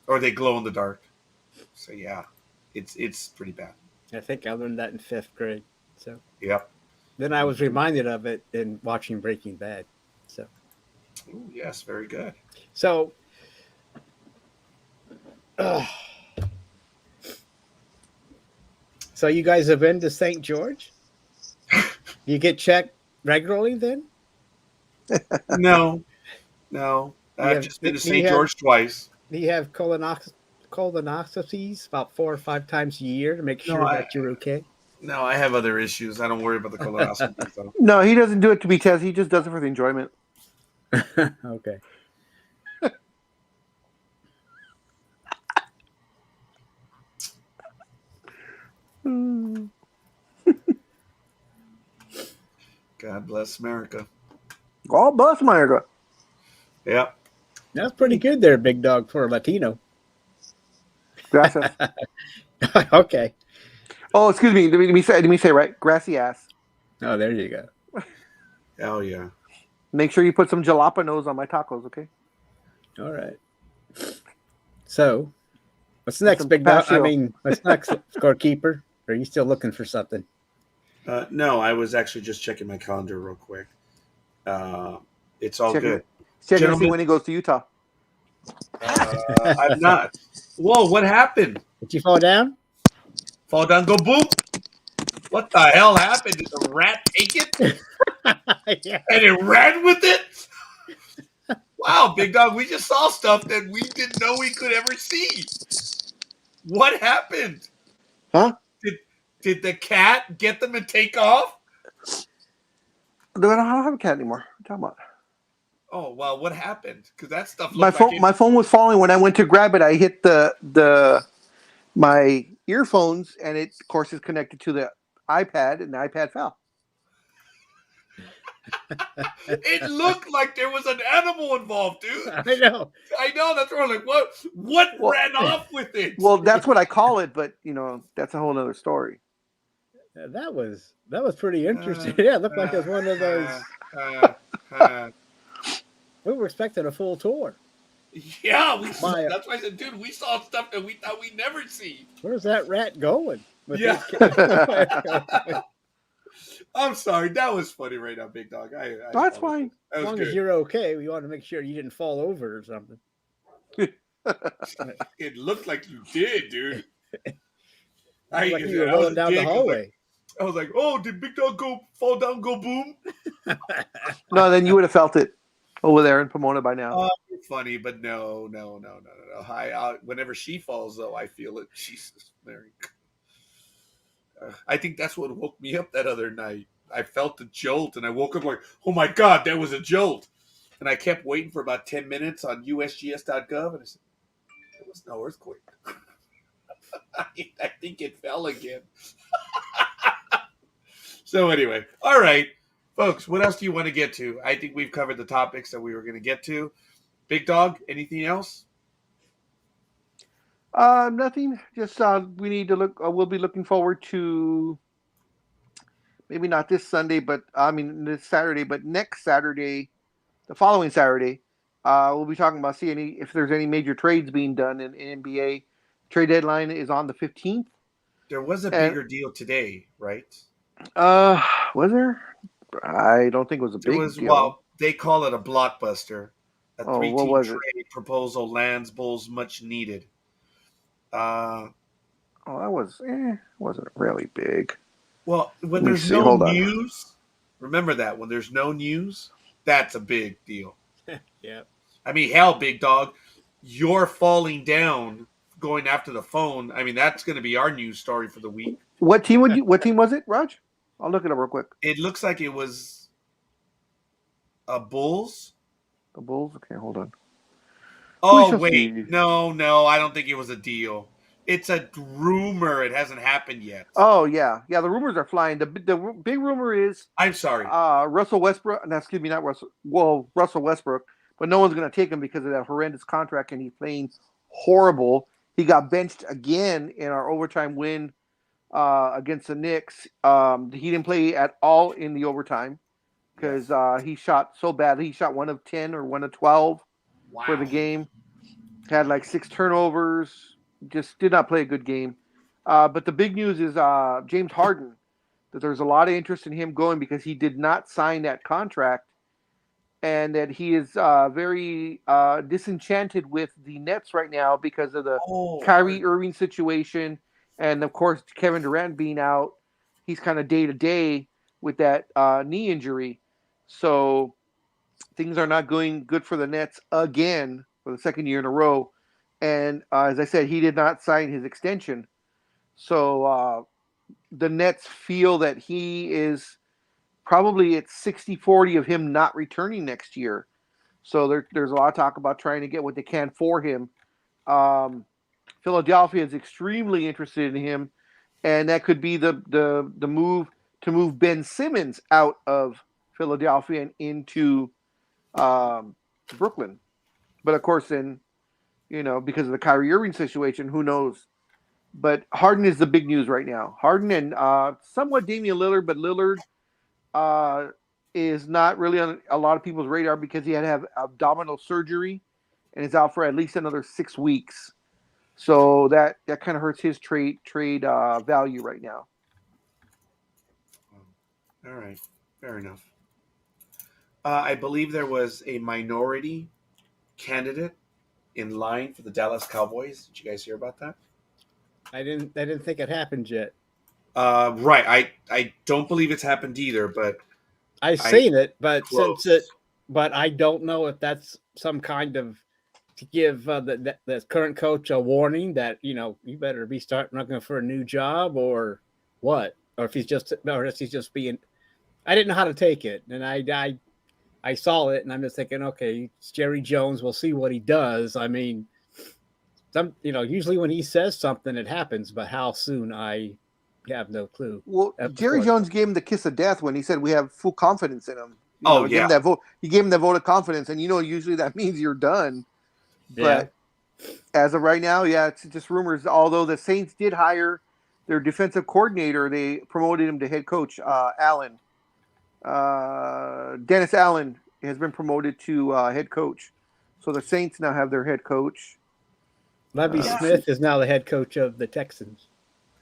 Or they glow in the dark. So yeah. It's pretty bad. I think I learned that in 5th grade. So yep. Then I was reminded of it in watching Breaking Bad. So ooh, yes, very good. So so you guys have been to St. George? You get checked regularly then? No. I've just been to St. George twice. Do you have colonoscopies about 4 or 5 times a year to make sure that you're okay? No, I have other issues. I don't worry about the colonoscopy. So. No, he doesn't do it to be tested. He just does it for the enjoyment. Okay. God bless America. God bless America. Yep. That's pretty good there, big dog, for a Latino. Gracias. Okay. Oh, excuse me. Let me say right. Grassy ass. Oh, there you go. Hell yeah. Make sure you put some jalapenos on my tacos, okay? All right. So, what's next, big dog? I mean, what's next, scorekeeper? Are you still looking for something? No, I was actually just checking my calendar real quick. It's all good. Check to see when he goes to Utah. I'm not. Whoa, what happened? Did you fall down? Fall down, go boom. What the hell happened? Did the rat take it? Yeah. And it ran with it? Wow, big dog, we just saw stuff that we didn't know we could ever see. What happened? Huh? Did the cat get them and take off? I don't have a cat anymore. What are you talking about? Oh, well, what happened? Because that stuff My phone was falling. When I went to grab it, I hit my earphones, and it, of course, is connected to the iPad, and the iPad fell. It looked like there was an animal involved, dude. I know. That's why I'm like, what ran off with it? Well, that's what I call it, but that's a whole other story. That was pretty interesting. Yeah, it looked like it was one of those. We were expecting a full tour. Yeah, that's why I said, dude, we saw stuff that we thought we'd never see. Where's that rat going? Yeah. I'm sorry. That was funny right now, big dog. That's fine. As long as you're okay, we want to make sure you didn't fall over or something. It looked like you did, dude. Like you were rolling down the hallway. I was like, oh, did Big Dog fall down, go boom? No, then you would have felt it. over there in Pomona by now. Oh, you're funny, but no. Whenever she falls, though, I feel it. Jesus, Mary. I think that's what woke me up that other night. I felt the jolt, and I woke up like, "Oh my God, that was a jolt!" And I kept waiting for about 10 minutes on USGS.gov, and I said, "There was no earthquake." I think it fell again. So anyway, all right, folks. What else do you want to get to? I think we've covered the topics that we were going to get to. Big Dog, anything else? Nothing. Just we need to look. We'll be looking forward to maybe not this Sunday, but I mean this Saturday, but next Saturday, the following Saturday, we'll be talking about seeing if there's any major trades being done in NBA. Trade deadline is on the 15th. There was a And bigger deal today, right? was there? I don't think it was a It big was, deal. well, they call it a blockbuster. A Oh, what three-team was it? trade proposal lands Bulls much needed. Oh, that wasn't really big. Well, when Let me there's see. no Hold on. news, remember that. When there's no news, that's a big deal. Yeah. I mean, hell, Big Dog, you're falling down going after the phone. I mean, that's going to be our news story for the week. What team was it, Raj? I'll look it up real quick. It looks like it was a Bulls. The Bulls. Okay, hold on. Oh, shall wait. see. No, I don't think it was a deal. It's a rumor. It hasn't happened yet. Oh yeah. The rumors are flying. The big rumor is I'm sorry. Russell Westbrook. No, excuse me, not Russell. Well, Russell Westbrook, but no one's going to take him because of that horrendous contract, and he's playing horrible. He got benched again in our overtime win against the Knicks. He didn't play at all in the overtime because he shot so badly. He shot 1 of 10 or 1 of 12 for the game. Had like 6 turnovers. Just did not play a good game. But the big news is James Harden. That there's a lot of interest in him going because he did not sign that contract, and that he is very disenchanted with the Nets right now because of the Kyrie Irving situation, and of course Kevin Durant being out. He's kind of day to day with that knee injury, so things are not going good for the Nets again for the second year in a row. And as I said, he did not sign his extension, so the Nets feel that he is probably at 60-40 of him not returning next year. So there's a lot of talk about trying to get what they can for him. Philadelphia is extremely interested in him, and that could be the move to move Ben Simmons out of Philadelphia and into Brooklyn. But of course, then, because of the Kyrie Irving situation, who knows? But Harden is the big news right now. Harden and somewhat Damian Lillard, but Lillard is not really on a lot of people's radar because he had to have abdominal surgery and is out for at least another 6 weeks. So that kind of hurts his trade value right now. All right, fair enough. I believe there was a minority candidate in line for the Dallas Cowboys. Did you guys hear about that? I didn't think it happened yet. Right. I don't believe it's happened either, but I've seen it, but close. but I don't know if that's some kind of to give the current coach a warning that you better be starting looking for a new job or what, or if he's just being. I didn't know how to take it, and I saw it, and I'm just thinking, okay, it's Jerry Jones. We'll see what he does. I mean, usually when he says something, it happens, but how soon I have no clue. Well, Jerry Jones gave him the kiss of death when he said we have full confidence in him. Yeah. Gave him that vote. He gave him that vote of confidence, and usually that means you're done. Yeah. But as of right now, it's just rumors. Although the Saints did hire their defensive coordinator, they promoted him to head coach. Allen, Dennis Allen has been promoted to head coach. So the Saints now have their head coach. Lovie Smith is now the head coach of the Texans.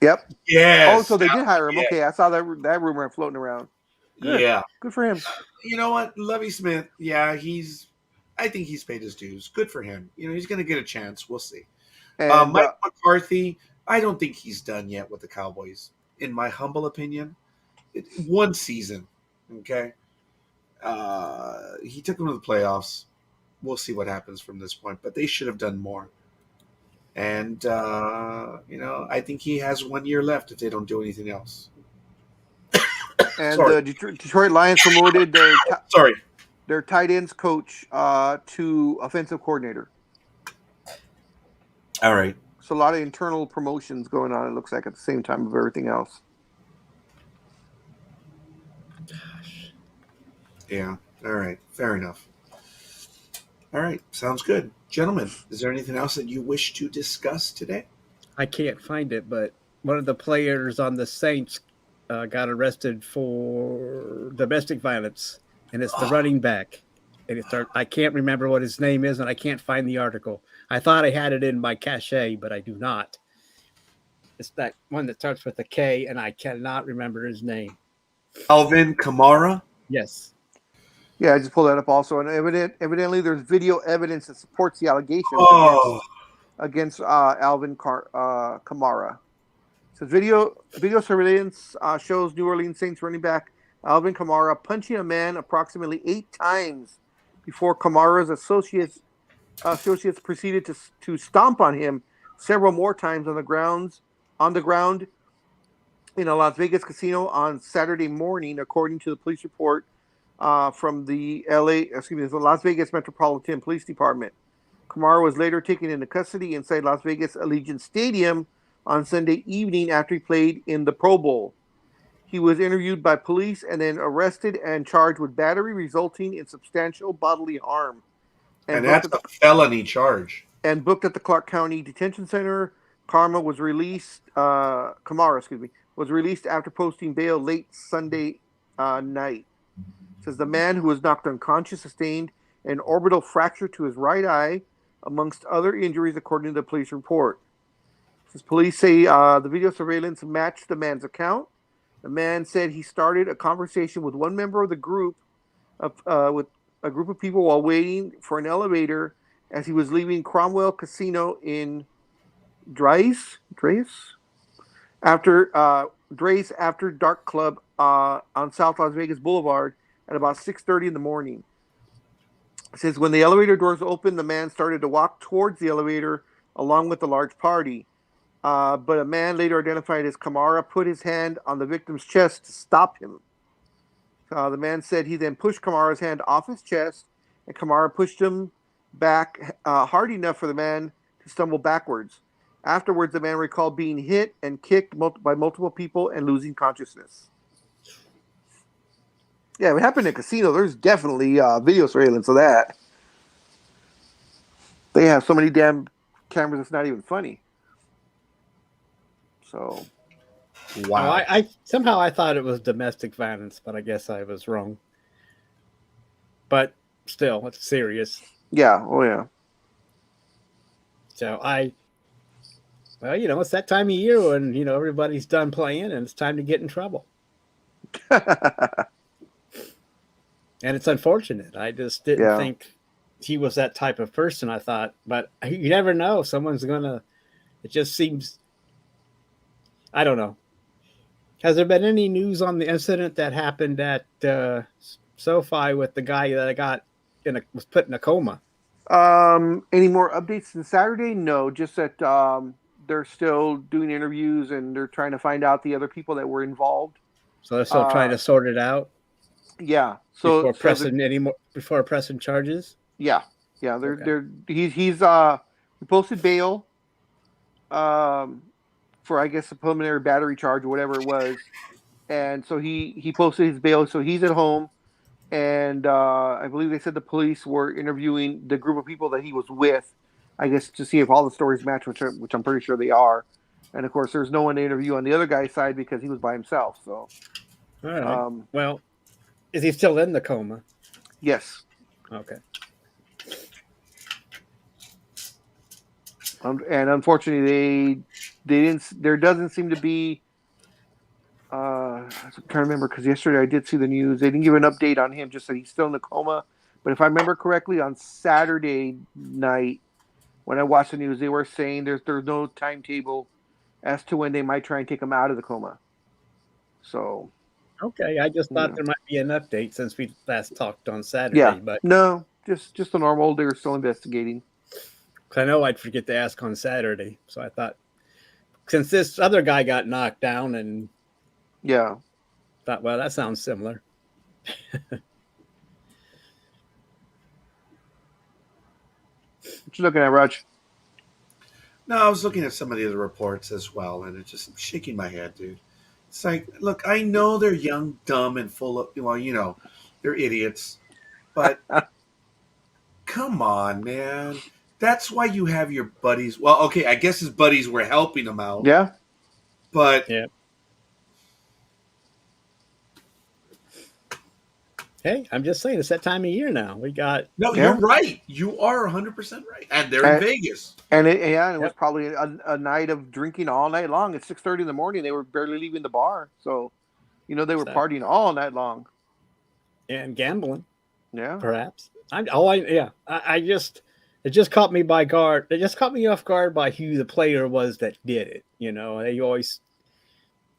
Yep. Yes. Oh, so they did hire him. Yeah. Okay, I saw that rumor floating around. Good. Yeah. Good for him. You know what? Lovie Smith, yeah, I think he's paid his dues. Good for him. He's going to get a chance. We'll see. And, Mike McCarthy, I don't think he's done yet with the Cowboys, in my humble opinion. One season, okay? He took them to the playoffs. We'll see what happens from this point, but they should have done more. And I think he has 1 year left if they don't do anything else. And Sorry. the Detroit Lions promoted Sorry. their tight ends coach to offensive coordinator. All right. So a lot of internal promotions going on, it looks like, at the same time of everything else. Gosh. Yeah. All right. Fair enough. All right. Sounds good. Gentlemen, is there anything else that you wish to discuss today? I can't find it, but one of the players on the Saints got arrested for domestic violence, and it's the running back. And I can't remember what his name is, and I can't find the article. I thought I had it in my cache, but I do not. It's that one that starts with a K, and I cannot remember his name. Alvin Kamara? Yes. Yeah, I just pulled that up also. And evidently there's video evidence that supports the allegations against Alvin Kamara. So video surveillance shows New Orleans Saints running back Alvin Kamara punching a man approximately 8 times before Kamara's associates proceeded to stomp on him several more times on the ground in a Las Vegas casino on Saturday morning, according to the police report from the Las Vegas Metropolitan Police Department. Kamara was later taken into custody inside Las Vegas Allegiant Stadium on Sunday evening after he played in the Pro Bowl. He was interviewed by police and then arrested and charged with battery resulting in substantial bodily harm. And that's a felony charge. And booked at the Clark County Detention Center. Kamara was released after posting bail late Sunday night. It says the man who was knocked unconscious sustained an orbital fracture to his right eye, amongst other injuries, according to the police report. It says police say the video surveillance matched the man's account. The man said he started a conversation with one member of the group, with a group of people while waiting for an elevator as he was leaving Cromwell Casino in Drace after dark club on South Las Vegas Boulevard at about 6:30 in the morning. It says when the elevator doors opened, the man started to walk towards the elevator along with the large party. But a man later identified as Kamara put his hand on the victim's chest to stop him. The man said he then pushed Kamara's hand off his chest, and Kamara pushed him back hard enough for the man to stumble backwards. Afterwards, the man recalled being hit and kicked by multiple people and losing consciousness. Yeah, it happened in a casino. There's definitely video surveillance of that. They have so many damn cameras, it's not even funny. So, wow. I somehow I thought it was domestic violence, but I guess I was wrong. But still, it's serious. Yeah. Oh, yeah. So it's that time of year when, everybody's done playing and it's time to get in trouble. And it's unfortunate. I just didn't think he was that type of person, I thought. But you never know. Someone's going to, it just seems, I don't know. Has there been any news on the incident that happened at SoFi with the guy that was put in a coma? Any more updates since Saturday? No, just that they're still doing interviews and they're trying to find out the other people that were involved. So they're still trying to sort it out. Yeah. So before pressing charges. Yeah. He posted bail, for I guess a preliminary battery charge or whatever it was, and so he posted his bail. So he's at home, and I believe they said the police were interviewing the group of people that he was with, I guess to see if all the stories match, which I'm pretty sure they are. And of course, there's no one to interview on the other guy's side because he was by himself. So, all right. Well, is he still in the coma? Yes. Okay. And unfortunately, they didn't. There doesn't seem to be. I'm trying to remember because yesterday I did see the news. They didn't give an update on him, just that he's still in the coma. But if I remember correctly, on Saturday night when I watched the news, they were saying there's no timetable as to when they might try and take him out of the coma. So, Okay, I just thought Yeah. there might be an update since we last talked on Saturday, Yeah. but No, just a normal. They're still investigating. 'cause I know I'd forget to ask on Saturday, so I thought since this other guy got knocked down, and Yeah. thought, well, that sounds similar. What you looking at, Raj? No, I was looking at some of the other reports as well, and it's just shaking my head, dude. It's like, look, I know they're young, dumb, and full of, well, they're idiots, but come on, man. That's why you have your buddies. Well, okay, I guess his buddies were helping him out, Yeah. but Yeah. Hey, I'm just saying, it's that time of year now. We got no, Yeah. you're right. You are 100% right, and they're in And- Vegas. And it was Yep. probably a night of drinking all night long. At 6:30 in the morning, they were barely leaving the bar. So, they were So- partying all night long. and gambling, Yeah. perhaps. I just caught me by guard. It just caught me off guard by who the player was that did it. They always.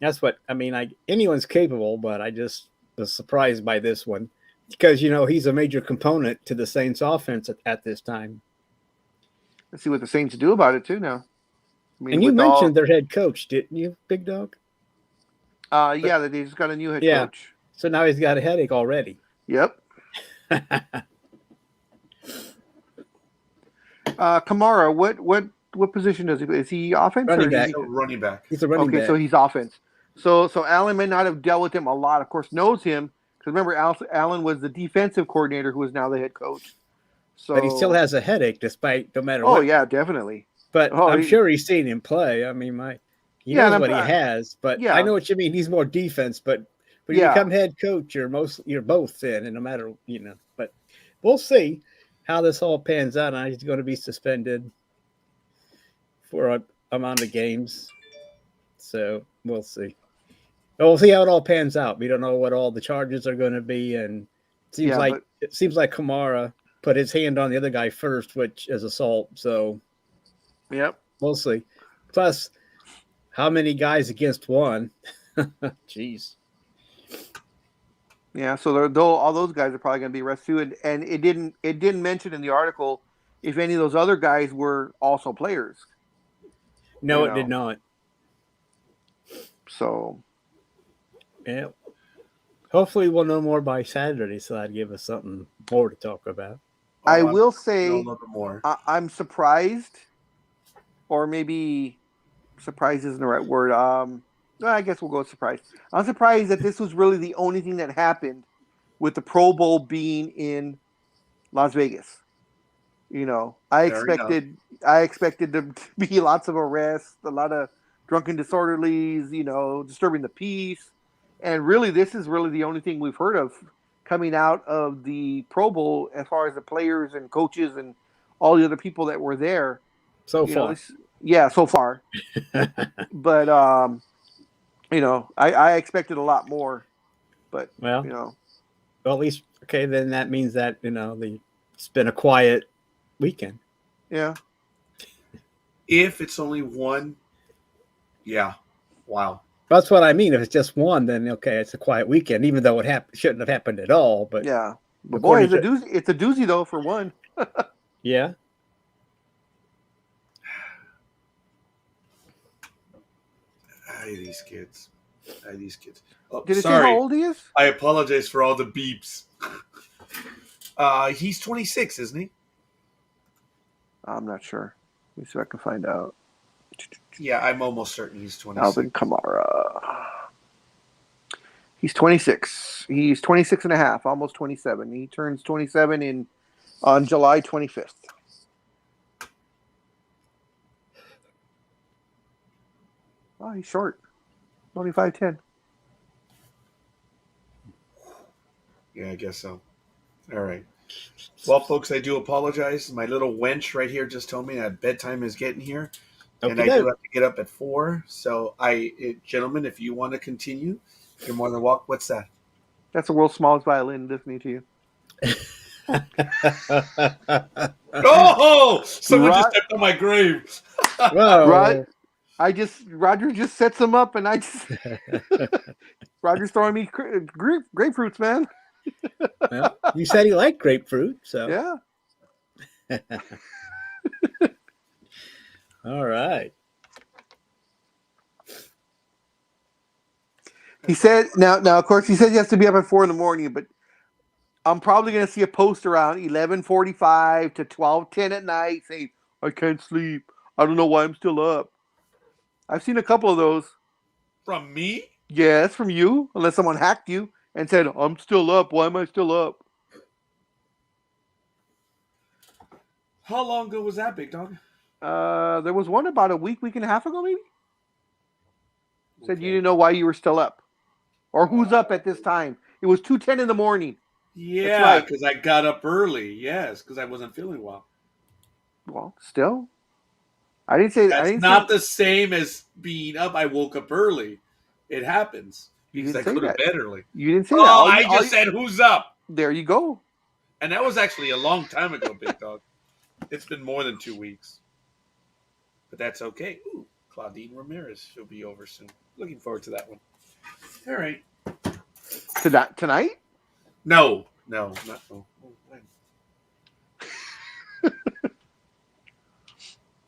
That's what I mean. Anyone's capable, but I just was surprised by this one because he's a major component to the Saints' offense at this time. Let's see what the Saints do about it too now. I mean, And you with all- mentioned their head coach, didn't you, Big Dog? yeah, that they just got a new head Yeah. coach. So now he's got a headache already. Yep. Kamara, what position does he play? Is he offense Running or back. is he- So running back. He's a running Okay, back. so he's offense. So Allen may not have dealt with him a lot. Of course, knows him because remember, Allen was the defensive coordinator who is now the head coach. So, but he still has a headache, no matter Oh what. yeah, definitely. But Oh, I'm he- sure he's seen him play. I mean, he Yeah, knows and what he I'm- has. But yeah. I know what you mean. He's more defense. But when you Yeah. become head coach, you're both in, and no matter But we'll see how this all pans out. And he's going to be suspended for a amount of games, so we'll see. We'll see how it all pans out. We don't know what all the charges are going to be, and it seems like Kamara put his hand on the other guy first, which is assault. So Yep. we'll see. Plus, how many guys against one? Jeez. Yeah, so all those guys are probably going to be arrested too. And it didn't mention in the article if any of those other guys were also players. No, You it did not. So Yeah. Hopefully, we'll know more by Saturday, so that'd give us something more to talk about. I I'm- will know say a little bit more. I'm surprised, or maybe surprised isn't the right word. I guess we'll go with surprised. I'm surprised that this was really the only thing that happened with the Pro Bowl being in Las Vegas. I Fair expected there to be lots of arrests, a lot of drunken disorderlies, disturbing the peace. And really, this is really the only thing we've heard of coming out of the Pro Bowl as far as the players and coaches and all the other people that were there. So You know, far. so far. But, I expected a lot more. But, Well, you know, well, at least okay. Then that means that it's been a quiet weekend. yeah. If it's only one, yeah, wow. That's what I mean. If it's just one, then okay, it's a quiet weekend, even though it shouldn't have happened at all. But Yeah. But boy, according it's a doozy, though, for one. yeah, These kids. These kids. Oh, Did it say sorry. how old he is? I apologize for all the beeps. He's 26, isn't he? I'm not sure. Let me see if I can find out. Yeah, I'm almost certain he's 26. Alvin Kamara. He's 26. He's 26 and a half, almost 27. He turns 27 on July 25th. Oh, he's short. Only 5'10". Yeah, I guess so. All right. Well, folks, I do apologize. My little wench right here just told me that bedtime is getting here, and I do have to get up at 4. So, gentlemen, if you want to continue, you're more than welcome. What's that? That's the world's smallest violin listening to you. Oh! Someone just Right. stepped on my grave. Whoa. Right? Roger just sets them up, and I just Roger's throwing me grapefruits, man. Well, you said he liked grapefruit, so Yeah. all right. He said now of course he says he has to be up at 4 a.m, but I'm probably gonna see a post around 11:45 to 12:10 at night saying, I can't sleep. I don't know why I'm still up. I've seen a couple of those. From me? Yes, from you, unless someone hacked you and said, I'm still up. Why am I still up? How long ago was that, big dog? There was one about a week and a half ago, maybe. Said Okay. you didn't know why you were still up. Or who's up at this time. It was 2:10 in the morning. Yeah, right. because I got up early. Yes, because I wasn't feeling well. Well, still. I didn't say That's I didn't not say, the same as being up. I woke up early. It happens You because I didn't say go to that. bed early. You didn't say Oh, that. I just said who's up, There you go. and that was actually a long time ago, big dog. It's been more than 2 weeks, but that's okay. Ooh, Claudine Ramirez, she'll be over soon. Looking forward to that one. All right. Tonight? No, not no. Oh, when?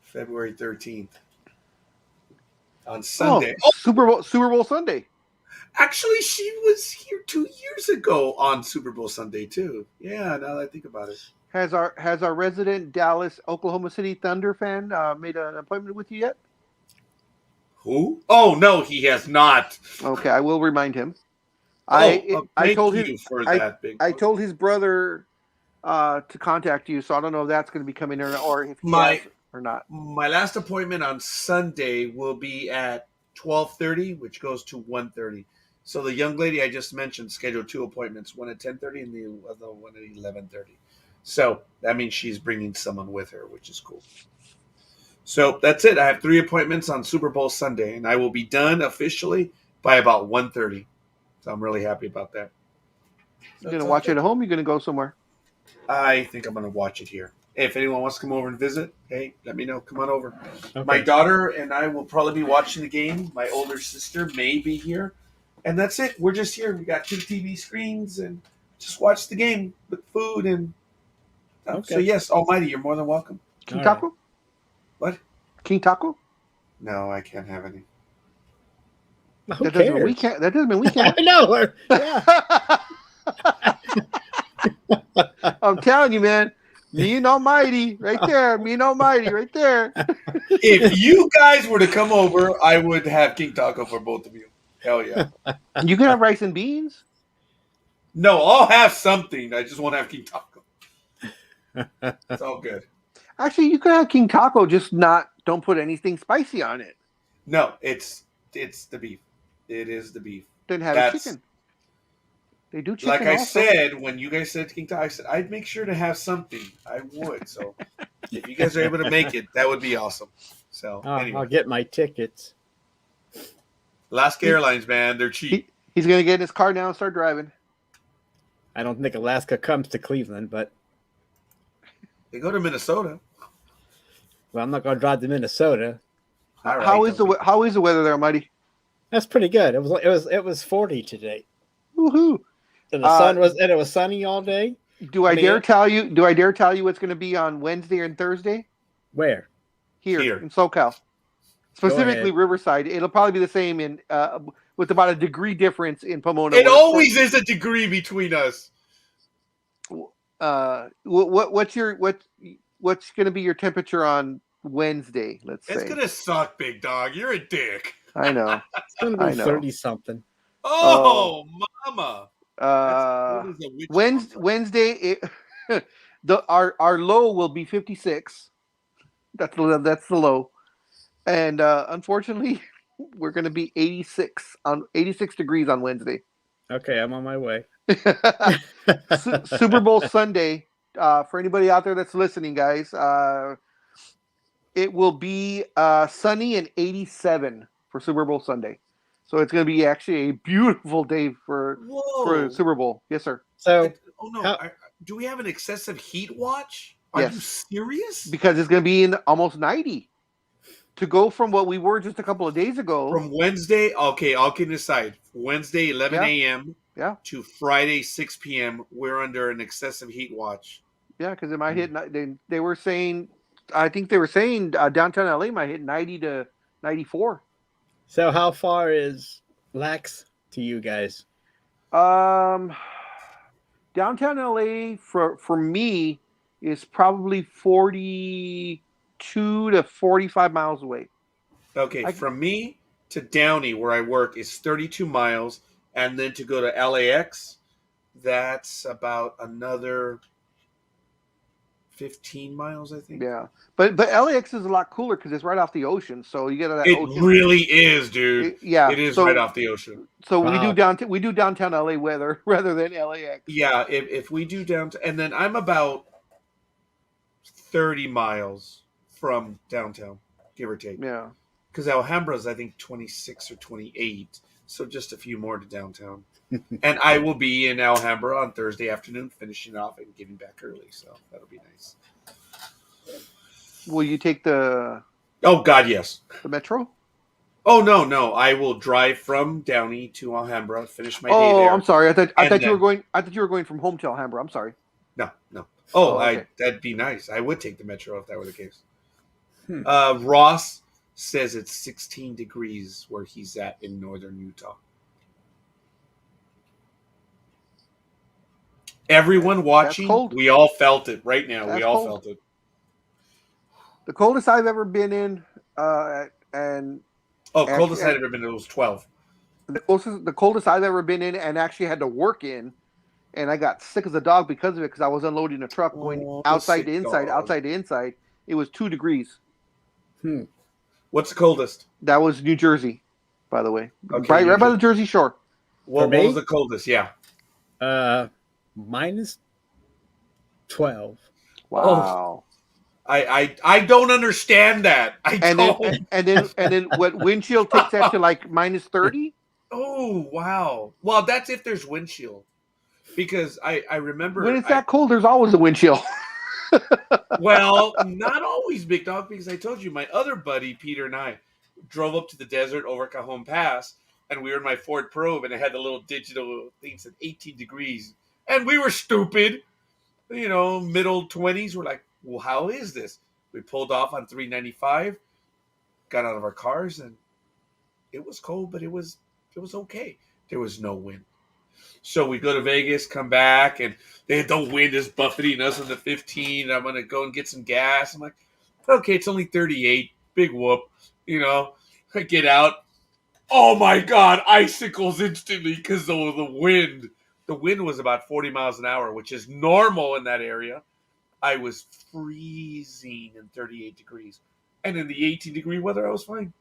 February 13th. On Sunday. Oh, Super Bowl Sunday. Actually, she was here 2 years ago on Super Bowl Sunday too. Yeah, now that I think about it. Has our resident Dallas, Oklahoma City Thunder fan made an appointment with you yet? Who? Oh no, he has not. Okay, I will remind him. Thank I told you him for that, big. I told his brother to contact you, so I don't know if that's going to be coming or if he My- has or not. My last appointment on Sunday will be at 12:30, which goes to 1:30. So the young lady I just mentioned scheduled 2 appointments, one at 10:30 and the other one at 11:30. So that means she's bringing someone with her, which is cool. So that's it. I have 3 appointments on Super Bowl Sunday, and I will be done officially by about 1:30. So I'm really happy about that. You're going to watch it at home? You're going to go somewhere? I think I'm going to watch it here. If anyone wants to come over and visit, hey, let me know. Come on over. Okay. My daughter and I will probably be watching the game. My older sister may be here. And that's it. We're just here. We got 2 TV screens and just watch the game with food. And Okay. So, yes, Almighty, you're more than welcome. King All Taco? What? King Taco? No, I can't have any. Who That doesn't mean cares? we can't. That doesn't mean we can't. I know. Yeah. I'm telling you, man. Me and Almighty, right there. Me and Almighty, right there. If you guys were to come over, I would have King Taco for both of you. Hell yeah. You can have rice and beans. No, I'll have something. I just won't have King Taco. It's all good. Actually, you can have King Taco, just don't put anything spicy on it. No, it's the beef. It is the beef. Then have That's- chicken. They do chicken. Like I also. said, when you guys said King Taco, I said I'd make sure to have something. I would. So if you guys are able to make it, that would be awesome. So anyway, I'll get my tickets. Alaska Airlines, man, they're cheap. He's gonna get in his car now and start driving. I don't think Alaska comes to Cleveland, but They go to Minnesota. well, I'm not going to drive to Minnesota. All right, How is the weather there, Mighty? That's pretty good. It was 40 today, Woohoo! and it was sunny all day. Do I Man. dare tell you? Do I dare tell you what's going to be on Wednesday and Thursday Where? here in SoCal, specifically ahead. Riverside? It'll probably be the same in with about a degree difference in Pomona. It always is a degree between us. What's going to be your temperature on Wednesday? Let's say. It's gonna suck, big dog. You're a dick. I know. It's going to I be know. 30 something. Oh, mama. That's cold as a witch Wednesday, our low will be 56. That's the low, and unfortunately, we're going to be 86 degrees on Wednesday. Okay, I'm on my way. Super Bowl Sunday. For anybody out there that's listening, guys, it will be sunny and 87 for Super Bowl Sunday. So it's going to be actually a beautiful day for Super Bowl. Yes, sir. So, Oh no! How- Do we have an excessive heat watch? Are Yes. you serious? Because it's going to be in almost 90. to go from what we were just a couple of days ago. From Wednesday, okay, all kidding aside, Wednesday 11 Yeah. a.m. Yeah. to Friday 6 p.m., we're under an excessive heat watch. Yeah, because it might hit. They were saying, I think they were saying downtown LA might hit 90 to 94. So how far is Lax to you guys? Downtown LA for me is probably 42 to 45 miles away. Okay, from me to Downey, where I work, is 32 miles, and then to go to LAX, that's about another 15 miles, I think. Yeah, but LAX is a lot cooler because it's right off the ocean, so you get that. It ocean. really is, dude. It is so, right off the ocean. So Wow. we do downtown LA weather rather than LAX. Yeah, if we do downtown, and then I'm about 30 miles from downtown, give or take. Yeah. Because Alhambra's, I think, 26 or 28, so just a few more to downtown. And I will be in Alhambra on Thursday afternoon, finishing off and getting back early, so that'll be nice. Will you take the Oh, God, yes. metro? Oh, no. I will drive from Downey to Alhambra, finish my day Oh, there. I'm sorry. I thought And you were going. I thought you were going from home to Alhambra. I'm sorry. No. Oh, okay. That'd be nice. I would take the metro if that were the case. Hmm. Ross says it's 16 degrees where he's at in northern Utah. Everyone watching, cold. we all felt it right now. That's we all cold. felt it. The coldest I've ever been in, and Coldest actually, I'd ever been, it was 12. the coldest I've ever been in, and actually had to work in, and I got sick as a dog because of it because I was unloading a truck going outside to inside, outside to inside. It was 2 degrees. What's the coldest? That was New Jersey, by the way. Okay, right by the Jersey Shore. What me? was the coldest? Yeah. Minus 12. Wow. I don't understand that. And then what windshield takes that to like minus 30? Oh, wow. Well, that's if there's windshield. Because I remember When it's that cold, there's always a windshield. Well, not always, Big Dog, because I told you my other buddy Peter and I drove up to the desert over Cajon Pass, and we were in my Ford Probe, and it had the little digital thing that 18 degrees, and we were stupid, middle 20s. We're like, well, how is this? We pulled off on 395, got out of our cars, and it was cold, but it was okay. There was no wind. So we go to Vegas, come back, and the wind is buffeting us on the 15. I'm going to go and get some gas. I'm like, okay, it's only 38. Big whoop. I get out. Oh, my God. Icicles instantly because of the wind. The wind was about 40 miles an hour, which is normal in that area. I was freezing in 38 degrees. And in the 18-degree weather, I was fine.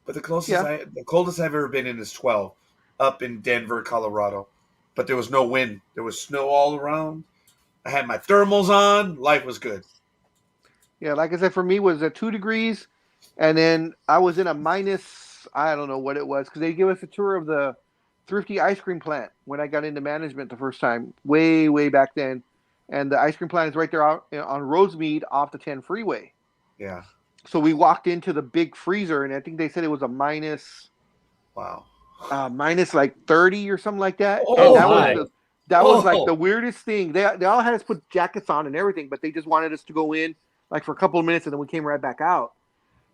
But the coldest I've ever been in is 12. Up in Denver, Colorado. But there was no wind. There was snow all around. I had my thermals on. Life was good. Yeah, like I said, for me, it was at 2 degrees. And then I was in a minus, I don't know what it was, because they gave us a tour of the Thrifty ice cream plant when I got into management the first time, way, way back then. And the ice cream plant is right there on Rosemead off the 10 freeway. Yeah. So we walked into the big freezer, and I think they said it was a minus. Wow. Minus like 30 or something like that. Oh, and that was like the weirdest thing. They all had us put jackets on and everything, but they just wanted us to go in like for a couple of minutes and then we came right back out.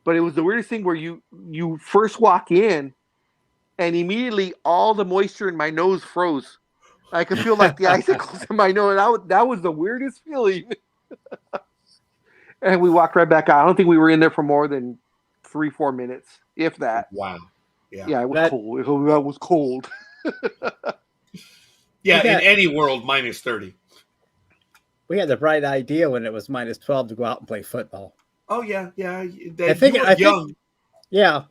But it was the weirdest thing where you first walk in and immediately all the moisture in my nose froze. I could feel like the icicles in my nose. That was the weirdest feeling. And we walked right back out. I don't think we were in there for more than 3-4 minutes, if that. Wow. Yeah, it was cold. That was cold. Yeah, in any world, minus 30. We had the bright idea when it was minus 12 to go out and play football. Oh, yeah. I think,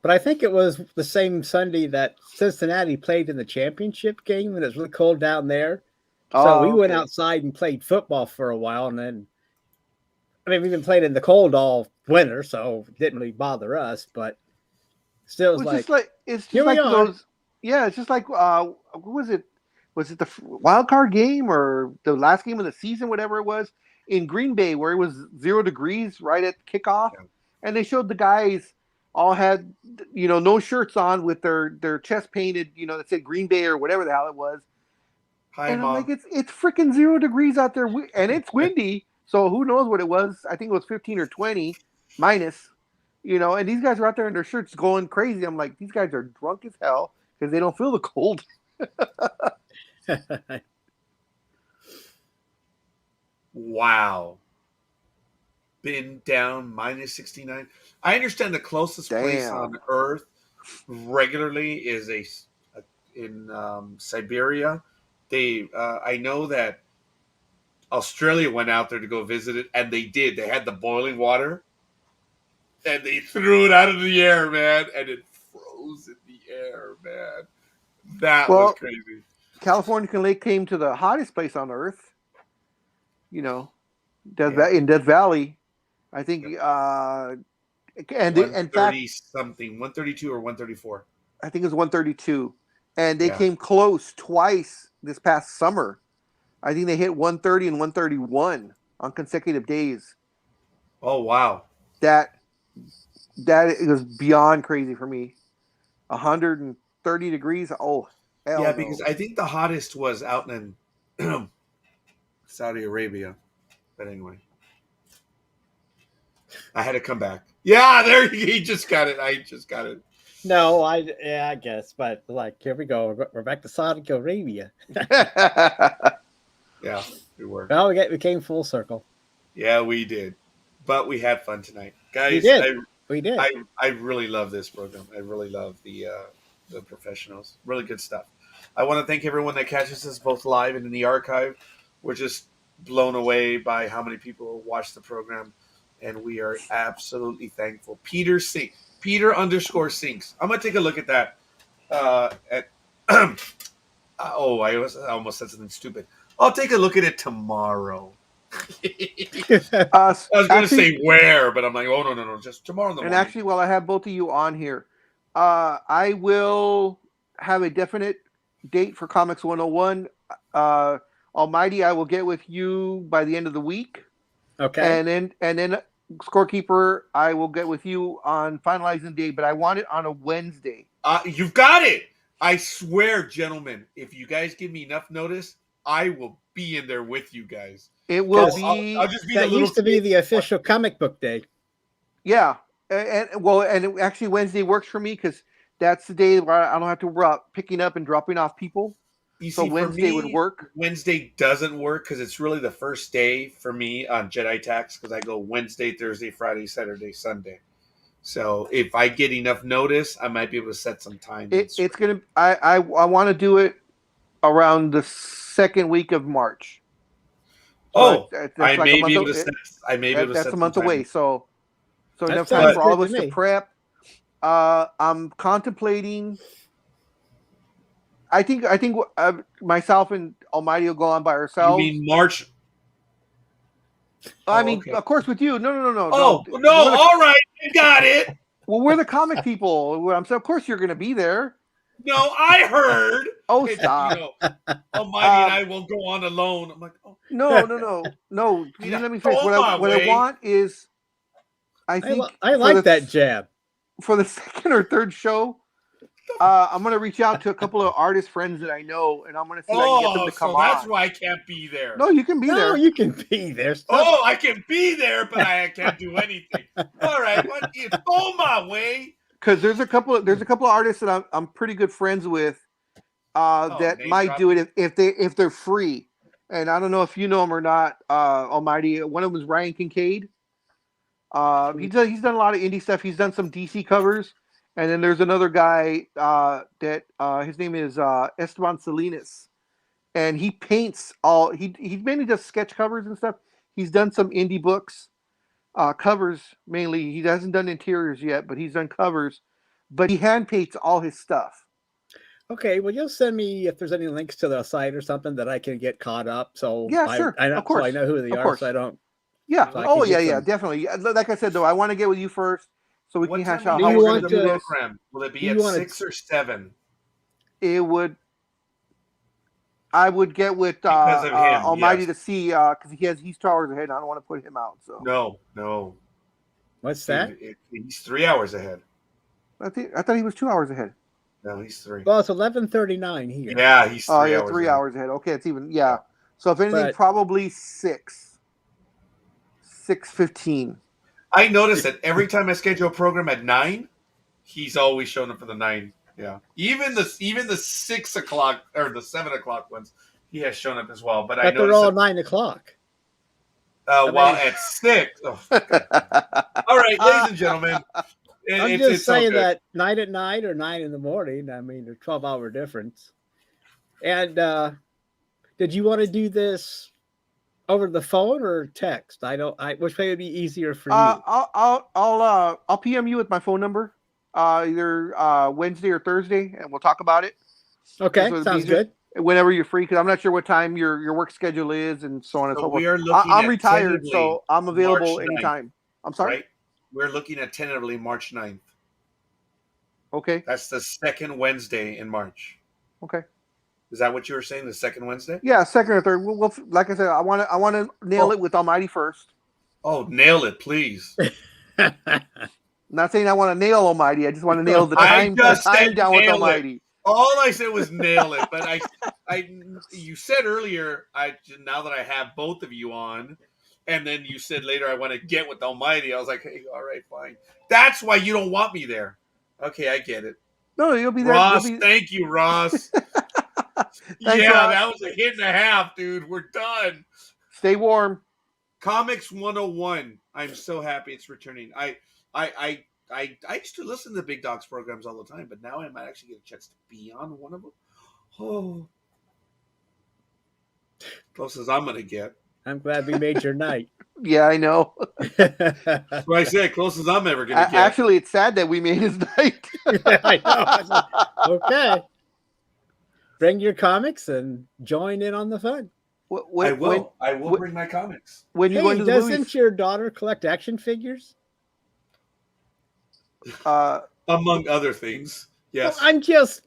but I think it was the same Sunday that Cincinnati played in the championship game when it was really cold down there. So we went outside and played football for a while. And then, we've been playing in the cold all winter, so it didn't really bother us. But still, it's just like those. Yeah, it's just like what was it? Was it the wild card game or the last game of the season, whatever it was, in Green Bay, where it was 0 degrees right at kickoff, and they showed the guys all had, no shirts on with their chest painted, that said Green Bay or whatever the hell it was. Hi, And I'm Mom. like, it's freaking 0 degrees out there, and it's windy. So who knows what it was? I think it was 15 or 20 minus, and these guys are out there in their shirts going crazy. I'm like, these guys are drunk as hell because they don't feel the cold. Wow. Been down minus 69. I understand the closest place Damn. on Earth regularly is in Siberia. I know that Australia went out there to go visit it, and they did. They had the boiling water, and they threw it out of the air, man, and it froze in the air, man. That was Well, crazy. California Lake came to the hottest place on Earth. In Death Valley, I think. And in fact, 130 something, 132 or 134. I think it was 132, and they Yeah. came close twice this past summer. I think they hit 130 and 131 on consecutive days. Oh wow. That it was beyond crazy for me. 130 degrees. Oh, hell Yeah, no. because I think the hottest was out in Saudi Arabia. But anyway, I had to come back. Yeah, there he just got it. I just got it. No, I guess, but like, here we go. We're back to Saudi Arabia. Yeah, we were. Well, we came full circle. Yeah, we did. But we had fun tonight, guys. We did. We did. I really love this program. I really love the professionals. Really good stuff. I want to thank everyone that catches us both live and in the archive. We're just blown away by how many people watch the program, and we are absolutely thankful. Peter Sinks. Peter_Sinks. I'm gonna take a look at that. I almost said something stupid. I'll take a look at it tomorrow. I was going to say where, but I'm like, oh, no, just tomorrow in the morning. And actually, while I have both of you on here, I will have a definite date for Comics 101. Almighty, I will get with you by the end of the week. Okay. And then Scorekeeper, I will get with you on finalizing the date, but I want it on a Wednesday. You've got it. I swear, gentlemen, if you guys give me enough notice, I will be in there with you guys. It will be. I'll just be that the used to be the official comic book day. Yeah, and actually Wednesday works for me because that's the day where I don't have to worry about picking up and dropping off people. So Wednesday would work. Wednesday doesn't work because it's really the first day for me on Jedi Tax because I go Wednesday, Thursday, Friday, Saturday, Sunday. So if I get enough notice, I might be able to set some time. It's gonna. I want to do it around the second week of March. So I may be able to set. That's a month away. So enough time for all of us to prep. I'm contemplating. I think myself and Almighty will go on by ourselves. You mean March? Of course, with you. No. Oh, no. All right. You got it. Well, we're the comic people. I'm saying, of course, you're going to be there. No, I heard. Oh, stop. Almighty and I will go on alone. I'm like, oh. No. Let me finish. What I want is, I think. I like that jab. For the second or third show, I'm going to reach out to a couple of artist friends that I know, and I'm going to see if I can get them to come on. That's why I can't be there. No, you can be there. You can be there. I can be there, but I can't do anything. All right, it's on my way. Because there's a couple of artists that I'm pretty good friends with that might do it if they're free. And I don't know if you know him or not, Almighty. One of them is Ryan Kincaid. He's done a lot of indie stuff. He's done some DC covers. And then there's another guy that his name is Esteban Salinas, and he paints he mainly does sketch covers and stuff. He's done some indie books, covers mainly. He hasn't done interiors yet, but he's done covers. But he hand paints all his stuff. Okay, well, you'll send me if there's any links to the site or something that I can get caught up. So yeah, sure, of course, so I know who they are. So I don't. Yeah. So yeah, definitely. Like I said, though, I want to get with you first. So we can hash out how we're going to do this. Will it be at 6 or 7? I would get with Almighty to see because he's 2 hours ahead. And I don't want to put him out. So no. What's that? He's 3 hours ahead. I thought he was 2 hours ahead. No, he's 3. Well, it's 11:39 here. Yeah, he's 3 Oh yeah, hours 3 ahead. hours ahead. Okay, it's even. Yeah. So if anything, But- probably 6:15. I noticed that every time I schedule a program at 9, he's always showing up for the 9. Yeah, even the 6 o'clock or the 7 o'clock ones, he has shown up as well. But I But they're noticed all that, 9 o'clock. while at 6. Oh, all right, ladies and gentlemen, I'm it's just all saying good. that 9 at night or 9 in the morning. I mean, they're 12-hour difference. And did you want to do this over the phone or text? Which way would be easier for you? I'll PM you with my phone number, either Wednesday or Thursday, and we'll talk about it. Okay, so it'd sounds be just- good. Whenever you're free, because I'm not sure what time your work schedule is, and so on and So so forth. we are looking I'm at retired, tentatively so I'm available March 9th, anytime. I'm sorry. right? We're looking at tentatively March 9th. Okay. That's the second Wednesday in March. Okay. Is that what you were saying? The second Wednesday? Yeah, second or third. We'll like I said, I want to nail it with Almighty first. Oh, nail it, please. I'm not saying I want to nail Almighty. I just want to nail the I time, just said down with nail it. Almighty. All I said was nail it, but you said earlier, now that I have both of you on, and then you said later I want to get with Almighty. I was like, hey, all right, fine. That's why you don't want me there. Okay, I get it. No, you'll be there. Ross, thank you, Ross. Thanks, yeah, Ross. that was a hit and a half, dude. We're done. Stay warm. Comics 101. I'm so happy it's returning. I used to listen to the Big Dogs programs all the time, but now I might actually get a chance to be on one of them. Oh, close as I'm gonna get. I'm glad we made your night. Yeah, I know. That's what I said. Close as I'm ever gonna get. Actually, it's sad that we made his night. I know. Okay. Bring your comics and join in on the fun. I will bring my comics. When you go into the doesn't movies, your daughter collect action figures? Among other things, yes. Well, I'm just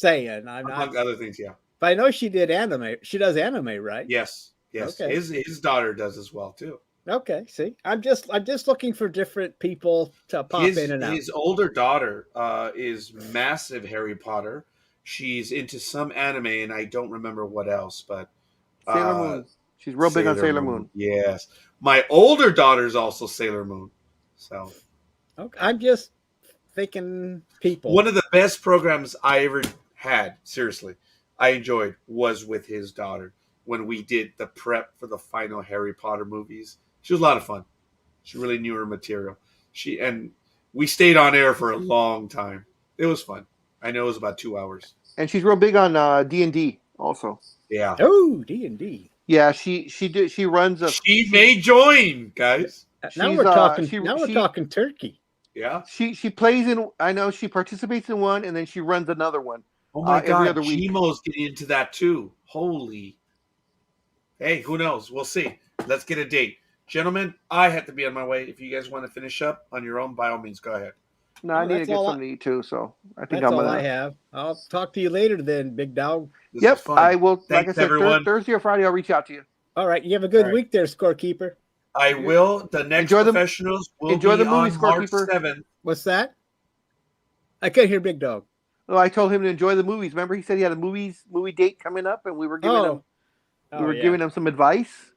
saying. I'm Among not. other things, yeah. But I know she did anime. She does anime, right? Yes. Okay. His daughter does as well too. Okay. See, I'm just looking for different people to pop in and out. His older daughter is massive Harry Potter. She's into some anime, and I don't remember what else, but Sailor Moon. She's real big on Sailor Moon. Yes, my older daughter's also Sailor Moon. So, Okay. I'm just thinking people. one of the best programs I ever had, seriously, I enjoyed, was with his daughter when we did the prep for the final Harry Potter movies. She was a lot of fun. She really knew her material. We stayed on air for a long time. It was fun. I know it was about 2 hours. And she's real big on D&D also. Yeah. Oh, D&D. Yeah, she runs a. She may join, guys. Now She's, we're talking. she- we're she- talking turkey. Yeah. She plays in. I know she participates in one, and then she runs another one. Oh my every God, other week. Gmo's getting into that too. Holy. Hey, who knows? We'll see. Let's get a date. Gentlemen, I have to be on my way. If you guys want to finish up on your own, by all means, go ahead. No, I Well, need to that's get all something to eat too. So I think That's I'm all gonna. I have. I'll talk to you later then, big dog. This Yep, was fun. I will. Like Thanks, I said, everyone. Thursday or Friday, I'll reach out to you. All right. You have a good All right. week there, scorekeeper. I will. The next Enjoy the- professionals will enjoy be the movie, on March Scorekeeper. 7th. What's that? I can't hear big dog. No, I told him to enjoy the movies. Remember, he said he had a movie date coming up, and we were giving him giving him some advice.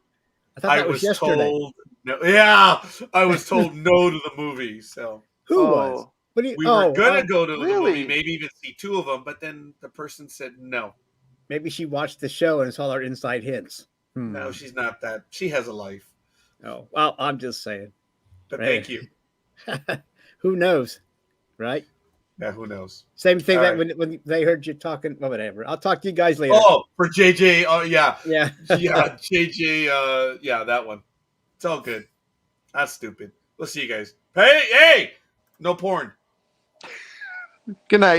I thought I that was was yesterday. told no. Yeah, I was told no to the movie. So Who Oh. was? What do you? we were gonna oh, go to the really? movie, maybe even see 2 of them, but then the person said no. Maybe she watched the show and saw our inside hints. No, she's not that. She has a life. Oh, well, I'm just saying. But Right. thank you. Who knows, right? Yeah, who knows? Same thing All that right. when they heard you talking. Well, whatever. I'll talk to you guys later. Oh, for JJ. Oh, yeah. Yeah. Yeah, JJ. Yeah, that one. It's all good. That's stupid. We'll see you guys. Hey, no porn. Good night.